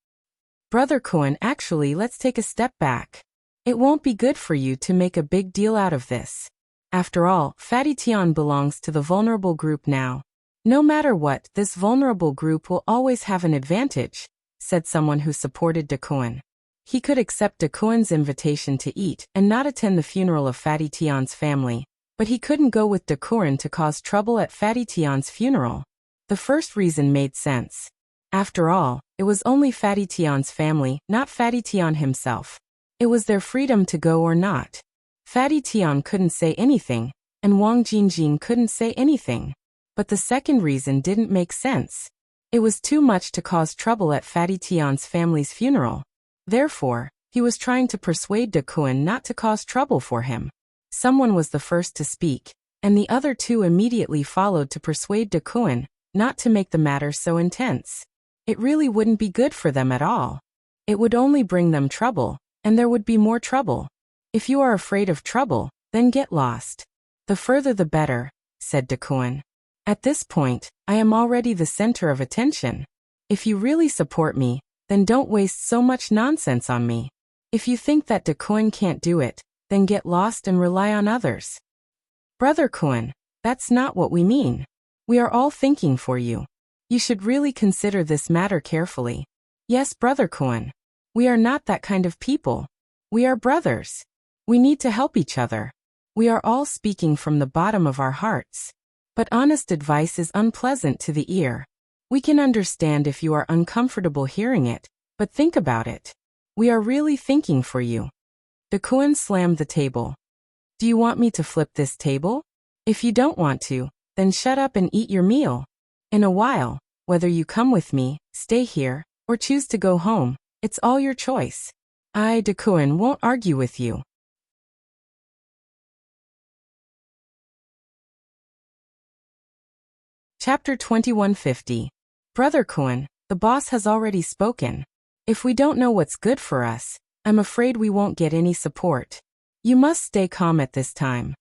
Brother Kuan, actually, let's take a step back. It won't be good for you to make a big deal out of this. After all, Fatty Tian belongs to the vulnerable group now. No matter what, this vulnerable group will always have an advantage, said someone who supported Dakuan. He could accept Dakuan's invitation to eat and not attend the funeral of Fatty Tian's family, but he couldn't go with Dakuan to cause trouble at Fatty Tian's funeral. The first reason made sense. After all, it was only Fatty Tian's family, not Fatty Tian himself. It was their freedom to go or not. Fatty Tian couldn't say anything, and Wang Jingjin couldn't say anything. But the second reason didn't make sense. It was too much to cause trouble at Fatty Tian's family's funeral. Therefore, he was trying to persuade Dakuan not to cause trouble for him. Someone was the first to speak, and the other two immediately followed to persuade Dakuan not to make the matter so intense. It really wouldn't be good for them at all. It would only bring them trouble, and there would be more trouble. If you are afraid of trouble, then get lost. The further the better, said Dakuan. At this point, I am already the center of attention. If you really support me, then don't waste so much nonsense on me. If you think that Dakuan can't do it, then get lost and rely on others. Brother Kuan, that's not what we mean. We are all thinking for you. You should really consider this matter carefully. Yes, Brother Kuan. We are not that kind of people. We are brothers. We need to help each other. We are all speaking from the bottom of our hearts. But honest advice is unpleasant to the ear. We can understand if you are uncomfortable hearing it, but think about it. We are really thinking for you. Dakuan slammed the table. Do you want me to flip this table? If you don't want to, then shut up and eat your meal. In a while, whether you come with me, stay here, or choose to go home, it's all your choice. I, Dakuan, won't argue with you. Chapter 2150. Brother Kuan, the boss has already spoken. If we don't know what's good for us, I'm afraid we won't get any support. You must stay calm at this time.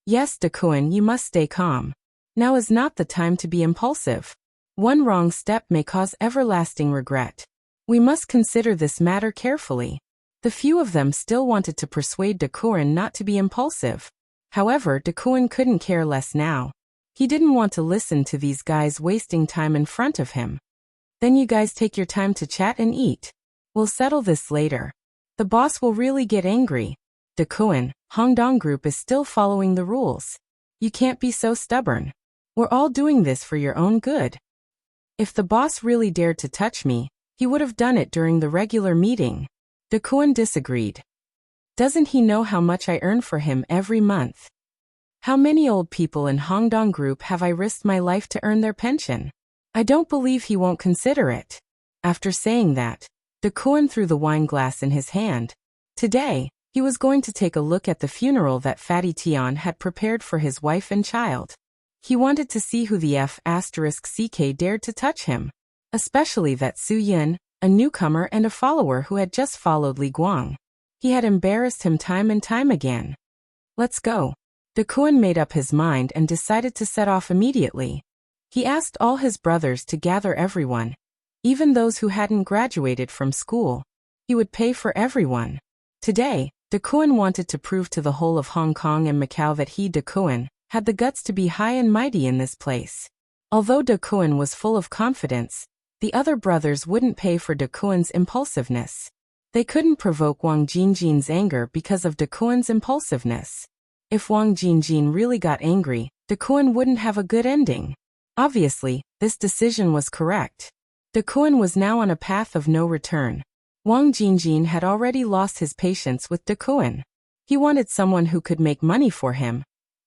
Yes, Dakuan, you must stay calm. Now is not the time to be impulsive. One wrong step may cause everlasting regret. We must consider this matter carefully. The few of them still wanted to persuade Dakuan not to be impulsive. However, Dakuan couldn't care less now. He didn't want to listen to these guys wasting time in front of him. Then you guys take your time to chat and eat. We'll settle this later. The boss will really get angry. Dakuan, Hongdong Group is still following the rules. You can't be so stubborn. We're all doing this for your own good. If the boss really dared to touch me, he would have done it during the regular meeting. Dakuan disagreed. Doesn't he know how much I earn for him every month? How many old people in Hongdong Group have I risked my life to earn their pension? I don't believe he won't consider it. After saying that, Dakuan threw the wine glass in his hand. Today, he was going to take a look at the funeral that Fatty Tian had prepared for his wife and child. He wanted to see who the F***ck dared to touch him. Especially that Su Yun, a newcomer and a follower who had just followed Li Guang. He had embarrassed him time and time again. Let's go. Dakuan made up his mind and decided to set off immediately. He asked all his brothers to gather everyone, even those who hadn't graduated from school. He would pay for everyone. Today, Dakuan wanted to prove to the whole of Hong Kong and Macau that he, Dakuan, had the guts to be high and mighty in this place. Although Dakuan was full of confidence, the other brothers wouldn't pay for Dakuan's impulsiveness. They couldn't provoke Wang Jingjin's anger because of Dakuan's impulsiveness. If Wang Jingjin really got angry, Dakuan wouldn't have a good ending. Obviously, this decision was correct. Dakuan was now on a path of no return. Wang Jingjin had already lost his patience with Dakuan. He wanted someone who could make money for him,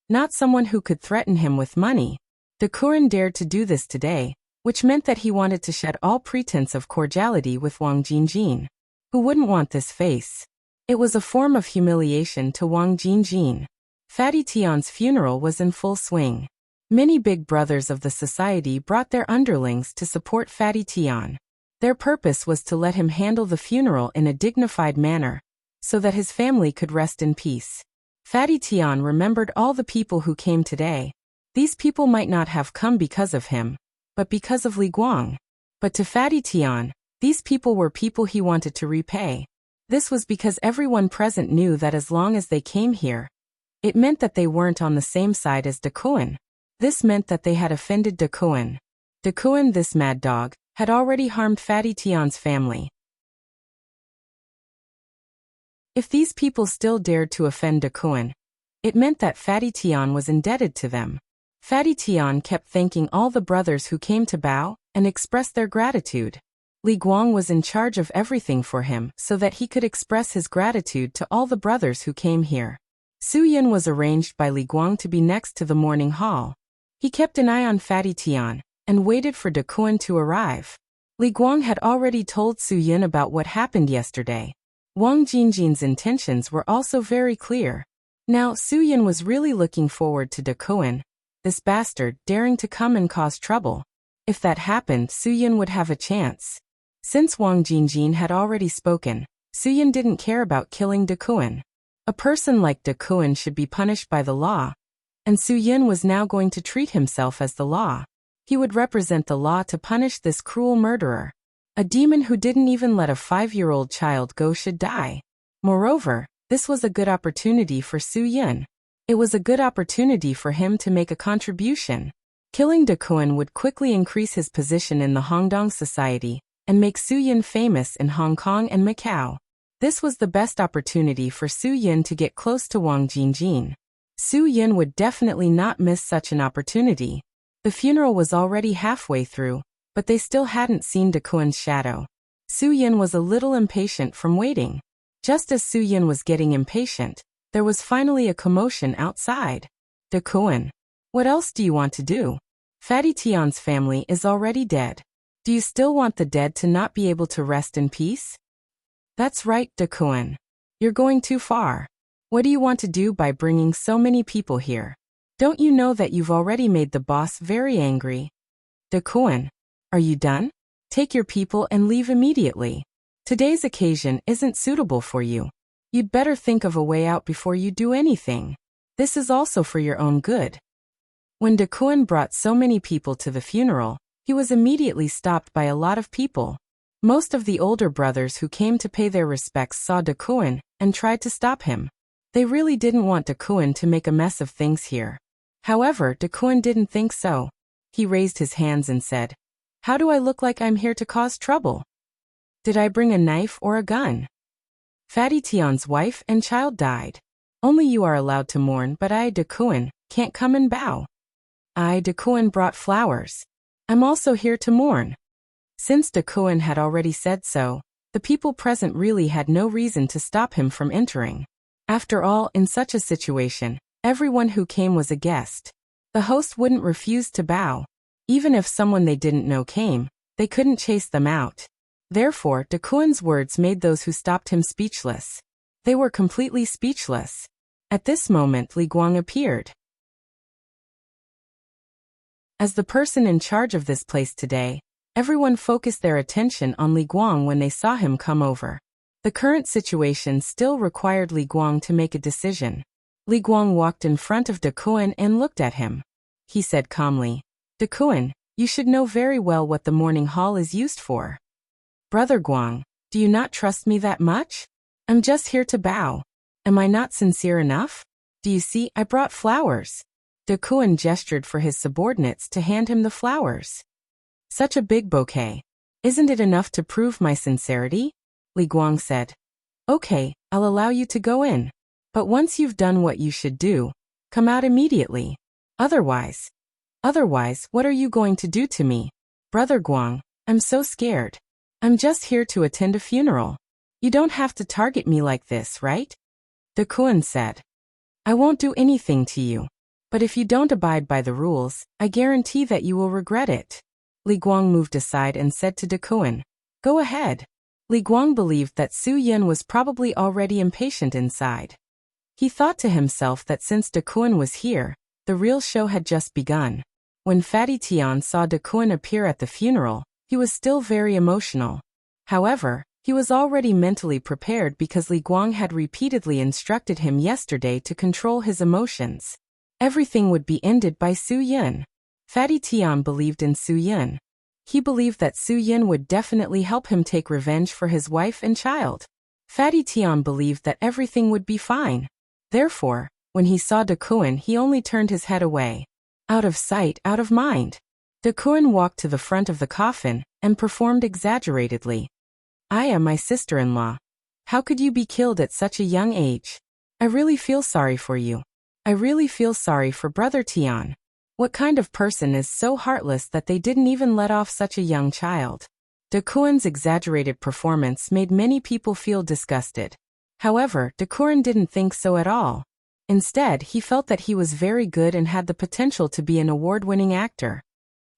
not someone who could threaten him with money. Dakuan dared to do this today, which meant that he wanted to shed all pretense of cordiality with Wang Jingjin. Who wouldn't want this face? It was a form of humiliation to Wang Jingjin. Fatty Tian's funeral was in full swing. Many big brothers of the society brought their underlings to support Fatty Tian. Their purpose was to let him handle the funeral in a dignified manner, so that his family could rest in peace. Fatty Tian remembered all the people who came today. These people might not have come because of him, but because of Li Guang. But to Fatty Tian, these people were people he wanted to repay. This was because everyone present knew that as long as they came here, it meant that they weren't on the same side as Dakuan. This meant that they had offended Dakuin. Dakuin, this mad dog, had already harmed Fatty Tian's family. If these people still dared to offend Dakuin, it meant that Fatty Tian was indebted to them. Fatty Tian kept thanking all the brothers who came to bow and express their gratitude. Li Guang was in charge of everything for him so that he could express his gratitude to all the brothers who came here. Su Yin was arranged by Li Guang to be next to the morning hall. He kept an eye on Fatty Tian and waited for Dakuin to arrive. Li Guang had already told Su Yin about what happened yesterday. Wang Jingjin's intentions were also very clear. Now Su Yin was really looking forward to Dakuin, this bastard daring to come and cause trouble. If that happened, Su Yin would have a chance. Since Wang Jingjin had already spoken, Su Yin didn't care about killing Dakuin. A person like Dakuin should be punished by the law, and Su Yin was now going to treat himself as the law. He would represent the law to punish this cruel murderer. A demon who didn't even let a 5-year-old child go should die. Moreover, this was a good opportunity for Su Yin. It was a good opportunity for him to make a contribution. Killing Dakuin would quickly increase his position in the Hongdong society and make Su Yin famous in Hong Kong and Macau. This was the best opportunity for Su Yin to get close to Wang Jingjin. Su Yin would definitely not miss such an opportunity. The funeral was already halfway through, but they still hadn't seen Dakuin's shadow. Su Yin was a little impatient from waiting. Just as Su Yin was getting impatient, there was finally a commotion outside. Dakuin, what else do you want to do? Fatty Tian's family is already dead. Do you still want the dead to not be able to rest in peace? That's right, Dakuin. You're going too far. What do you want to do by bringing so many people here? Don't you know that you've already made the boss very angry? Dakuin, are you done? Take your people and leave immediately. Today's occasion isn't suitable for you. You'd better think of a way out before you do anything. This is also for your own good. When Dakuin brought so many people to the funeral, he was immediately stopped by a lot of people. Most of the older brothers who came to pay their respects saw Dakuin and tried to stop him. They really didn't want Dakuin to make a mess of things here. However, Dakuin didn't think so. He raised his hands and said, "How do I look like I'm here to cause trouble? Did I bring a knife or a gun? Fatty Tian's wife and child died. Only you are allowed to mourn, but I, Dakuin, can't come and bow. I, Dakuin, brought flowers. I'm also here to mourn." Since Dakuin had already said so, the people present really had no reason to stop him from entering. After all, in such a situation, everyone who came was a guest. The host wouldn't refuse to bow. Even if someone they didn't know came, they couldn't chase them out. Therefore, Dakuin's words made those who stopped him speechless. They were completely speechless. At this moment, Li Guang appeared. As the person in charge of this place today, everyone focused their attention on Li Guang when they saw him come over. The current situation still required Li Guang to make a decision. Li Guang walked in front of Dakuin and looked at him. He said calmly, "Dakuin, you should know very well what the morning hall is used for. Brother Guang, do you not trust me that much? I'm just here to bow. Am I not sincere enough? Do you see, I brought flowers." Dakuin gestured for his subordinates to hand him the flowers. "Such a big bouquet. Isn't it enough to prove my sincerity?" Li Guang said. "Okay, I'll allow you to go in. But once you've done what you should do, come out immediately. Otherwise, what are you going to do to me? Brother Guang, I'm so scared. I'm just here to attend a funeral. You don't have to target me like this, right?" Dakuin said. "I won't do anything to you. But if you don't abide by the rules, I guarantee that you will regret it." Li Guang moved aside and said to Dakuin, "Go ahead." Li Guang believed that Su Yin was probably already impatient inside. He thought to himself that since Dakuin was here, the real show had just begun. When Fatty Tian saw Dakuin appear at the funeral, he was still very emotional. However, he was already mentally prepared because Li Guang had repeatedly instructed him yesterday to control his emotions. Everything would be ended by Su Yin. Fatty Tian believed in Su Yin. He believed that Su Yin would definitely help him take revenge for his wife and child. Fatty Tian believed that everything would be fine. Therefore, when he saw Dakuin, he only turned his head away. Out of sight, out of mind. De Kuan walked to the front of the coffin and performed exaggeratedly. I am my sister-in-law. How could you be killed at such a young age? I really feel sorry for you. I really feel sorry for Brother Tian. What kind of person is so heartless that they didn't even let off such a young child? De Kuan's exaggerated performance made many people feel disgusted. However, De Kuan didn't think so at all. Instead, he felt that he was very good and had the potential to be an award-winning actor.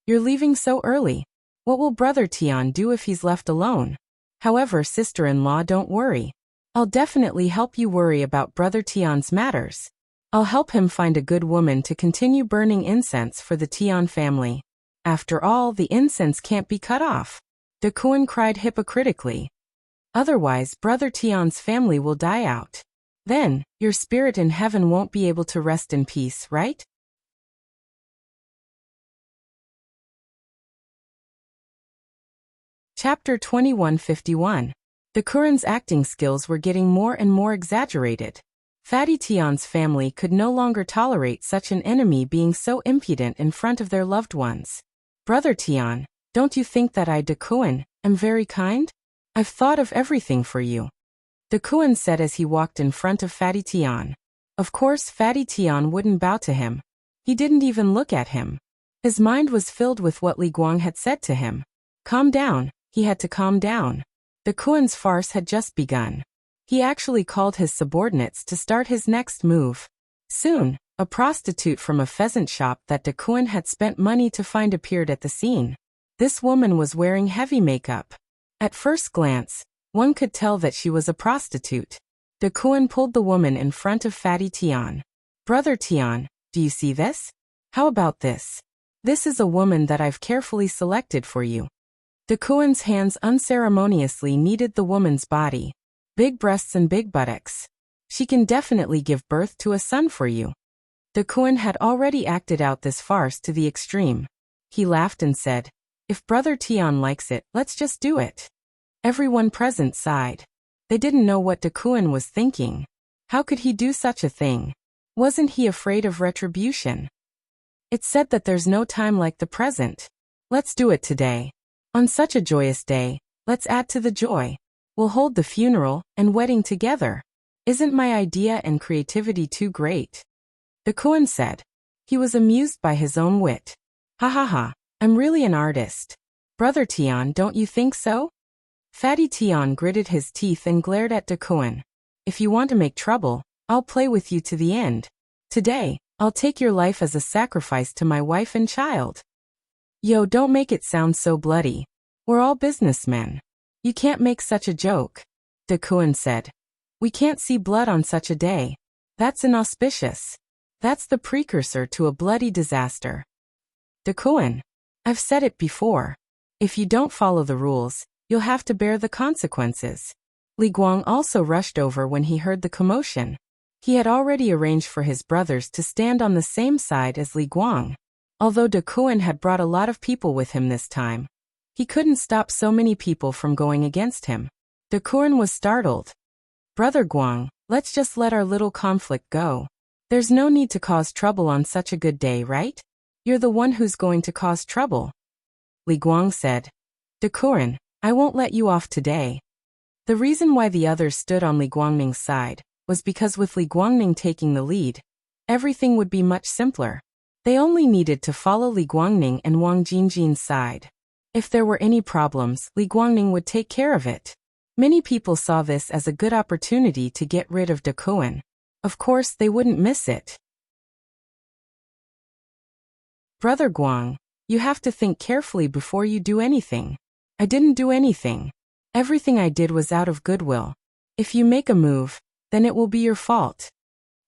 You're leaving so early. What will Brother Tian do if he's left alone? However, sister-in-law, don't worry. I'll definitely help you worry about Brother Tian's matters. I'll help him find a good woman to continue burning incense for the Tian family. After all, the incense can't be cut off. De Kuan cried hypocritically. Otherwise, Brother Tian's family will die out. Then, your spirit in heaven won't be able to rest in peace, right? Chapter 2151. De Kuan's acting skills were getting more and more exaggerated. Fatty Tian's family could no longer tolerate such an enemy being so impudent in front of their loved ones. Brother Tian, don't you think that I, De Kuan, am very kind? I've thought of everything for you. De Kuan said as he walked in front of Fatty Tian. Of course, Fatty Tian wouldn't bow to him. He didn't even look at him. His mind was filled with what Li Guang had said to him. Calm down, he had to calm down. De Kuan's farce had just begun. He actually called his subordinates to start his next move. Soon, a prostitute from a pheasant shop that De Kuan had spent money to find appeared at the scene. This woman was wearing heavy makeup. At first glance, one could tell that she was a prostitute. De Kuan pulled the woman in front of Fatty Tian. Brother Tian, do you see this? How about this? This is a woman that I've carefully selected for you. De Kuan's hands unceremoniously kneaded the woman's body. Big breasts and big buttocks. She can definitely give birth to a son for you. De Kuan had already acted out this farce to the extreme. He laughed and said, if Brother Tian likes it, let's just do it. Everyone present sighed. They didn't know what De Kuan was thinking. How could he do such a thing? Wasn't he afraid of retribution? It's said that there's no time like the present. Let's do it today. On such a joyous day, let's add to the joy. We'll hold the funeral and wedding together. Isn't my idea and creativity too great? De Kuan said. He was amused by his own wit. Ha ha ha, I'm really an artist. Brother Tian, don't you think so? Fatty Tian gritted his teeth and glared at De Kuan. If you want to make trouble, I'll play with you to the end. Today, I'll take your life as a sacrifice to my wife and child. Yo, don't make it sound so bloody. We're all businessmen. You can't make such a joke. De Kuan said. We can't see blood on such a day. That's inauspicious. That's the precursor to a bloody disaster. De Kuan. I've said it before. If you don't follow the rules, you'll have to bear the consequences. Li Guang also rushed over when he heard the commotion. He had already arranged for his brothers to stand on the same side as Li Guang. Although De Kuan had brought a lot of people with him this time, he couldn't stop so many people from going against him. De Kuan was startled. Brother Guang, let's just let our little conflict go. There's no need to cause trouble on such a good day, right? You're the one who's going to cause trouble. Li Guang said. De Kuan, I won't let you off today. The reason why the others stood on Li Guangning's side was because with Li Guangning taking the lead, everything would be much simpler. They only needed to follow Li Guangning and Wang Jingjin's side. If there were any problems, Li Guangning would take care of it. Many people saw this as a good opportunity to get rid of De Kuan. Of course, they wouldn't miss it. Brother Guang, you have to think carefully before you do anything. I didn't do anything. Everything I did was out of goodwill. If you make a move, then it will be your fault.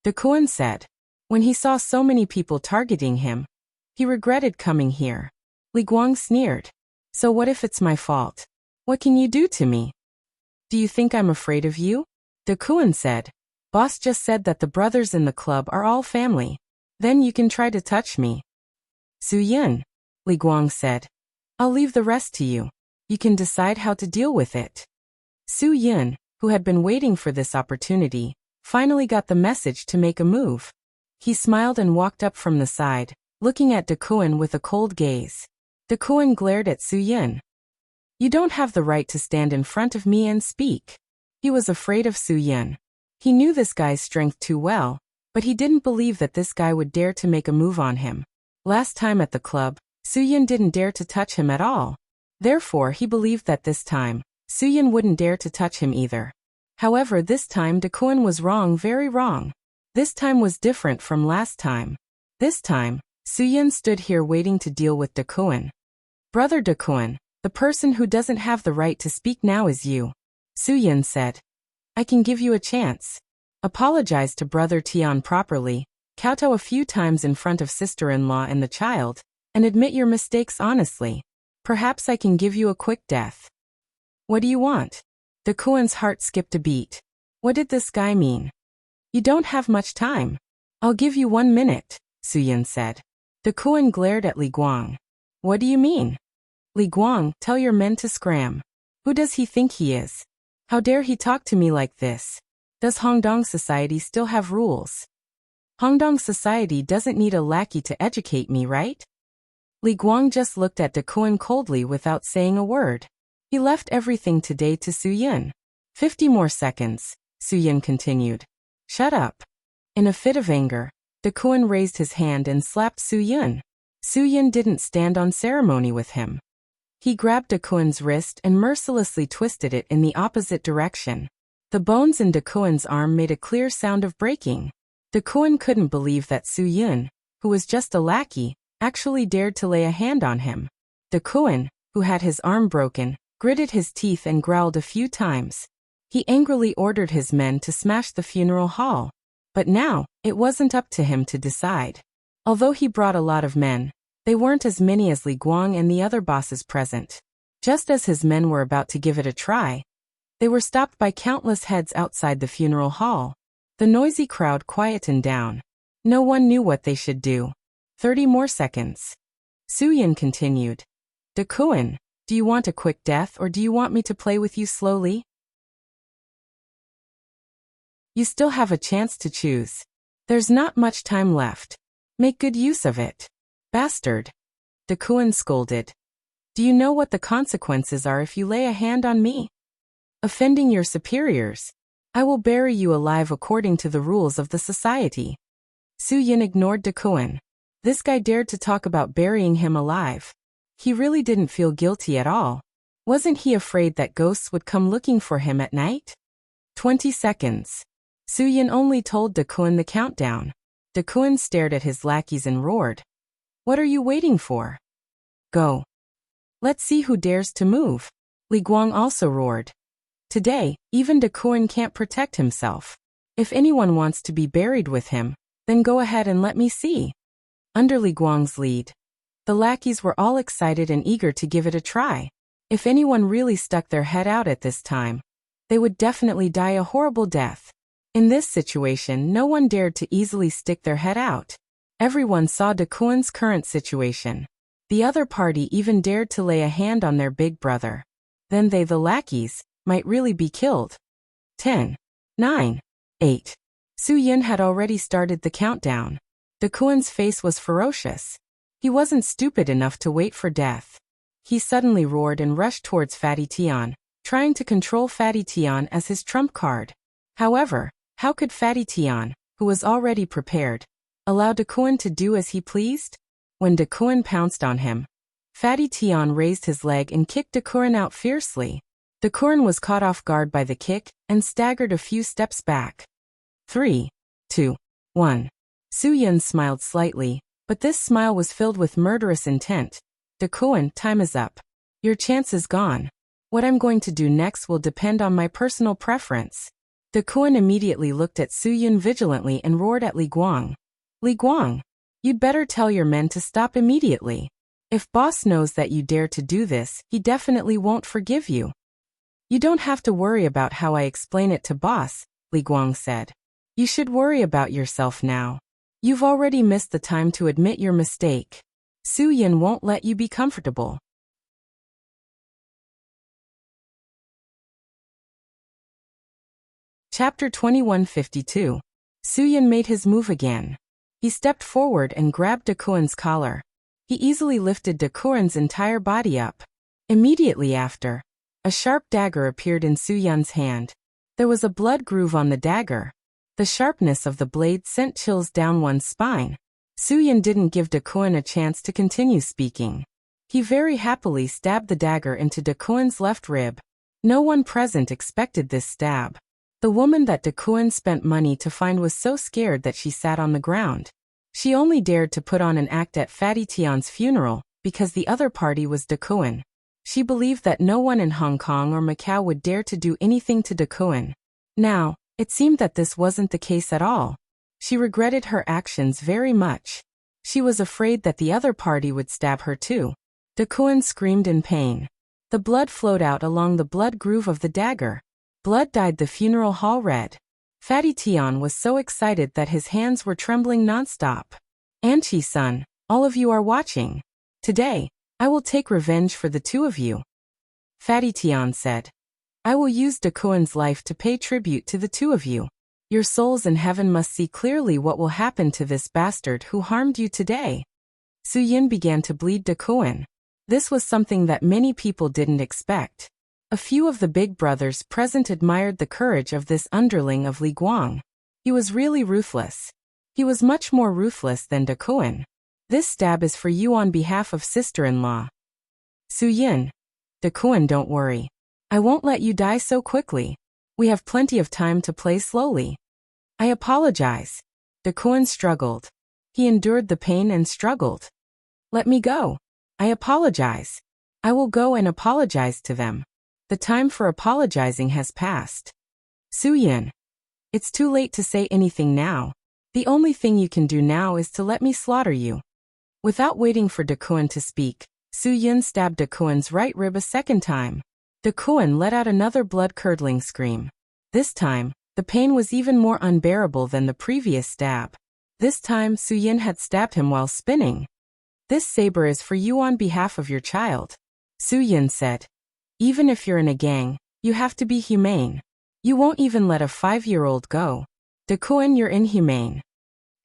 De Kuan said. When he saw so many people targeting him, he regretted coming here. Li Guang sneered. So what if it's my fault? What can you do to me? Do you think I'm afraid of you? De Kuan said. Boss just said that the brothers in the club are all family. Then you can try to touch me. Su Yun, Li Guang said. I'll leave the rest to you. You can decide how to deal with it. Su Yun, who had been waiting for this opportunity, finally got the message to make a move. He smiled and walked up from the side, looking at Dakuin with a cold gaze. Dakuin glared at Su Yin. You don't have the right to stand in front of me and speak. He was afraid of Su Yin. He knew this guy's strength too well, but he didn't believe that this guy would dare to make a move on him. Last time at the club, Su Yin didn't dare to touch him at all. Therefore, he believed that this time, Su Yin wouldn't dare to touch him either. However, this time Dakuin was wrong, very wrong. This time was different from last time. This time, Su Yin stood here waiting to deal with Dakuin. Brother Dakuin, the person who doesn't have the right to speak now is you. Su Yin said. I can give you a chance. Apologize to Brother Tian properly, kowtow a few times in front of sister-in-law and the child, and admit your mistakes honestly. Perhaps I can give you a quick death. What do you want? Dakuin's heart skipped a beat. What did this guy mean? You don't have much time. I'll give you 1 minute, Su Yin said. Dakuin glared at Li Guang. What do you mean? Li Guang, tell your men to scram. Who does he think he is? How dare he talk to me like this? Does Hongdong society still have rules? Hongdong society doesn't need a lackey to educate me, right? Li Guang just looked at Dakuin coldly without saying a word. He left everything today to Su Yin. 50 more seconds, Su Yin continued. Shut up. In a fit of anger, Dakuin raised his hand and slapped Su Yin. Su Yin didn't stand on ceremony with him. He grabbed Dakuin's wrist and mercilessly twisted it in the opposite direction. The bones in Dakuin's arm made a clear sound of breaking. Dakuin couldn't believe that Su Yin, who was just a lackey, actually dared to lay a hand on him. Dakuin, who had his arm broken, gritted his teeth and growled a few times. He angrily ordered his men to smash the funeral hall. But now, it wasn't up to him to decide. Although he brought a lot of men, they weren't as many as Li Guang and the other bosses present. Just as his men were about to give it a try, they were stopped by countless heads outside the funeral hall. The noisy crowd quietened down. No one knew what they should do. 30 more seconds. Su Yin continued. Dakuin, do you want a quick death or do you want me to play with you slowly? You still have a chance to choose. There's not much time left. Make good use of it. Bastard. Dakuin scolded. Do you know what the consequences are if you lay a hand on me? Offending your superiors. I will bury you alive according to the rules of the society. Su Yin ignored Dakuin. This guy dared to talk about burying him alive. He really didn't feel guilty at all. Wasn't he afraid that ghosts would come looking for him at night? 20 seconds. Su Yin only told Dakuin the countdown. Dakuin stared at his lackeys and roared. What are you waiting for? Go. Let's see who dares to move. Li Guang also roared. Today, even Dakuin can't protect himself. If anyone wants to be buried with him, then go ahead and let me see. Under Li Guang's lead, the lackeys were all excited and eager to give it a try. If anyone really stuck their head out at this time, they would definitely die a horrible death. In this situation, no one dared to easily stick their head out. Everyone saw Dakuin's current situation. The other party even dared to lay a hand on their big brother. Then they, the lackeys, might really be killed. 10, 9, 8. Su Yin had already started the countdown. Dakuin's face was ferocious. He wasn't stupid enough to wait for death. He suddenly roared and rushed towards Fatty Tian, trying to control Fatty Tian as his trump card. However, how could Fatty Tian, who was already prepared, allow Dakuin to do as he pleased? When Dakuin pounced on him, Fatty Tian raised his leg and kicked Dakuin out fiercely. Dakuin was caught off guard by the kick and staggered a few steps back. 3, 2, 1. Su Yin smiled slightly, but this smile was filled with murderous intent. Dakuin, time is up. Your chance is gone. What I'm going to do next will depend on my personal preference. Dakuin immediately looked at Su Yin vigilantly and roared at Li Guang. Li Guang, you'd better tell your men to stop immediately. If boss knows that you dare to do this, he definitely won't forgive you. You don't have to worry about how I explain it to boss, Li Guang said. You should worry about yourself now. You've already missed the time to admit your mistake. Su Yin won't let you be comfortable. Chapter 2152. Su Yin made his move again. He stepped forward and grabbed Dakuin's collar. He easily lifted Dakuin's entire body up. Immediately after, a sharp dagger appeared in Suyun's hand. There was a blood groove on the dagger. The sharpness of the blade sent chills down one's spine. Suyun didn't give Dakuin a chance to continue speaking. He very happily stabbed the dagger into Dakuin's left rib. No one present expected this stab. The woman that Dakuin spent money to find was so scared that she sat on the ground. She only dared to put on an act at Fatty Tian's funeral because the other party was Dakuin. She believed that no one in Hong Kong or Macau would dare to do anything to Dakuin. Now, it seemed that this wasn't the case at all. She regretted her actions very much. She was afraid that the other party would stab her too. Dakuin screamed in pain. The blood flowed out along the blood groove of the dagger. Blood dyed the funeral hall red. Fatty Tian was so excited that his hands were trembling non-stop. Anchi-san, all of you are watching. Today, I will take revenge for the two of you. Fatty Tian said. I will use Dakuin's life to pay tribute to the two of you. Your souls in heaven must see clearly what will happen to this bastard who harmed you today. Suyun began to bleed Dakuin. This was something that many people didn't expect. A few of the big brothers present admired the courage of this underling of Li Guang. He was really ruthless. He was much more ruthless than Dakuin. This stab is for you on behalf of sister-in-law. Suyun. Dakuin, don't worry. I won't let you die so quickly. We have plenty of time to play slowly. I apologize. Dakuin struggled. He endured the pain and struggled. Let me go. I apologize. I will go and apologize to them. The time for apologizing has passed. Suyun. It's too late to say anything now. The only thing you can do now is to let me slaughter you. Without waiting for Dakuin to speak, Suyun stabbed Dakuin's right rib a second time. Dakuin let out another blood-curdling scream. This time, the pain was even more unbearable than the previous stab. This time, Suyun had stabbed him while spinning. This saber is for you on behalf of your child. Suyun said. Even if you're in a gang, you have to be humane. You won't even let a 5-year-old go. Dakuin, you're inhumane.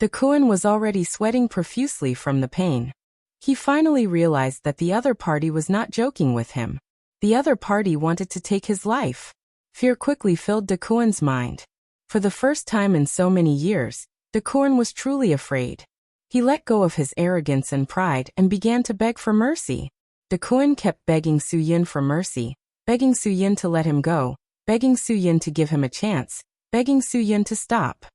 Dakuin was already sweating profusely from the pain. He finally realized that the other party was not joking with him. The other party wanted to take his life. Fear quickly filled Dakuin's mind. For the first time in so many years, Dakuin was truly afraid. He let go of his arrogance and pride and began to beg for mercy. Dakuin kept begging Suyun for mercy, begging Suyun to let him go, begging Suyun to give him a chance, begging Suyun to stop.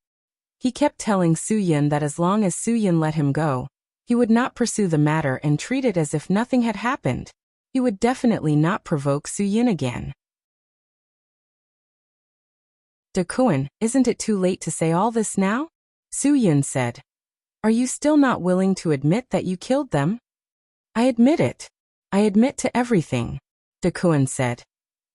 He kept telling Suyun that as long as Suyun let him go, he would not pursue the matter and treat it as if nothing had happened. He would definitely not provoke Suyun again. Dakuin, isn't it too late to say all this now? Suyun said. Are you still not willing to admit that you killed them? I admit it. I admit to everything, Dakuin said.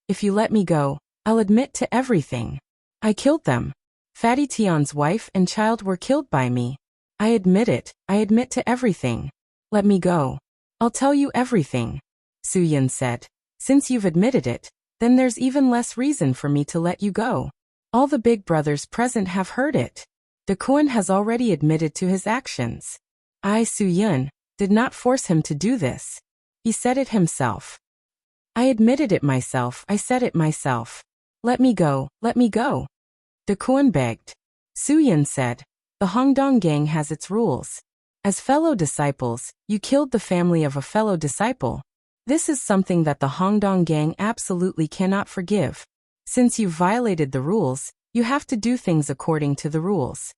If you let me go, I'll admit to everything. I killed them. Fatty Tian's wife and child were killed by me. I admit it. I admit to everything. Let me go. I'll tell you everything, Suyun said. Since you've admitted it, then there's even less reason for me to let you go. All the big brothers present have heard it. Dakuin has already admitted to his actions. I, Suyun, did not force him to do this. He said it himself. I admitted it myself. I said it myself. Let me go. Let me go. Dakuin begged. Suyun said. The Hongdong gang has its rules. As fellow disciples, you killed the family of a fellow disciple. This is something that the Hongdong gang absolutely cannot forgive. Since you've violated the rules, you have to do things according to the rules.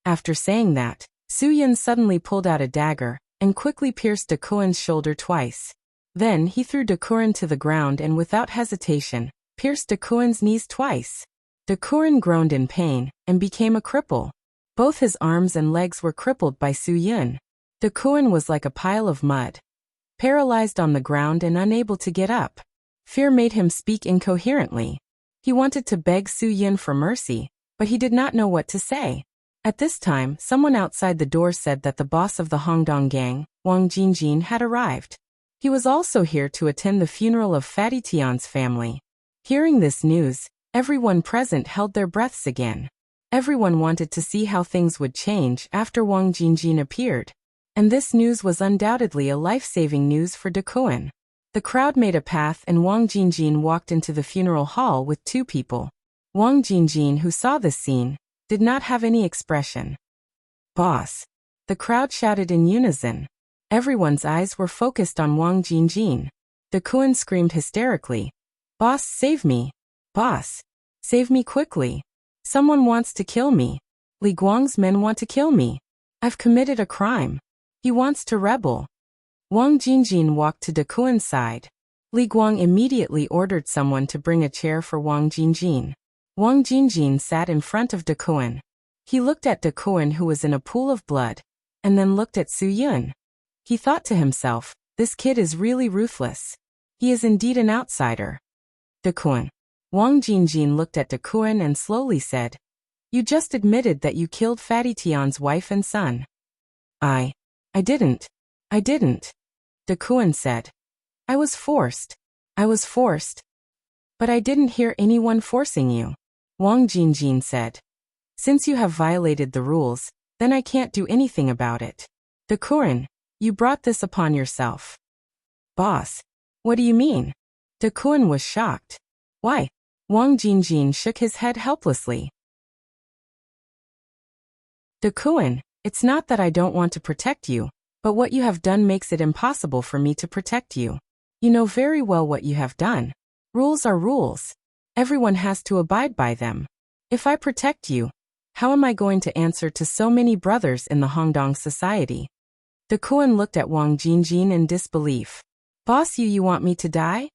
After saying that, Suyun suddenly pulled out a dagger and quickly pierced Dakuin's shoulder twice. Then he threw Dakuin to the ground and without hesitation, pierced Dakuin's knees twice. Dakuin groaned in pain and became a cripple. Both his arms and legs were crippled by Suyun. Dakuin was like a pile of mud, paralyzed on the ground and unable to get up. Fear made him speak incoherently. He wanted to beg Suyun for mercy, but he did not know what to say. At this time, someone outside the door said that the boss of the Hongdong gang, Wang Jingjin, had arrived. He was also here to attend the funeral of Fatty Tian's family. Hearing this news, everyone present held their breaths again. Everyone wanted to see how things would change after Wang Jingjin appeared. And this news was undoubtedly a life-saving news for Dakuan. The crowd made a path and Wang Jingjin walked into the funeral hall with two people. Wang Jingjin, who saw this scene, did not have any expression. "Boss!" The crowd shouted in unison. Everyone's eyes were focused on Wang Jingjin. Dakuan screamed hysterically, "Boss, save me! Boss! Save me quickly! Someone wants to kill me! Li Guang's men want to kill me! I've committed a crime! He wants to rebel!" Wang Jingjin walked to Dakuan's side. Li Guang immediately ordered someone to bring a chair for Wang Jingjin. Wang Jingjin sat in front of Dakuan. He looked at Dakuan, who was in a pool of blood, and then looked at Su Yun. He thought to himself, this kid is really ruthless. He is indeed an outsider. Dakuan. Wang Jingjin looked at Dakuan and slowly said, "You just admitted that you killed Fatty Tian's wife and son." I didn't. Dakuan said. I was forced. But I didn't hear anyone forcing you. Wang Jingjin said. Since you have violated the rules, then I can't do anything about it. Dakuan, you brought this upon yourself. Boss, what do you mean? Dakuan was shocked. Why? Wang Jingjin shook his head helplessly. Dakuan, it's not that I don't want to protect you, but what you have done makes it impossible for me to protect you. You know very well what you have done. Rules are rules. Everyone has to abide by them. If I protect you, how am I going to answer to so many brothers in the Hongdong society? Dakuan looked at Wang Jingjin in disbelief. Boss, you want me to die?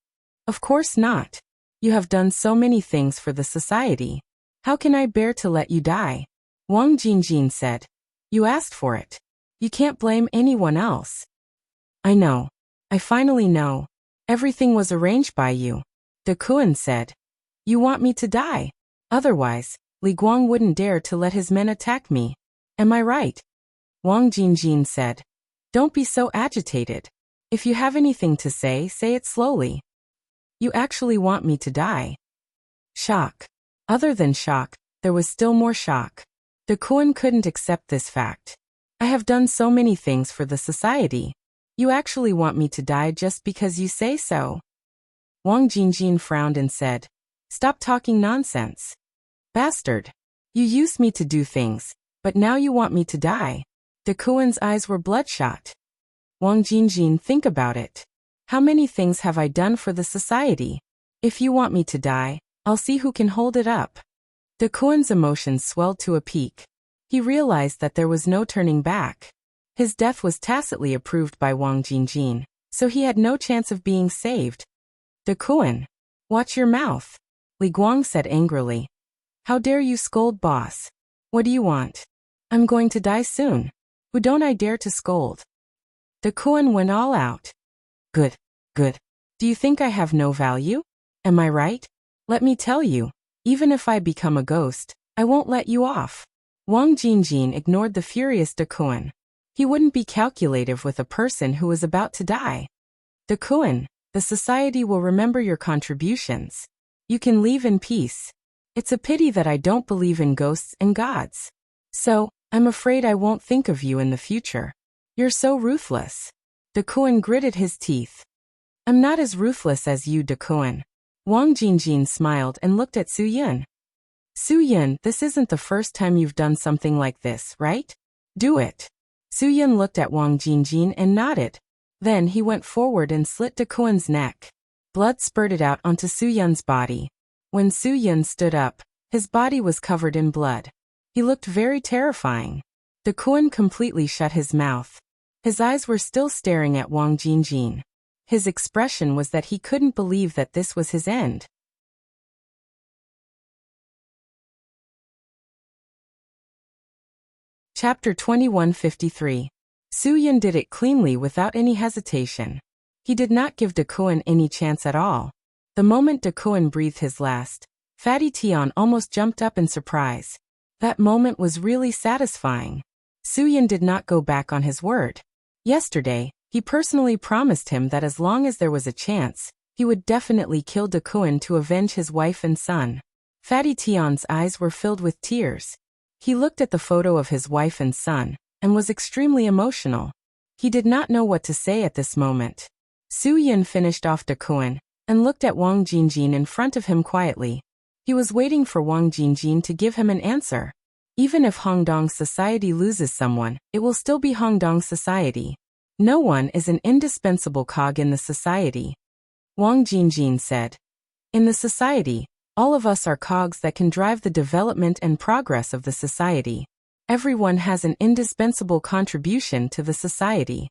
Of course not. You have done so many things for the society. How can I bear to let you die? Wang Jingjin said. You asked for it. You can't blame anyone else. I know. I finally know. Everything was arranged by you. Dakuan said. You want me to die. Otherwise, Li Guang wouldn't dare to let his men attack me. Am I right? Wang Jingjin said. Don't be so agitated. If you have anything to say it slowly. You actually want me to die. Shock. Other than shock, there was still more shock. Dakuan couldn't accept this fact. I have done so many things for the society. You actually want me to die just because you say so. Wang Jingjin frowned and said, Stop talking nonsense. Bastard. You used me to do things, but now you want me to die. Dakuan's eyes were bloodshot. Wang Jingjin, think about it. How many things have I done for the society? If you want me to die, I'll see who can hold it up. Dakuan's emotions swelled to a peak. He realized that there was no turning back. His death was tacitly approved by Wang Jingjin, so he had no chance of being saved. Dakuan, watch your mouth, Li Guang said angrily. How dare you scold, boss? What do you want? I'm going to die soon. Who don't I dare to scold? Dakuan went all out. Good. Do you think I have no value? Am I right? Let me tell you, even if I become a ghost, I won't let you off. Wang Jingjin ignored the furious Dakuan. He wouldn't be calculative with a person who was about to die. Dakuan, the society will remember your contributions. You can leave in peace. It's a pity that I don't believe in ghosts and gods. So, I'm afraid I won't think of you in the future. You're so ruthless. Dakuan gritted his teeth. I'm not as ruthless as you, Dakuan. Wang Jingjin smiled and looked at Su Yun. Su Yun, this isn't the first time you've done something like this, right? Do it. Su Yun looked at Wang Jingjin and nodded. Then he went forward and slit Dakuan's neck. Blood spurted out onto Su Yun's body. When Su Yun stood up, his body was covered in blood. He looked very terrifying. Dakuan completely shut his mouth. His eyes were still staring at Wang Jingjin. His expression was that he couldn't believe that this was his end. Chapter 2153. Su Yun did it cleanly without any hesitation. He did not give Dakuan any chance at all. The moment Dakuan breathed his last, Fatty Tian almost jumped up in surprise. That moment was really satisfying. Su Yun did not go back on his word. Yesterday, he personally promised him that as long as there was a chance, he would definitely kill Dakuan to avenge his wife and son. Fatty Tian's eyes were filled with tears. He looked at the photo of his wife and son, and was extremely emotional. He did not know what to say at this moment. Su Yun finished off De Kuan, and looked at Wang Jingjin in front of him quietly. He was waiting for Wang Jingjin to give him an answer. Even if Hongdong society loses someone, it will still be Hongdong society. No one is an indispensable cog in the society. Wang Jingjin said. In the society, all of us are cogs that can drive the development and progress of the society. Everyone has an indispensable contribution to the society.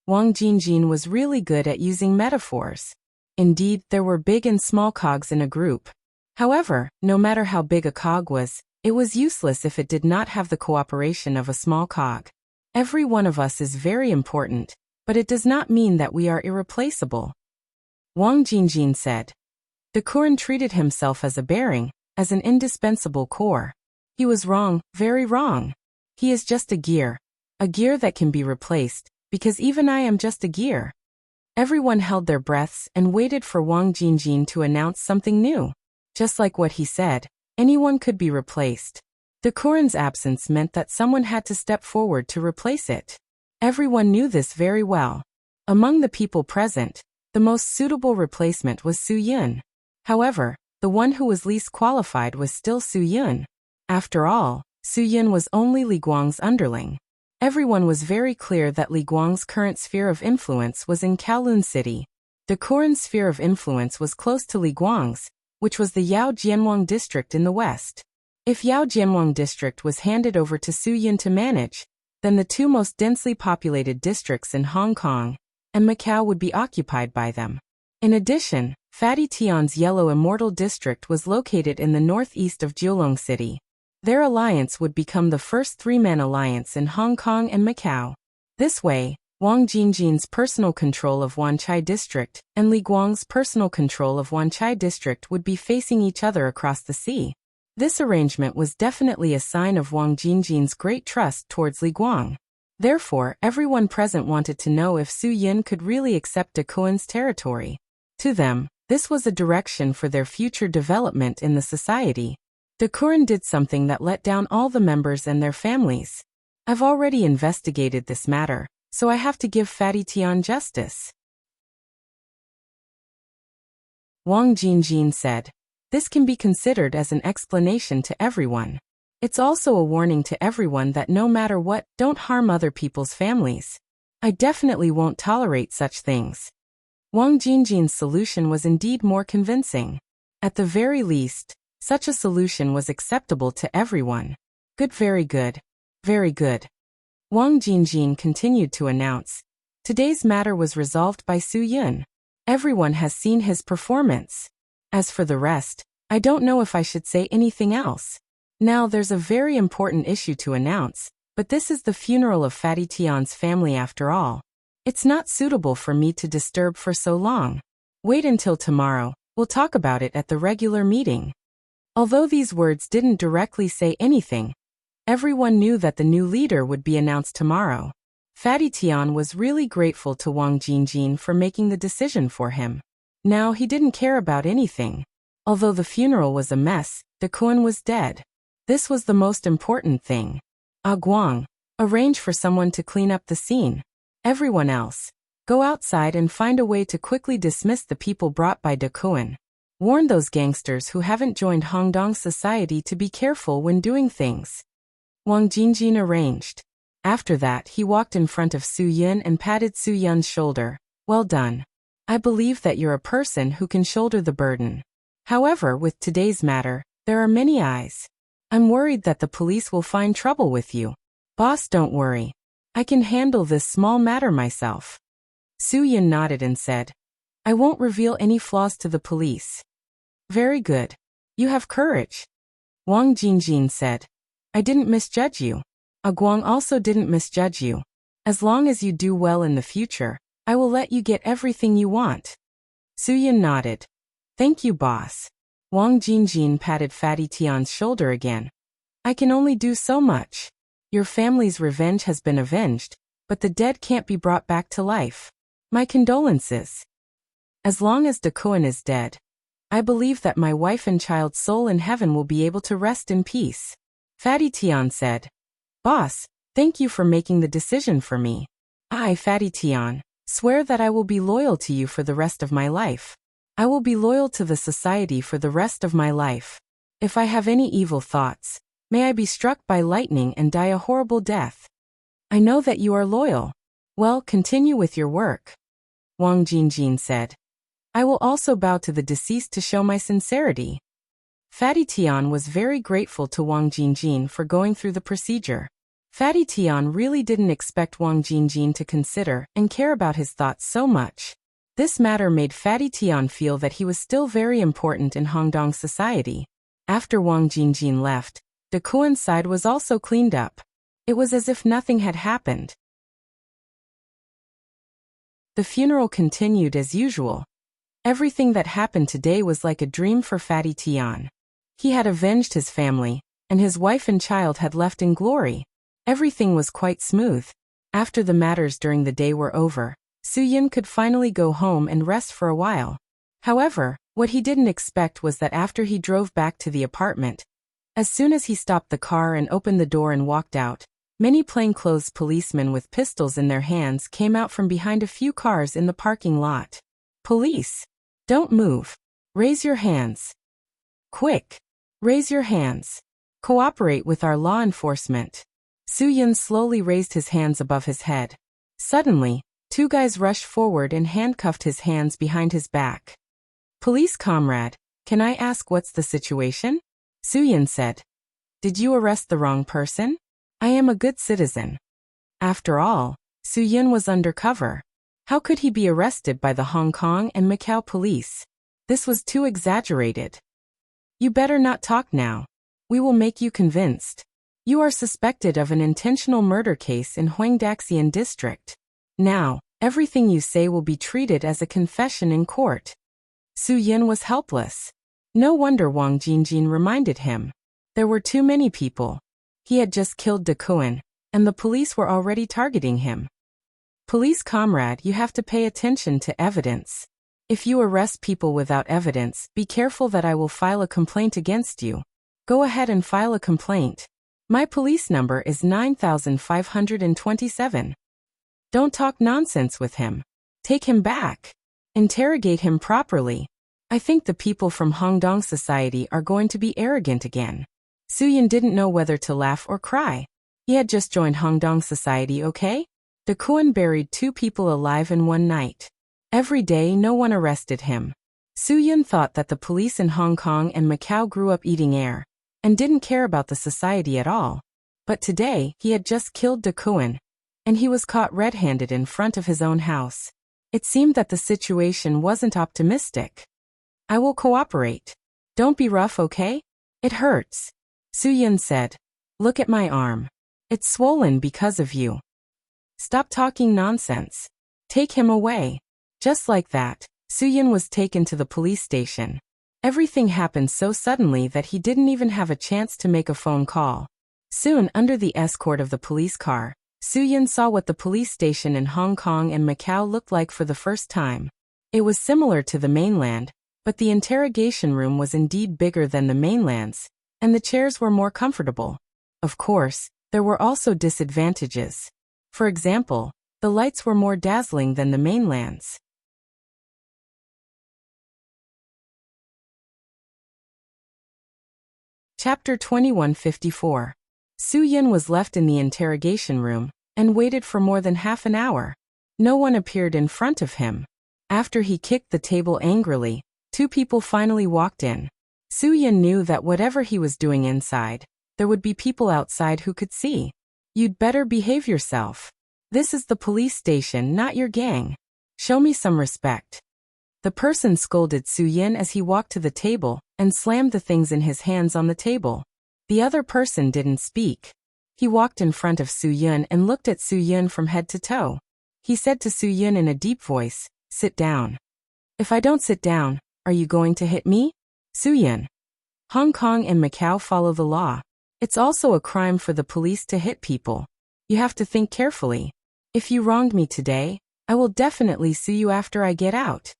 Wang Jingjin was really good at using metaphors. Indeed, there were big and small cogs in a group. However, no matter how big a cog was, it was useless if it did not have the cooperation of a small cog. Every one of us is very important, but it does not mean that we are irreplaceable. Wang Jingjin said. De Kuan treated himself as a bearing, as an indispensable core. He was wrong, very wrong. He is just a gear that can be replaced, because even I am just a gear. Everyone held their breaths and waited for Wang Jingjin to announce something new. Just like what he said, anyone could be replaced. De Kuan's absence meant that someone had to step forward to replace it. Everyone knew this very well. Among the people present, the most suitable replacement was Su Yun. However, the one who was least qualified was still Su Yun. After all, Su Yun was only Li Guang's underling. Everyone was very clear that Li Guang's current sphere of influence was in Kowloon City. De Kuan's sphere of influence was close to Li Guang's, which was the Yao Jianwang district in the west. If Yao Jianwang district was handed over to Su Yun to manage, then the two most densely populated districts in Hong Kong and Macau would be occupied by them. In addition, Fatty Tian's Yellow Immortal district was located in the northeast of Jiulong City. Their alliance would become the first three-man alliance in Hong Kong and Macau. This way, Wang Jingjin's personal control of Wanchai district and Li Guang's personal control of Wanchai district would be facing each other across the sea. This arrangement was definitely a sign of Wang Jingjin's great trust towards Li Guang. Therefore, everyone present wanted to know if Su Yun could really accept De Kuan's territory. To them, this was a direction for their future development in the society. De Kuan did something that let down all the members and their families. I've already investigated this matter, so I have to give Fatty Tian justice. Wang Jingjin said. This can be considered as an explanation to everyone. It's also a warning to everyone that no matter what, don't harm other people's families. I definitely won't tolerate such things. Wang Jingjin's solution was indeed more convincing. At the very least, such a solution was acceptable to everyone. Good, very good. Very good. Wang Jingjin continued to announce. Today's matter was resolved by Su Yun. Everyone has seen his performance. As for the rest, I don't know if I should say anything else. Now there's a very important issue to announce, but this is the funeral of Fatty Tian's family after all. It's not suitable for me to disturb for so long. Wait until tomorrow, we'll talk about it at the regular meeting. Although these words didn't directly say anything, everyone knew that the new leader would be announced tomorrow. Fatty Tian was really grateful to Wang Jingjin for making the decision for him. Now he didn't care about anything. Although the funeral was a mess, De Kuan was dead. This was the most important thing. Guang, arrange for someone to clean up the scene. Everyone else, go outside and find a way to quickly dismiss the people brought by De Kuan. Warn those gangsters who haven't joined Hongdong society to be careful when doing things. Wang Jingjin arranged. After that he walked in front of Su Yun and patted Su Yun's shoulder. Well done. I believe that you're a person who can shoulder the burden. However, with today's matter, there are many eyes. I'm worried that the police will find trouble with you. Boss, don't worry. I can handle this small matter myself. Su Yun nodded and said, I won't reveal any flaws to the police. Very good. You have courage. Wang Jingjin said, I didn't misjudge you. Guang also didn't misjudge you. As long as you do well in the future, I will let you get everything you want. Su Yun nodded. Thank you, boss. Wang Jingjin patted Fatty Tian's shoulder again. I can only do so much. Your family's revenge has been avenged, but the dead can't be brought back to life. My condolences. As long as De Kuan is dead, I believe that my wife and child's soul in heaven will be able to rest in peace. Fatty Tian said. Boss, thank you for making the decision for me. I, Fatty Tian, swear that I will be loyal to you for the rest of my life. I will be loyal to the society for the rest of my life. If I have any evil thoughts, may I be struck by lightning and die a horrible death. I know that you are loyal. Well, continue with your work. Wang Jingjin said. I will also bow to the deceased to show my sincerity. Fatty Tian was very grateful to Wang Jingjin for going through the procedure. Fatty Tian really didn't expect Wang Jingjin to consider and care about his thoughts so much. This matter made Fatty Tian feel that he was still very important in Hongdong society. After Wang Jingjin left, De Kuan's side was also cleaned up. It was as if nothing had happened. The funeral continued as usual. Everything that happened today was like a dream for Fatty Tian. He had avenged his family, and his wife and child had left in glory. Everything was quite smooth. After the matters during the day were over, Su Yin could finally go home and rest for a while. However, what he didn't expect was that after he drove back to the apartment, as soon as he stopped the car and opened the door and walked out, many plainclothes policemen with pistols in their hands came out from behind a few cars in the parking lot. Police! Don't move. Raise your hands. Quick! Raise your hands. Cooperate with our law enforcement. Su Yin slowly raised his hands above his head. Suddenly, two guys rushed forward and handcuffed his hands behind his back. Police comrade, can I ask what's the situation? Su Yin said. Did you arrest the wrong person? I am a good citizen. After all, Su Yin was undercover. How could he be arrested by the Hong Kong and Macau police? This was too exaggerated. You better not talk now. We will make you convinced. You are suspected of an intentional murder case in Huangdaxian district. Now, everything you say will be treated as a confession in court. Su Yin was helpless. No wonder Wang Jingjin reminded him. There were too many people. He had just killed De Kuan, and the police were already targeting him. Police comrade, you have to pay attention to evidence. If you arrest people without evidence, be careful that I will file a complaint against you. Go ahead and file a complaint. My police number is 9527. Don't talk nonsense with him. Take him back. Interrogate him properly. I think the people from Hongdong society are going to be arrogant again. Su Yin didn't know whether to laugh or cry. He had just joined Hongdong society, okay? De Kuan buried 2 people alive in one night. Every day no one arrested him. Su Yin thought that the police in Hong Kong and Macau grew up eating air, and didn't care about the society at all. But today, he had just killed De Kuan, and he was caught red-handed in front of his own house. It seemed that the situation wasn't optimistic. I will cooperate. Don't be rough, okay? It hurts. Su Yin said. Look at my arm. It's swollen because of you. Stop talking nonsense. Take him away. Just like that, Su Yin was taken to the police station. Everything happened so suddenly that he didn't even have a chance to make a phone call. Soon, under the escort of the police car, Su Yin saw what the police station in Hong Kong and Macau looked like for the first time. It was similar to the mainland, but the interrogation room was indeed bigger than the mainland's, and the chairs were more comfortable. Of course, there were also disadvantages. For example, the lights were more dazzling than the mainland's. Chapter 2154. Su Yin was left in the interrogation room and waited for more than half an hour. No one appeared in front of him. After he kicked the table angrily, 2 people finally walked in. Su Yin knew that whatever he was doing inside, there would be people outside who could see. You'd better behave yourself. This is the police station, not your gang. Show me some respect. The person scolded Su Yin as he walked to the table and slammed the things in his hands on the table. The other person didn't speak. He walked in front of Su Yin and looked at Su Yin from head to toe. He said to Su Yin in a deep voice, "Sit down." "If I don't sit down, are you going to hit me?" Su Yin. Hong Kong and Macau follow the law. It's also a crime for the police to hit people. You have to think carefully. If you wronged me today, I will definitely sue you after I get out.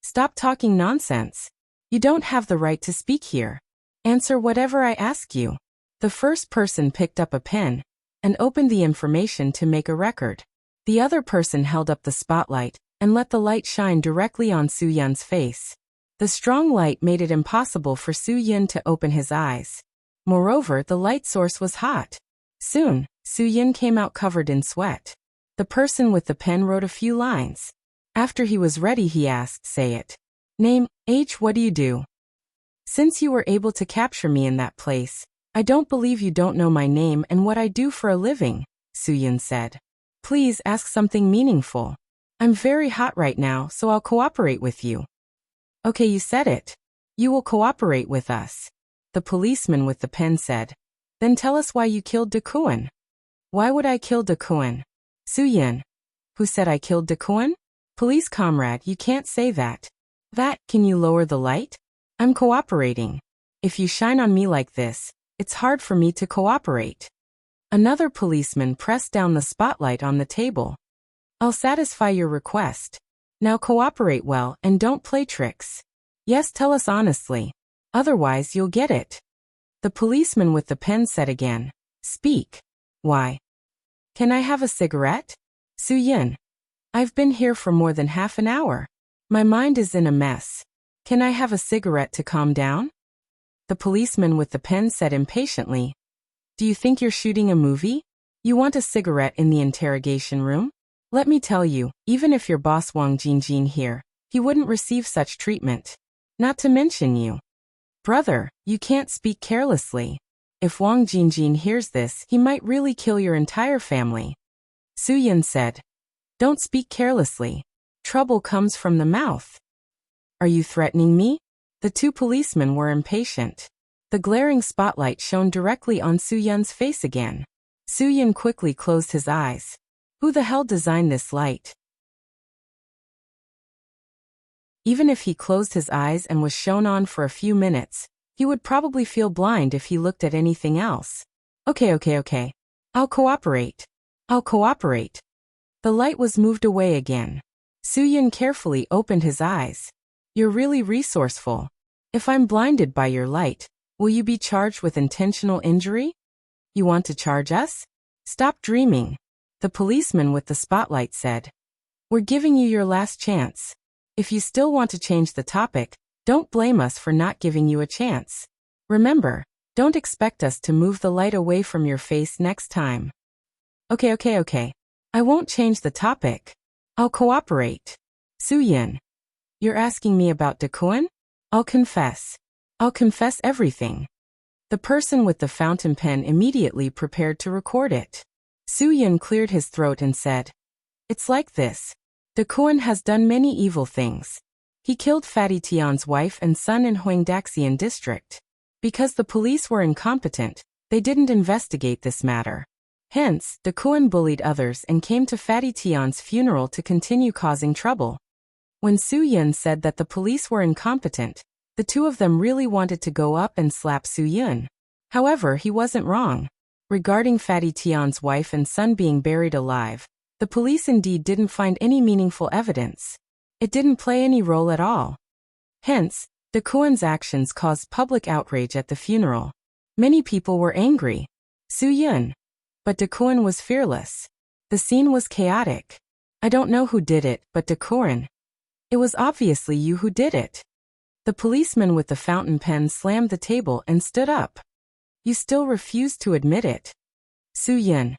Stop talking nonsense. You don't have the right to speak here. Answer whatever I ask you. The first person picked up a pen and opened the information to make a record. The other person held up the spotlight and let the light shine directly on Su-yun's face. The strong light made it impossible for Su-yun to open his eyes. Moreover, the light source was hot. Soon, Su-yun came out covered in sweat. The person with the pen wrote a few lines. After he was ready, he asked, "Say it. Name, age, what do you do?" "Since you were able to capture me in that place, I don't believe you don't know my name and what I do for a living," Su-yun said. "Please ask something meaningful. I'm very hot right now, so I'll cooperate with you." "Okay, you said it. You will cooperate with us," the policeman with the pen said. "Then tell us why you killed Dakuan." "Why would I kill Dakuan?" "Su-yun." "Who said I killed Dakuan?" "Police comrade, you can't say that." Can you lower the light? I'm cooperating. If you shine on me like this, it's hard for me to cooperate." Another policeman pressed down the spotlight on the table. "I'll satisfy your request. Now cooperate well and don't play tricks. Yes, tell us honestly. Otherwise you'll get it." The policeman with the pen said again, "Speak." "Why? Can I have a cigarette?" "Su-yun. I've been here for more than half an hour. My mind is in a mess. Can I have a cigarette to calm down?" The policeman with the pen said impatiently, "Do you think you're shooting a movie? You want a cigarette in the interrogation room? Let me tell you, even if your boss Wang Jingjin here, he wouldn't receive such treatment. Not to mention you. Brother, you can't speak carelessly. If Wang Jingjin hears this, he might really kill your entire family." Su-yun said, "Don't speak carelessly. Trouble comes from the mouth." "Are you threatening me?" The two policemen were impatient. The glaring spotlight shone directly on Su-yun's face again. Su-yun quickly closed his eyes. Who the hell designed this light? Even if he closed his eyes and was shown on for a few minutes, he would probably feel blind if he looked at anything else. Okay. I'll cooperate. The light was moved away again. Su-yun carefully opened his eyes. "You're really resourceful. If I'm blinded by your light, will you be charged with intentional injury? You want to charge us? Stop dreaming," the policeman with the spotlight said. "We're giving you your last chance. If you still want to change the topic, don't blame us for not giving you a chance. Remember, don't expect us to move the light away from your face next time." Okay. I won't change the topic. I'll cooperate." "Su-yun, you're asking me about Dakuan? I'll confess everything." The person with the fountain pen immediately prepared to record it. Su-yun cleared his throat and said, "It's like this. Dakuan has done many evil things. He killed Fatty Tian's wife and son in Huangdaxian district. Because the police were incompetent, they didn't investigate this matter. Hence, Dakuan bullied others and came to Fatty Tian's funeral to continue causing trouble." When Su-yun said that the police were incompetent, the two of them really wanted to go up and slap Su-yun. However, he wasn't wrong. Regarding Fatty Tian's wife and son being buried alive, the police indeed didn't find any meaningful evidence. It didn't play any role at all. Hence, Dakuan's actions caused public outrage at the funeral. Many people were angry. Su-yun. But Dakuan was fearless. The scene was chaotic. "I don't know who did it, but Dakuan. It was obviously you who did it." The policeman with the fountain pen slammed the table and stood up. "You still refuse to admit it." Su-yun.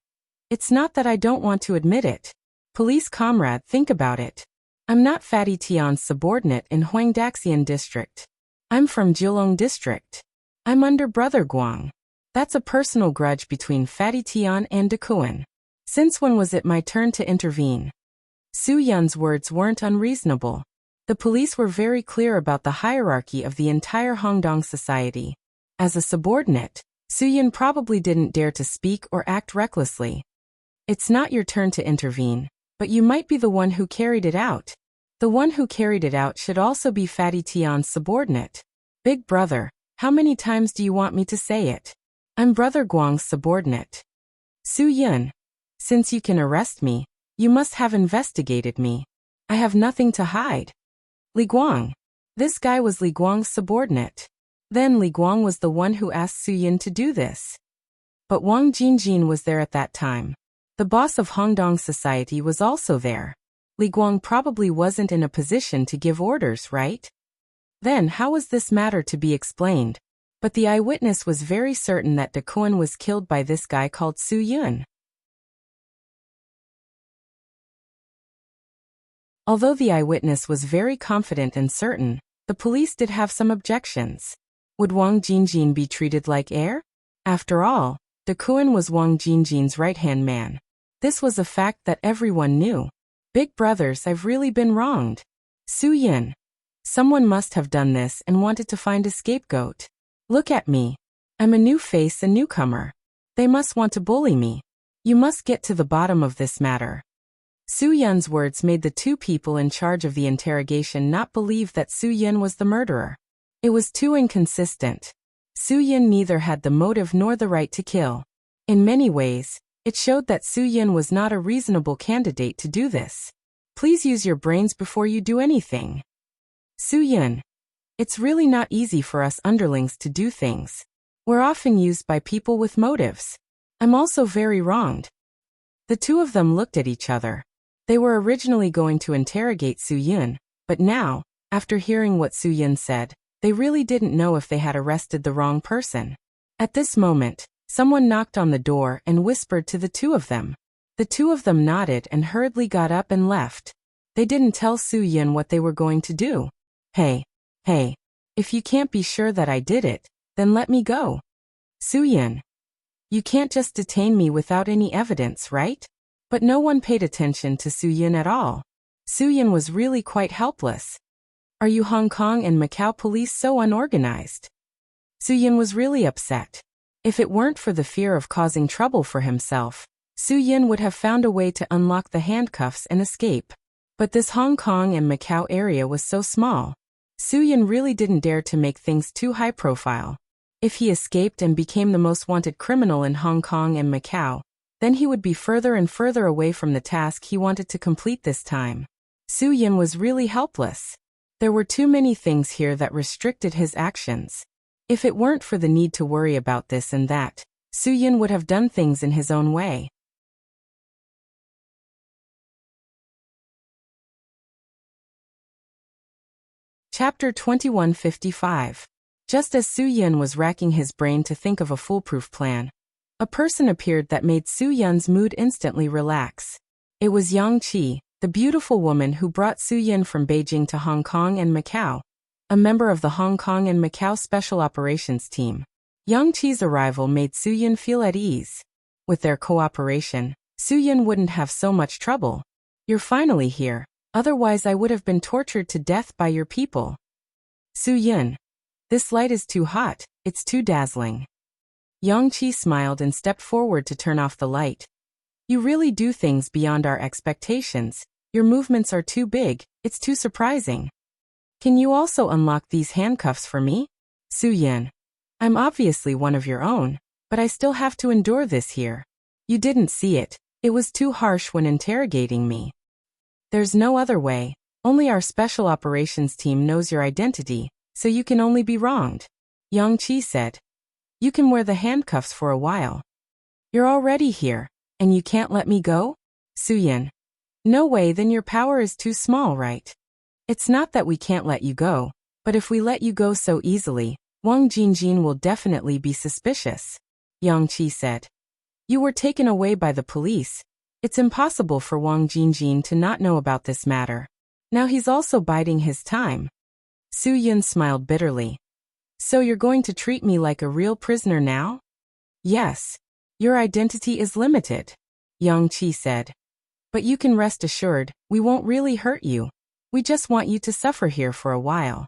"It's not that I don't want to admit it. Police comrade, think about it. I'm not Fatty Tian's subordinate in Huangdaxian district. I'm from Jilong district. I'm under Brother Guang. That's a personal grudge between Fatty Tian and Dakuan. Since when was it my turn to intervene?" Su-yun's words weren't unreasonable. The police were very clear about the hierarchy of the entire Hongdong society. As a subordinate, Su-yun probably didn't dare to speak or act recklessly. "It's not your turn to intervene, but you might be the one who carried it out. The one who carried it out should also be Fatty Tian's subordinate. Big brother, how many times do you want me to say it? I'm Brother Guang's subordinate." Su-yun. "Since you can arrest me, you must have investigated me. I have nothing to hide." Li Guang. This guy was Li Guang's subordinate. Then Li Guang was the one who asked Su-yun to do this. But Wang Jingjin was there at that time. The boss of Hongdong society was also there. Li Guang probably wasn't in a position to give orders, right? Then how was this matter to be explained? But the eyewitness was very certain that De Kuan was killed by this guy called Su Yun. Although the eyewitness was very confident and certain, the police did have some objections. Would Wang Jingjin be treated like heir? After all, De Kuan was Wang Jingjin's right-hand man. This was a fact that everyone knew. Big brothers, I've really been wronged. Su Yun. Someone must have done this and wanted to find a scapegoat. Look at me. I'm a new face, a newcomer. They must want to bully me. You must get to the bottom of this matter. Su Yun's words made the two people in charge of the interrogation not believe that Su Yun was the murderer. It was too inconsistent. Su Yun neither had the motive nor the right to kill. In many ways, it showed that Su Yun was not a reasonable candidate to do this. Please use your brains before you do anything. Su Yun. It's really not easy for us underlings to do things. We're often used by people with motives. I'm also very wronged. The two of them looked at each other. They were originally going to interrogate Su Yun, but now, after hearing what Su Yun said, they really didn't know if they had arrested the wrong person. At this moment, someone knocked on the door and whispered to the two of them. The two of them nodded and hurriedly got up and left. They didn't tell Su Yun what they were going to do. Hey, if you can't be sure that I did it, then let me go. Su Yun. You can't just detain me without any evidence, right? But no one paid attention to Su Yun at all. Su Yun was really quite helpless. Are you Hong Kong and Macau police so unorganized? Su Yun was really upset. If it weren't for the fear of causing trouble for himself, Su Yun would have found a way to unlock the handcuffs and escape. But this Hong Kong and Macau area was so small. Su Yun really didn't dare to make things too high profile. If he escaped and became the most wanted criminal in Hong Kong and Macau, then he would be further and further away from the task he wanted to complete this time. Su Yun was really helpless. There were too many things here that restricted his actions. If it weren't for the need to worry about this and that, Su Yun would have done things in his own way. Chapter 2155. Just as Su Yun was racking his brain to think of a foolproof plan, a person appeared that made Su Yun's mood instantly relax. It was Yang Qi, the beautiful woman who brought Su Yun from Beijing to Hong Kong and Macau, a member of the Hong Kong and Macau Special Operations Team. Yang Qi's arrival made Su Yun feel at ease. With their cooperation, Su Yun wouldn't have so much trouble. You're finally here, otherwise I would have been tortured to death by your people. Su Yun. This light is too hot, it's too dazzling. Yang Qi smiled and stepped forward to turn off the light. You really do things beyond our expectations. Your movements are too big, it's too surprising. Can you also unlock these handcuffs for me? Su Yun. I'm obviously one of your own, but I still have to endure this here. You didn't see it, it was too harsh when interrogating me. There's no other way, only our special operations team knows your identity, so you can only be wronged. Yang Qi said. You can wear the handcuffs for a while. You're already here, and you can't let me go? Su Yun. No way, then your power is too small, right? It's not that we can't let you go, but if we let you go so easily, Wang Jingjin will definitely be suspicious. Yang Qi said. You were taken away by the police. It's impossible for Wang Jingjin to not know about this matter. Now he's also biding his time. Su Yun smiled bitterly. So you're going to treat me like a real prisoner now? Yes. Your identity is limited, Yang Qi said. But you can rest assured, we won't really hurt you. We just want you to suffer here for a while.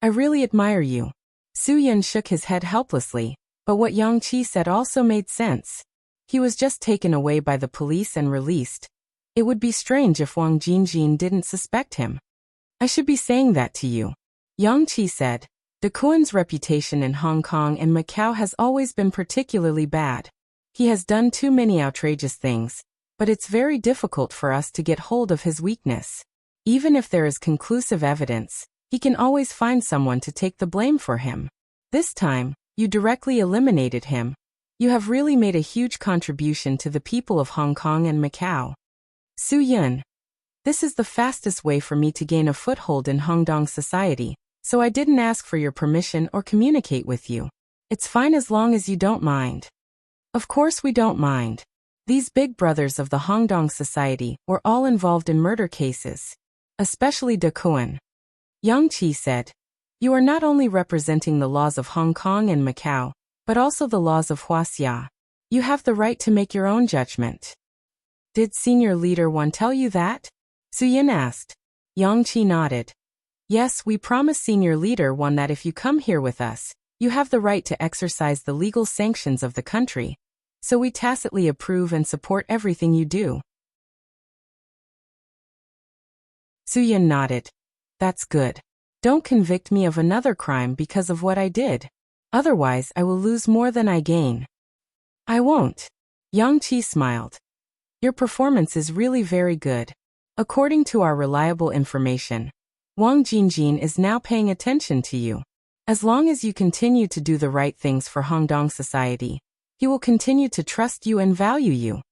I really admire you. Su Yun shook his head helplessly, but what Yang Qi said also made sense. He was just taken away by the police and released. It would be strange if Wang Jingjin didn't suspect him. I should be saying that to you, Yang Qi said. De Kuan's reputation in Hong Kong and Macau has always been particularly bad. He has done too many outrageous things, but it's very difficult for us to get hold of his weakness. Even if there is conclusive evidence, he can always find someone to take the blame for him. This time, you directly eliminated him. You have really made a huge contribution to the people of Hong Kong and Macau. Su Yun. This is the fastest way for me to gain a foothold in Hongdong society, so I didn't ask for your permission or communicate with you. It's fine as long as you don't mind. Of course we don't mind. These big brothers of the Hongdong society were all involved in murder cases. Especially De Kuan. Yang Qi said, "You are not only representing the laws of Hong Kong and Macau, but also the laws of Huaxia. You have the right to make your own judgment." Did Senior Leader Wan tell you that? Su Yin asked. Yang Qi nodded. Yes, we promise Senior Leader Wan that if you come here with us, you have the right to exercise the legal sanctions of the country. So we tacitly approve and support everything you do. Su Yin nodded. That's good. Don't convict me of another crime because of what I did. Otherwise, I will lose more than I gain. I won't. Yang Qi smiled. Your performance is really very good. According to our reliable information, Wang Jingjin is now paying attention to you. As long as you continue to do the right things for Hongdong society, he will continue to trust you and value you.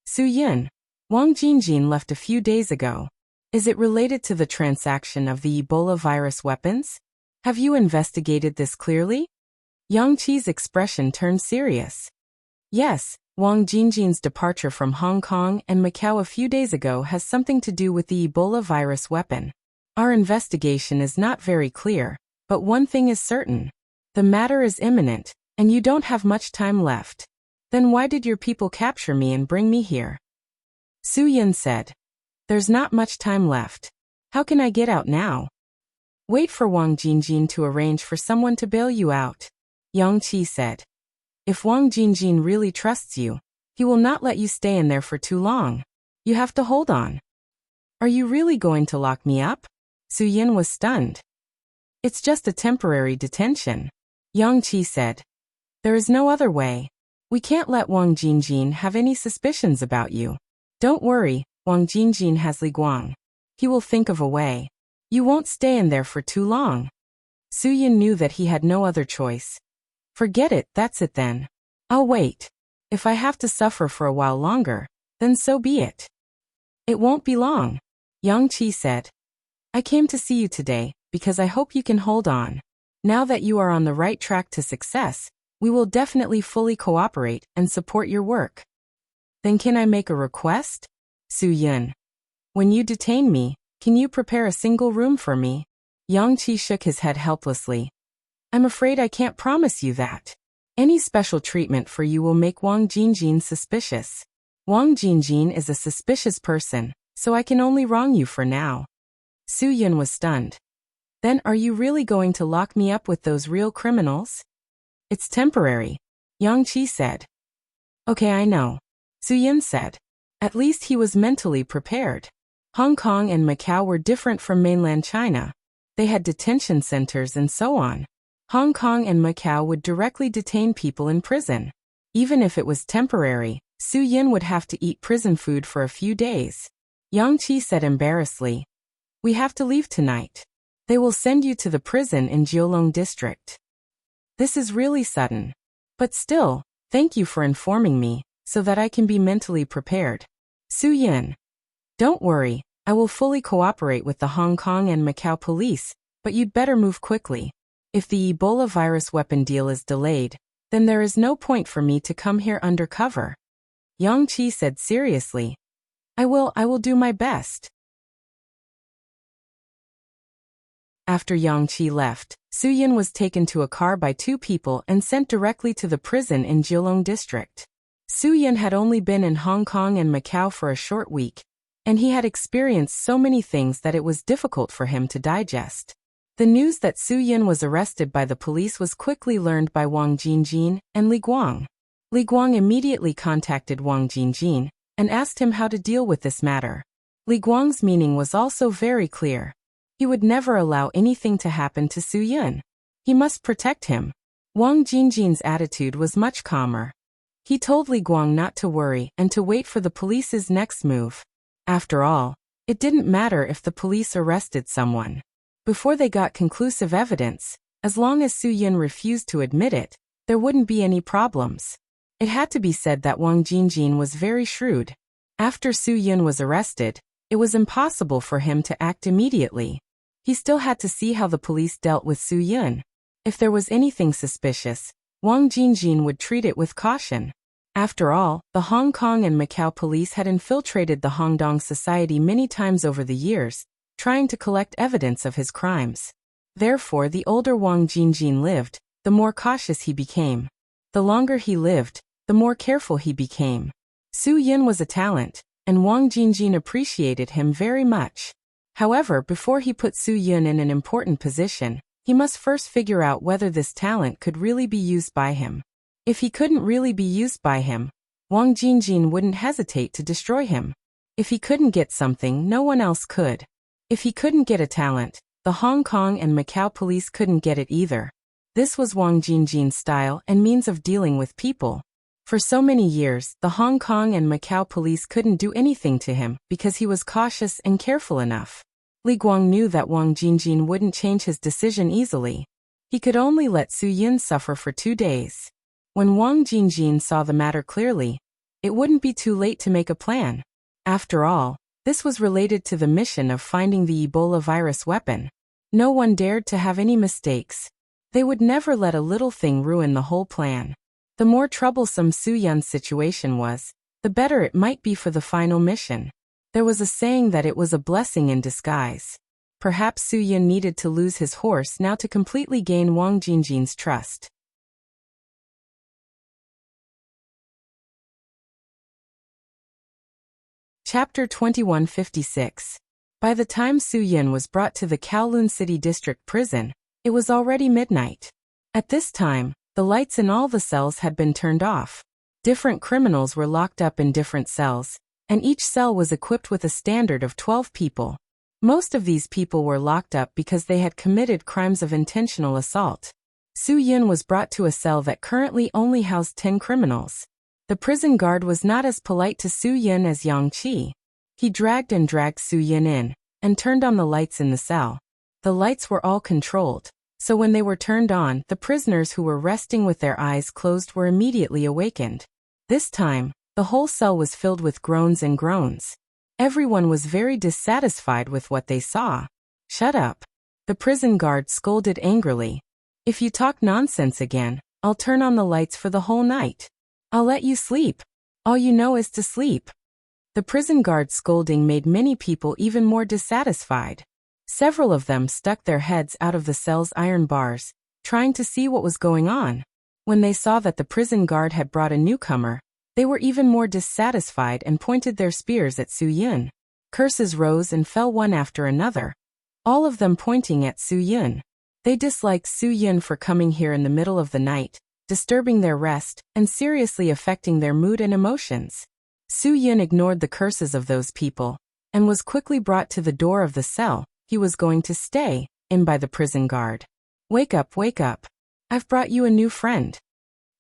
Su Yin. Wang Jingjin left a few days ago. Is it related to the transaction of the Ebola virus weapons? Have you investigated this clearly? Yang Qi's expression turned serious. Yes, Wang Jingjin's departure from Hong Kong and Macau a few days ago has something to do with the Ebola virus weapon. Our investigation is not very clear, but one thing is certain. The matter is imminent, and you don't have much time left. Then why did your people capture me and bring me here? Su Yin said. There's not much time left. How can I get out now? Wait for Wang Jingjin to arrange for someone to bail you out. Yang Qi said. If Wang Jingjin really trusts you, he will not let you stay in there for too long. You have to hold on. Are you really going to lock me up? Su Yin was stunned. It's just a temporary detention. Yang Qi said. There is no other way. We can't let Wang Jingjin have any suspicions about you. Don't worry, Wang Jingjin has Li Guang. He will think of a way. You won't stay in there for too long. Su Yin knew that he had no other choice. Forget it, that's it then. I'll wait. If I have to suffer for a while longer, then so be it. It won't be long. Yang Qi said. I came to see you today, because I hope you can hold on. Now that you are on the right track to success, we will definitely fully cooperate and support your work. Then can I make a request? Su Yin. When you detain me, can you prepare a single room for me? Yang Qi shook his head helplessly. I'm afraid I can't promise you that. Any special treatment for you will make Wang Jingjin suspicious. Wang Jingjin is a suspicious person, so I can only wrong you for now. Su Yin was stunned. Then are you really going to lock me up with those real criminals? It's temporary, Yang Qi said. Okay, I know. Su Yin said. At least he was mentally prepared. Hong Kong and Macau were different from mainland China. They had detention centers and so on. Hong Kong and Macau would directly detain people in prison. Even if it was temporary, Su Yin would have to eat prison food for a few days. Yang Qi said embarrassedly. We have to leave tonight. They will send you to the prison in Jiolong district. This is really sudden. But still, thank you for informing me, so that I can be mentally prepared. Su Yin. Don't worry, I will fully cooperate with the Hong Kong and Macau police, but you'd better move quickly. If the Ebola virus weapon deal is delayed, then there is no point for me to come here undercover. Yang Qi said seriously. I will do my best. After Yang Qi left, Su Yin was taken to a car by two people and sent directly to the prison in Jiolong district. Su Yin had only been in Hong Kong and Macau for a short week, and he had experienced so many things that it was difficult for him to digest. The news that Su Yin was arrested by the police was quickly learned by Wang Jingjin and Li Guang. Li Guang immediately contacted Wang Jingjin and asked him how to deal with this matter. Li Guang's meaning was also very clear. He would never allow anything to happen to Su Yin. He must protect him. Wang Jingjin's attitude was much calmer. He told Li Guang not to worry and to wait for the police's next move. After all, it didn't matter if the police arrested someone. Before they got conclusive evidence, as long as Su Yin refused to admit it, there wouldn't be any problems. It had to be said that Wang Jingjin was very shrewd. After Su Yun was arrested, it was impossible for him to act immediately. He still had to see how the police dealt with Su Yun. If there was anything suspicious, Wang Jingjin would treat it with caution. After all, the Hong Kong and Macau police had infiltrated the Hongdong society many times over the years, trying to collect evidence of his crimes. Therefore, the older Wang Jingjin lived, the more cautious he became. The longer he lived, the more careful he became. Su Yun was a talent, and Wang Jingjin appreciated him very much. However, before he put Su Yun in an important position, he must first figure out whether this talent could really be used by him. If he couldn't really be used by him, Wang Jingjin wouldn't hesitate to destroy him. If he couldn't get something, no one else could. If he couldn't get a talent, the Hong Kong and Macau police couldn't get it either. This was Wang Jingjin's style and means of dealing with people. For so many years, the Hong Kong and Macau police couldn't do anything to him because he was cautious and careful enough. Li Guang knew that Wang Jingjin wouldn't change his decision easily. He could only let Su Yun suffer for 2 days. When Wang Jingjin saw the matter clearly, it wouldn't be too late to make a plan. After all, this was related to the mission of finding the Ebola virus weapon. No one dared to have any mistakes. They would never let a little thing ruin the whole plan. The more troublesome Su Yun's situation was, the better it might be for the final mission. There was a saying that it was a blessing in disguise. Perhaps Su Yun needed to lose his horse now to completely gain Wang Jingjin's trust. Chapter 2156. By the time Su Yun was brought to the Kowloon City District Prison, it was already midnight. At this time, the lights in all the cells had been turned off. Different criminals were locked up in different cells, and each cell was equipped with a standard of 12 people. Most of these people were locked up because they had committed crimes of intentional assault. Su Yun was brought to a cell that currently only housed 10 criminals. The prison guard was not as polite to Su Yun as Yang Qi. He dragged Su Yun in, and turned on the lights in the cell. The lights were all controlled, so when they were turned on, the prisoners who were resting with their eyes closed were immediately awakened. This time, the whole cell was filled with groans and groans. Everyone was very dissatisfied with what they saw. "Shut up," the prison guard scolded angrily. "If you talk nonsense again, I'll turn on the lights for the whole night. I'll let you sleep. All you know is to sleep." The prison guard's scolding made many people even more dissatisfied. Several of them stuck their heads out of the cell's iron bars, trying to see what was going on. When they saw that the prison guard had brought a newcomer, they were even more dissatisfied and pointed their spears at Su Yun. Curses rose and fell one after another, all of them pointing at Su Yun. They disliked Su Yun for coming here in the middle of the night, disturbing their rest, and seriously affecting their mood and emotions. Su Yun ignored the curses of those people, and was quickly brought to the door of the cell he was going to stay in by the prison guard. Wake up, I've brought you a new friend."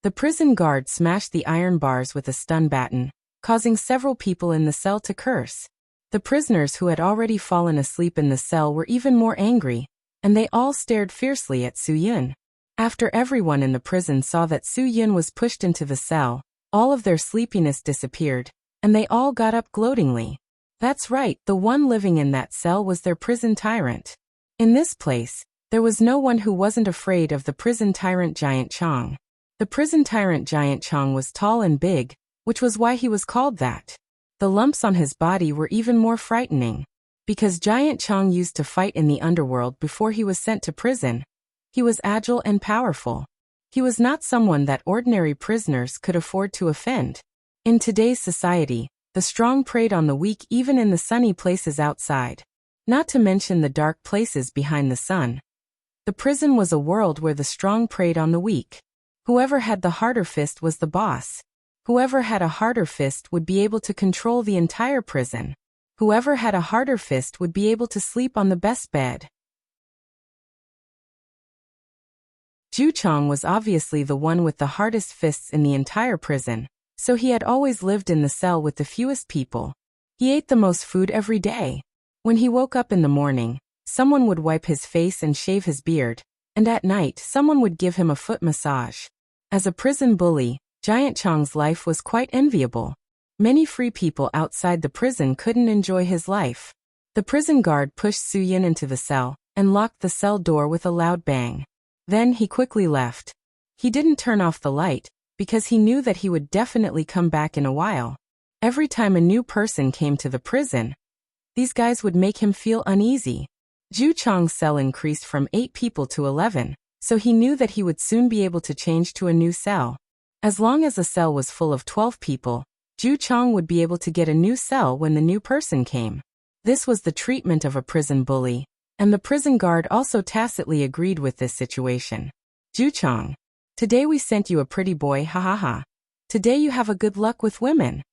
The prison guard smashed the iron bars with a stun baton, causing several people in the cell to curse. The prisoners who had already fallen asleep in the cell were even more angry, and they all stared fiercely at Su Yun. After everyone in the prison saw that Su Yun was pushed into the cell, all of their sleepiness disappeared, and they all got up gloatingly. That's right, the one living in that cell was their prison tyrant. In this place, there was no one who wasn't afraid of the prison tyrant Giant Chong. The prison tyrant Giant Chong was tall and big, which was why he was called that. The lumps on his body were even more frightening. Because Giant Chong used to fight in the underworld before he was sent to prison, he was agile and powerful. He was not someone that ordinary prisoners could afford to offend. In today's society, the strong preyed on the weak even in the sunny places outside. Not to mention the dark places behind the sun. The prison was a world where the strong preyed on the weak. Whoever had the harder fist was the boss. Whoever had a harder fist would be able to control the entire prison. Whoever had a harder fist would be able to sleep on the best bed. Ju Chong was obviously the one with the hardest fists in the entire prison, so he had always lived in the cell with the fewest people. He ate the most food every day. When he woke up in the morning, someone would wipe his face and shave his beard, and at night someone would give him a foot massage. As a prison bully, Giant Chang's life was quite enviable. Many free people outside the prison couldn't enjoy his life. The prison guard pushed Su Yin into the cell and locked the cell door with a loud bang. Then he quickly left. He didn't turn off the light because he knew that he would definitely come back in a while. Every time a new person came to the prison, these guys would make him feel uneasy. Zhu Chang's cell increased from 8 people to 11, so he knew that he would soon be able to change to a new cell. As long as a cell was full of 12 people, Zhu Chang would be able to get a new cell when the new person came. This was the treatment of a prison bully, and the prison guard also tacitly agreed with this situation. Zhu Chang, today we sent you a pretty boy, ha ha ha. Today you have a good luck with women.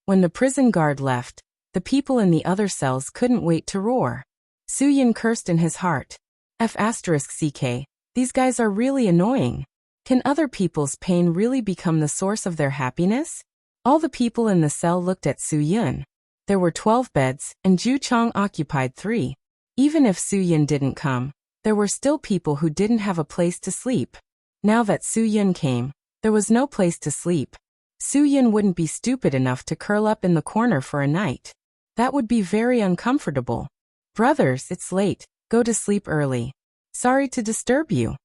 When the prison guard left, the people in the other cells couldn't wait to roar. Su Yin cursed in his heart. F***ck, these guys are really annoying. Can other people's pain really become the source of their happiness? All the people in the cell looked at Su Yin. There were 12 beds, and Zhu Chang occupied 3. Even if Su Yin didn't come, there were still people who didn't have a place to sleep. Now that Su Yin came, there was no place to sleep. Su Yin wouldn't be stupid enough to curl up in the corner for a night. That would be very uncomfortable. Brothers, it's late. Go to sleep early. Sorry to disturb you.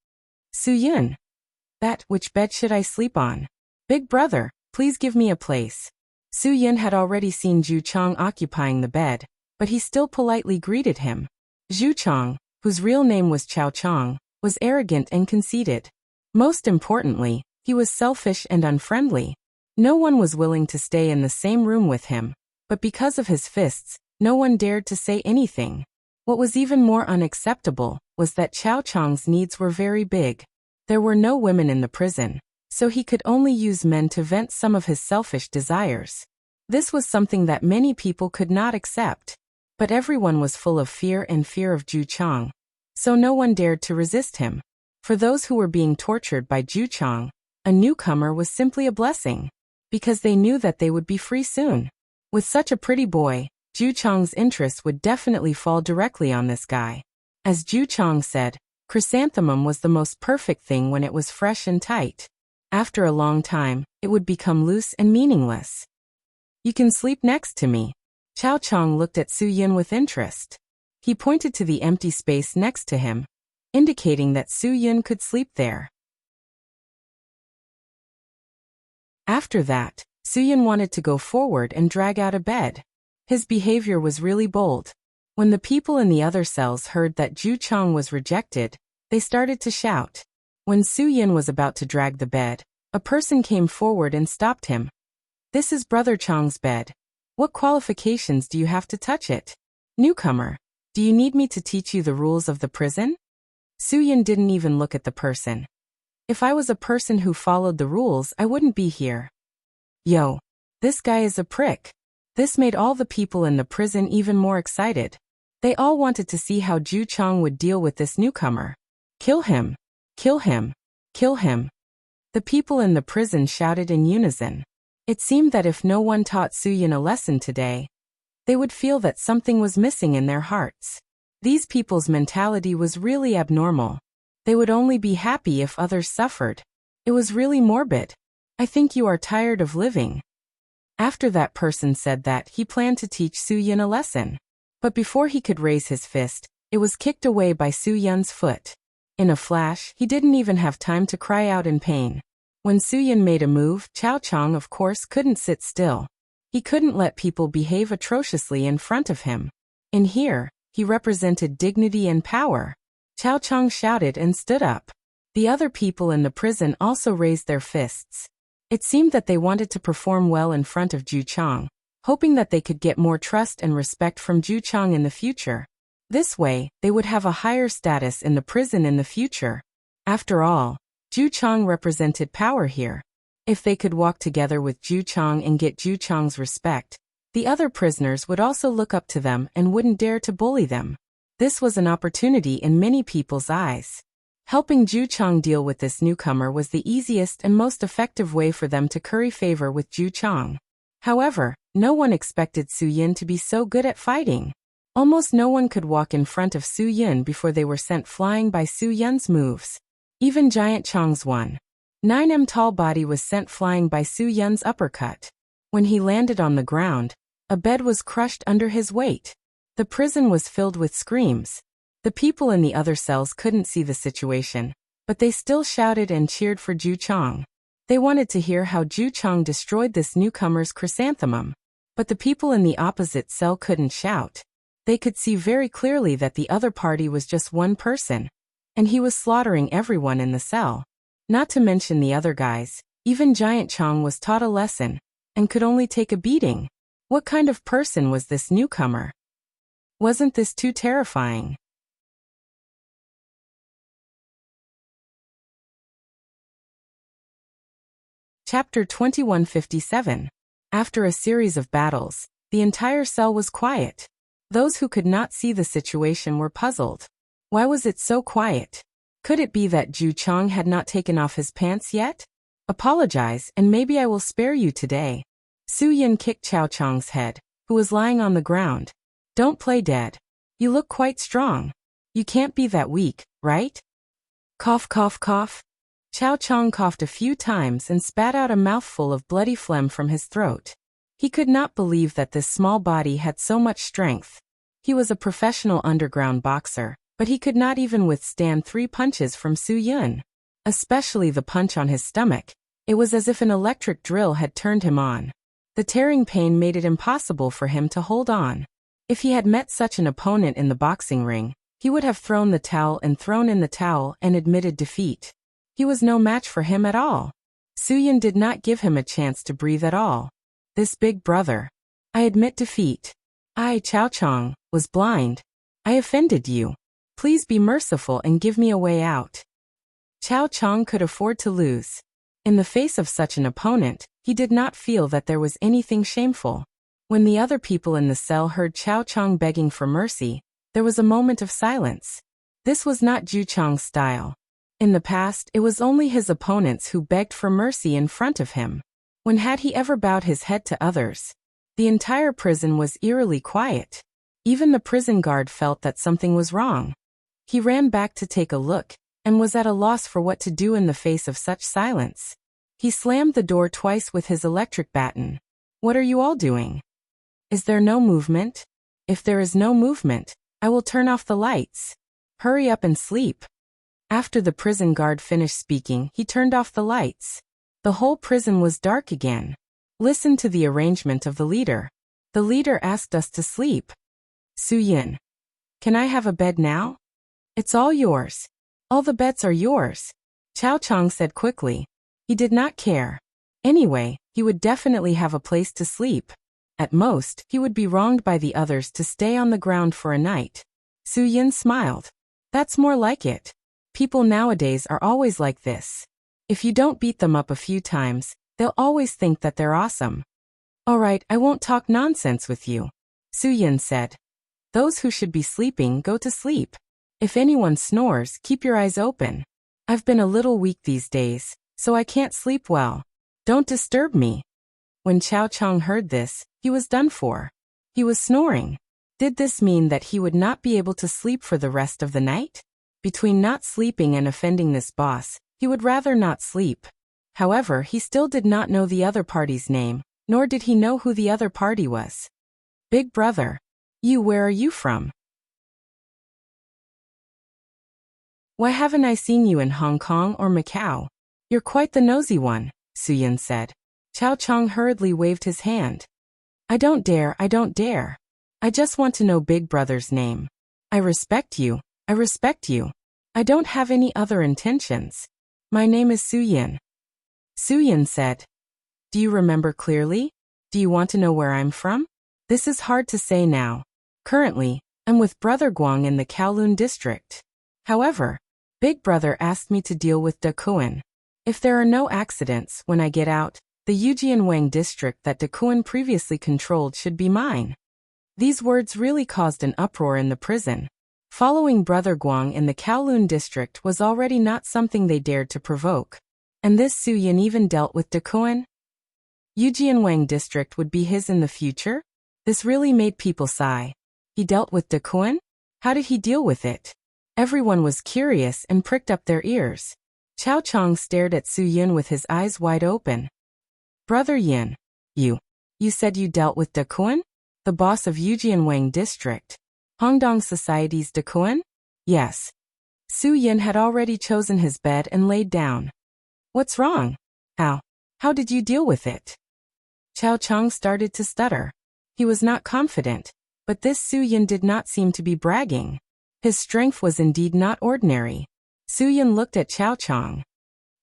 Su Yin. Which bed should I sleep on? Big brother, please give me a place. Su Yin had already seen Zhu Chang occupying the bed, but he still politely greeted him. Zhu Chang, whose real name was Chao Chang, was arrogant and conceited. Most importantly, he was selfish and unfriendly. No one was willing to stay in the same room with him, but because of his fists, no one dared to say anything. What was even more unacceptable was that Chao Chang's needs were very big. There were no women in the prison, so he could only use men to vent some of his selfish desires. This was something that many people could not accept. But everyone was full of fear of Zhu Chang, so no one dared to resist him. For those who were being tortured by Zhu Chang, a newcomer was simply a blessing, because they knew that they would be free soon. With such a pretty boy, Zhu Chang's interest would definitely fall directly on this guy. As Zhu Chang said, chrysanthemum was the most perfect thing when it was fresh and tight. After a long time, it would become loose and meaningless. You can sleep next to me. Chao Chang looked at Su Yin with interest. He pointed to the empty space next to him, indicating that Su Yin could sleep there. After that, Su Yin wanted to go forward and drag out a bed. His behavior was really bold. When the people in the other cells heard that Zhu Chang was rejected, they started to shout. When Su Yin was about to drag the bed, a person came forward and stopped him. This is Brother Chang's bed. What qualifications do you have to touch it? Newcomer, do you need me to teach you the rules of the prison? Su Yin didn't even look at the person. If I was a person who followed the rules, I wouldn't be here. Yo, this guy is a prick. This made all the people in the prison even more excited. They all wanted to see how Zhu Chang would deal with this newcomer. Kill him! Kill him! Kill him! The people in the prison shouted in unison. It seemed that if no one taught Su Yin a lesson today, they would feel that something was missing in their hearts. These people's mentality was really abnormal. They would only be happy if others suffered. It was really morbid. I think you are tired of living. After that person said that, he planned to teach Su Yin a lesson. But before he could raise his fist, it was kicked away by Su Yin's foot. In a flash, he didn't even have time to cry out in pain. When Su Yin made a move, Chao Chang of course couldn't sit still. He couldn't let people behave atrociously in front of him. In here, he represented dignity and power. Chao Chang shouted and stood up. The other people in the prison also raised their fists. It seemed that they wanted to perform well in front of Zhu Chang, hoping that they could get more trust and respect from Zhu Chang in the future. This way, they would have a higher status in the prison in the future. After all, Zhu Chang represented power here. If they could walk together with Zhu Chang and get Zhu Chang's respect, the other prisoners would also look up to them and wouldn't dare to bully them. This was an opportunity in many people's eyes. Helping Zhu Chang deal with this newcomer was the easiest and most effective way for them to curry favor with Zhu Chang. However, no one expected Su Yin to be so good at fighting. Almost no one could walk in front of Su Yin before they were sent flying by Su Yin's moves. Even Giant Chang's won. 9M tall body was sent flying by Su Yun's uppercut. When he landed on the ground, a bed was crushed under his weight. The prison was filled with screams. The people in the other cells couldn't see the situation, but they still shouted and cheered for Ju Chong. They wanted to hear how Ju Chong destroyed this newcomer's chrysanthemum. But the people in the opposite cell couldn't shout. They could see very clearly that the other party was just one person, and he was slaughtering everyone in the cell. Not to mention the other guys, even Giant Chong was taught a lesson, and could only take a beating. What kind of person was this newcomer? Wasn't this too terrifying? Chapter 2157. After a series of battles, the entire cell was quiet. Those who could not see the situation were puzzled. Why was it so quiet? Could it be that Ju Chong had not taken off his pants yet? Apologize, and maybe I will spare you today. Su Yun kicked Chao Chong's head, who was lying on the ground. Don't play dead. You look quite strong. You can't be that weak, right? Cough, cough, cough. Chao Chong coughed a few times and spat out a mouthful of bloody phlegm from his throat. He could not believe that this small body had so much strength. He was a professional underground boxer, but he could not even withstand 3 punches from Su Yun. Especially the punch on his stomach. It was as if an electric drill had turned him on. The tearing pain made it impossible for him to hold on. If he had met such an opponent in the boxing ring, he would have thrown the towel and thrown in the towel and admitted defeat. He was no match for him at all. Su Yun did not give him a chance to breathe at all. This big brother. I admit defeat. I, Chao Chong, was blind. I offended you. Please be merciful and give me a way out. Chao Chong could afford to lose. In the face of such an opponent, he did not feel that there was anything shameful. When the other people in the cell heard Chao Chong begging for mercy, there was a moment of silence. This was not Ju Chong's style. In the past, it was only his opponents who begged for mercy in front of him. When had he ever bowed his head to others? The entire prison was eerily quiet. Even the prison guard felt that something was wrong. He ran back to take a look, and was at a loss for what to do in the face of such silence. He slammed the door twice with his electric baton. What are you all doing? Is there no movement? If there is no movement, I will turn off the lights. Hurry up and sleep. After the prison guard finished speaking, he turned off the lights. The whole prison was dark again. Listen to the arrangement of the leader. The leader asked us to sleep. Su Yun. Can I have a bed now? It's all yours. All the beds are yours. Chao Chong said quickly. He did not care. Anyway, he would definitely have a place to sleep. At most, he would be wronged by the others to stay on the ground for a night. Su Yun smiled. That's more like it. People nowadays are always like this. If you don't beat them up a few times, they'll always think that they're awesome. All right, I won't talk nonsense with you. Su Yun said. Those who should be sleeping go to sleep. If anyone snores, keep your eyes open. I've been a little weak these days, so I can't sleep well. Don't disturb me. When Chao Chong heard this, he was done for. He was snoring. Did this mean that he would not be able to sleep for the rest of the night? Between not sleeping and offending this boss, he would rather not sleep. However, he still did not know the other party's name, nor did he know who the other party was. Big brother. Where are you from? Why haven't I seen you in Hong Kong or Macau? You're quite the nosy one, Su Yun said. Chao Chong hurriedly waved his hand. I don't dare. I just want to know Big Brother's name. I respect you. I don't have any other intentions. My name is Su Yun. Su Yun said. Do you remember clearly? Do you want to know where I'm from? This is hard to say now. Currently, I'm with Brother Guang in the Kowloon district. However, Big Brother asked me to deal with De Kuan. If there are no accidents when I get out, the Yujianwang district that De Kuan previously controlled should be mine. These words really caused an uproar in the prison. Following Brother Guang in the Kowloon district was already not something they dared to provoke. And this Su Yun even dealt with De Kuan? Yujianwang district would be his in the future? This really made people sigh. He dealt with De Kuan? How did he deal with it? Everyone was curious and pricked up their ears. Chao Chong stared at Su Yun with his eyes wide open. Brother Yin, you said you dealt with De Kuan? The boss of Yujianwang District, Hongdong Society's De Kuan? Yes. Su Yun had already chosen his bed and laid down. What's wrong? How did you deal with it? Chao Chong started to stutter. He was not confident, but this Su Yun did not seem to be bragging. His strength was indeed not ordinary. Su Yun looked at Chao Chong.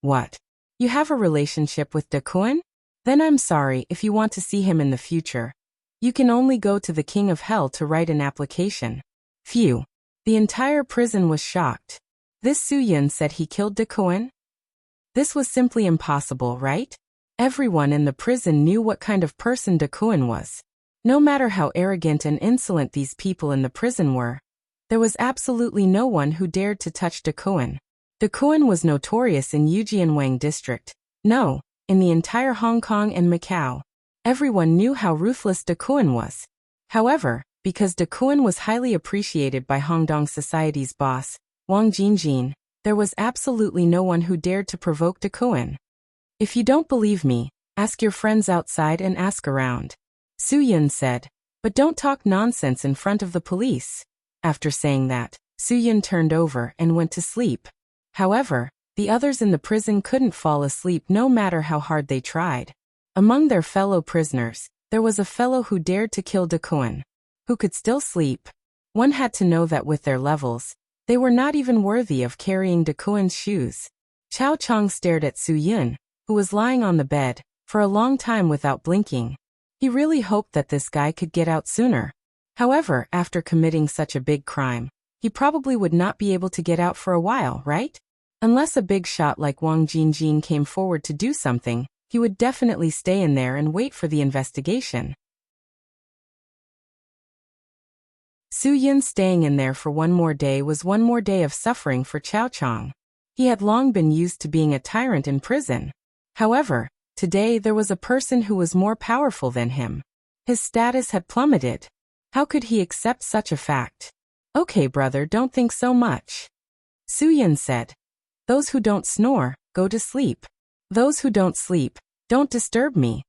What? You have a relationship with De Kuan? Then I'm sorry if you want to see him in the future. You can only go to the King of Hell to write an application. Phew. The entire prison was shocked. This Su Yun said he killed De Kuan? This was simply impossible, right? Everyone in the prison knew what kind of person De Kuan was. No matter how arrogant and insolent these people in the prison were, there was absolutely no one who dared to touch De Kuan. De Kuan was notorious in Yujianwang District. No, in the entire Hong Kong and Macau. Everyone knew how ruthless De Kuan was. However, because De Kuan was highly appreciated by Hongdong Society's boss, Wang Jingjin, there was absolutely no one who dared to provoke De Kuan. If you don't believe me, ask your friends outside and ask around. Su Yun said, but don't talk nonsense in front of the police. After saying that, Su Yun turned over and went to sleep. However, the others in the prison couldn't fall asleep no matter how hard they tried. Among their fellow prisoners, there was a fellow who dared to kill De Kuan. Who could still sleep? One had to know that with their levels, they were not even worthy of carrying De Kuan's shoes. Chao Chong stared at Su Yun, who was lying on the bed, for a long time without blinking. He really hoped that this guy could get out sooner. However, after committing such a big crime, he probably would not be able to get out for a while, right? Unless a big shot like Wang Jingjin came forward to do something, he would definitely stay in there and wait for the investigation. Su Yun staying in there for one more day was one more day of suffering for Chao Chong. He had long been used to being a tyrant in prison. However, today there was a person who was more powerful than him. His status had plummeted. How could he accept such a fact? Okay, brother, don't think so much. Su Yun said. Those who don't snore, go to sleep. Those who don't sleep, don't disturb me.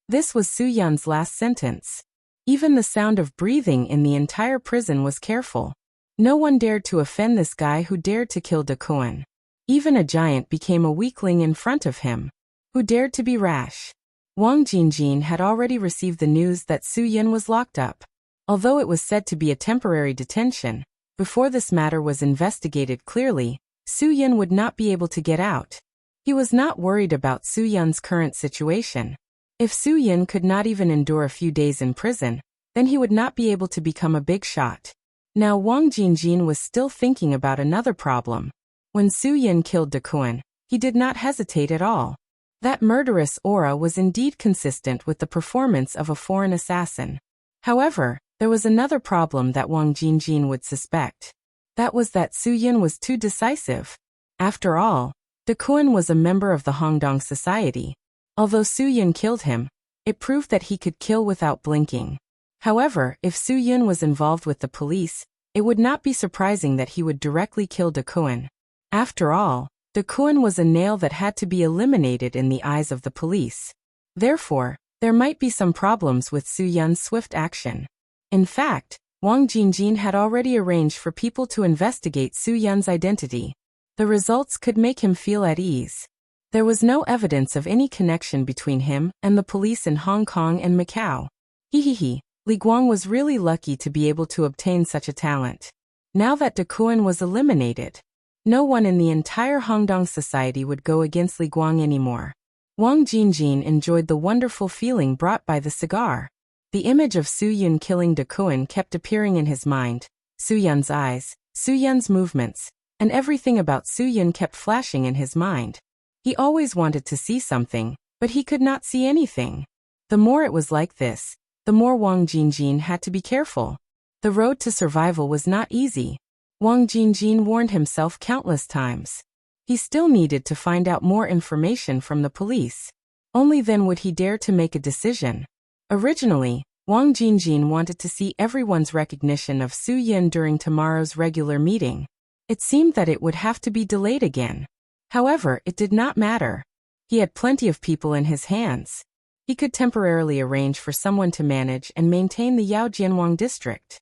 This was Su Yun's last sentence. Even the sound of breathing in the entire prison was careful. No one dared to offend this guy who dared to kill De Kuan. Even a giant became a weakling in front of him. Who dared to be rash? Wang Jingjin had already received the news that Su Yun was locked up. Although it was said to be a temporary detention, before this matter was investigated clearly, Su Yun would not be able to get out. He was not worried about Su Yun's current situation. If Su Yun could not even endure a few days in prison, then he would not be able to become a big shot. Now Wang Jingjin was still thinking about another problem. When Su Yun killed De Kuan, he did not hesitate at all. That murderous aura was indeed consistent with the performance of a foreign assassin. However, there was another problem that Wang Jingjin would suspect. That was that Su Yun was too decisive. After all, De Kuan was a member of the Hongdong Society. Although Su Yun killed him, it proved that he could kill without blinking. However, if Su Yun was involved with the police, it would not be surprising that he would directly kill De Kuan. After all, De Kuan was a nail that had to be eliminated in the eyes of the police. Therefore, there might be some problems with Su Yun's swift action. In fact, Wang Jingjin had already arranged for people to investigate Su Yun's identity. The results could make him feel at ease. There was no evidence of any connection between him and the police in Hong Kong and Macau. Li Guang was really lucky to be able to obtain such a talent. Now that De Kuan was eliminated, no one in the entire Hongdong Society would go against Li Guang anymore. Wang Jingjin enjoyed the wonderful feeling brought by the cigar. The image of Su Yun killing De Kuan kept appearing in his mind. Su Yun's eyes, Su Yun's movements, and everything about Su Yun kept flashing in his mind. He always wanted to see something, but he could not see anything. The more it was like this, the more Wang Jingjin had to be careful. The road to survival was not easy. Wang Jingjin warned himself countless times. He still needed to find out more information from the police. Only then would he dare to make a decision. Originally, Wang Jingjin wanted to see everyone's recognition of Su Yun during tomorrow's regular meeting. It seemed that it would have to be delayed again. However, it did not matter. He had plenty of people in his hands. He could temporarily arrange for someone to manage and maintain the Yaojianwang district.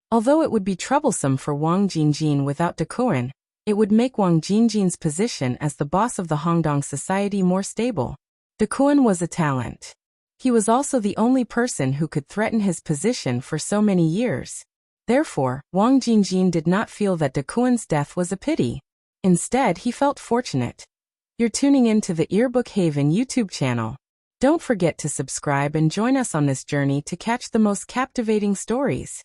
Although it would be troublesome for Wang Jingjin without Dakuan, it would make Wang Jingjin's position as the boss of the Hongdong society more stable. Dakuan was a talent. He was also the only person who could threaten his position for so many years. Therefore, Wang Jingjin did not feel that Dakuan's death was a pity. Instead, he felt fortunate. You're tuning in to the Earbook Haven YouTube channel. Don't forget to subscribe and join us on this journey to catch the most captivating stories.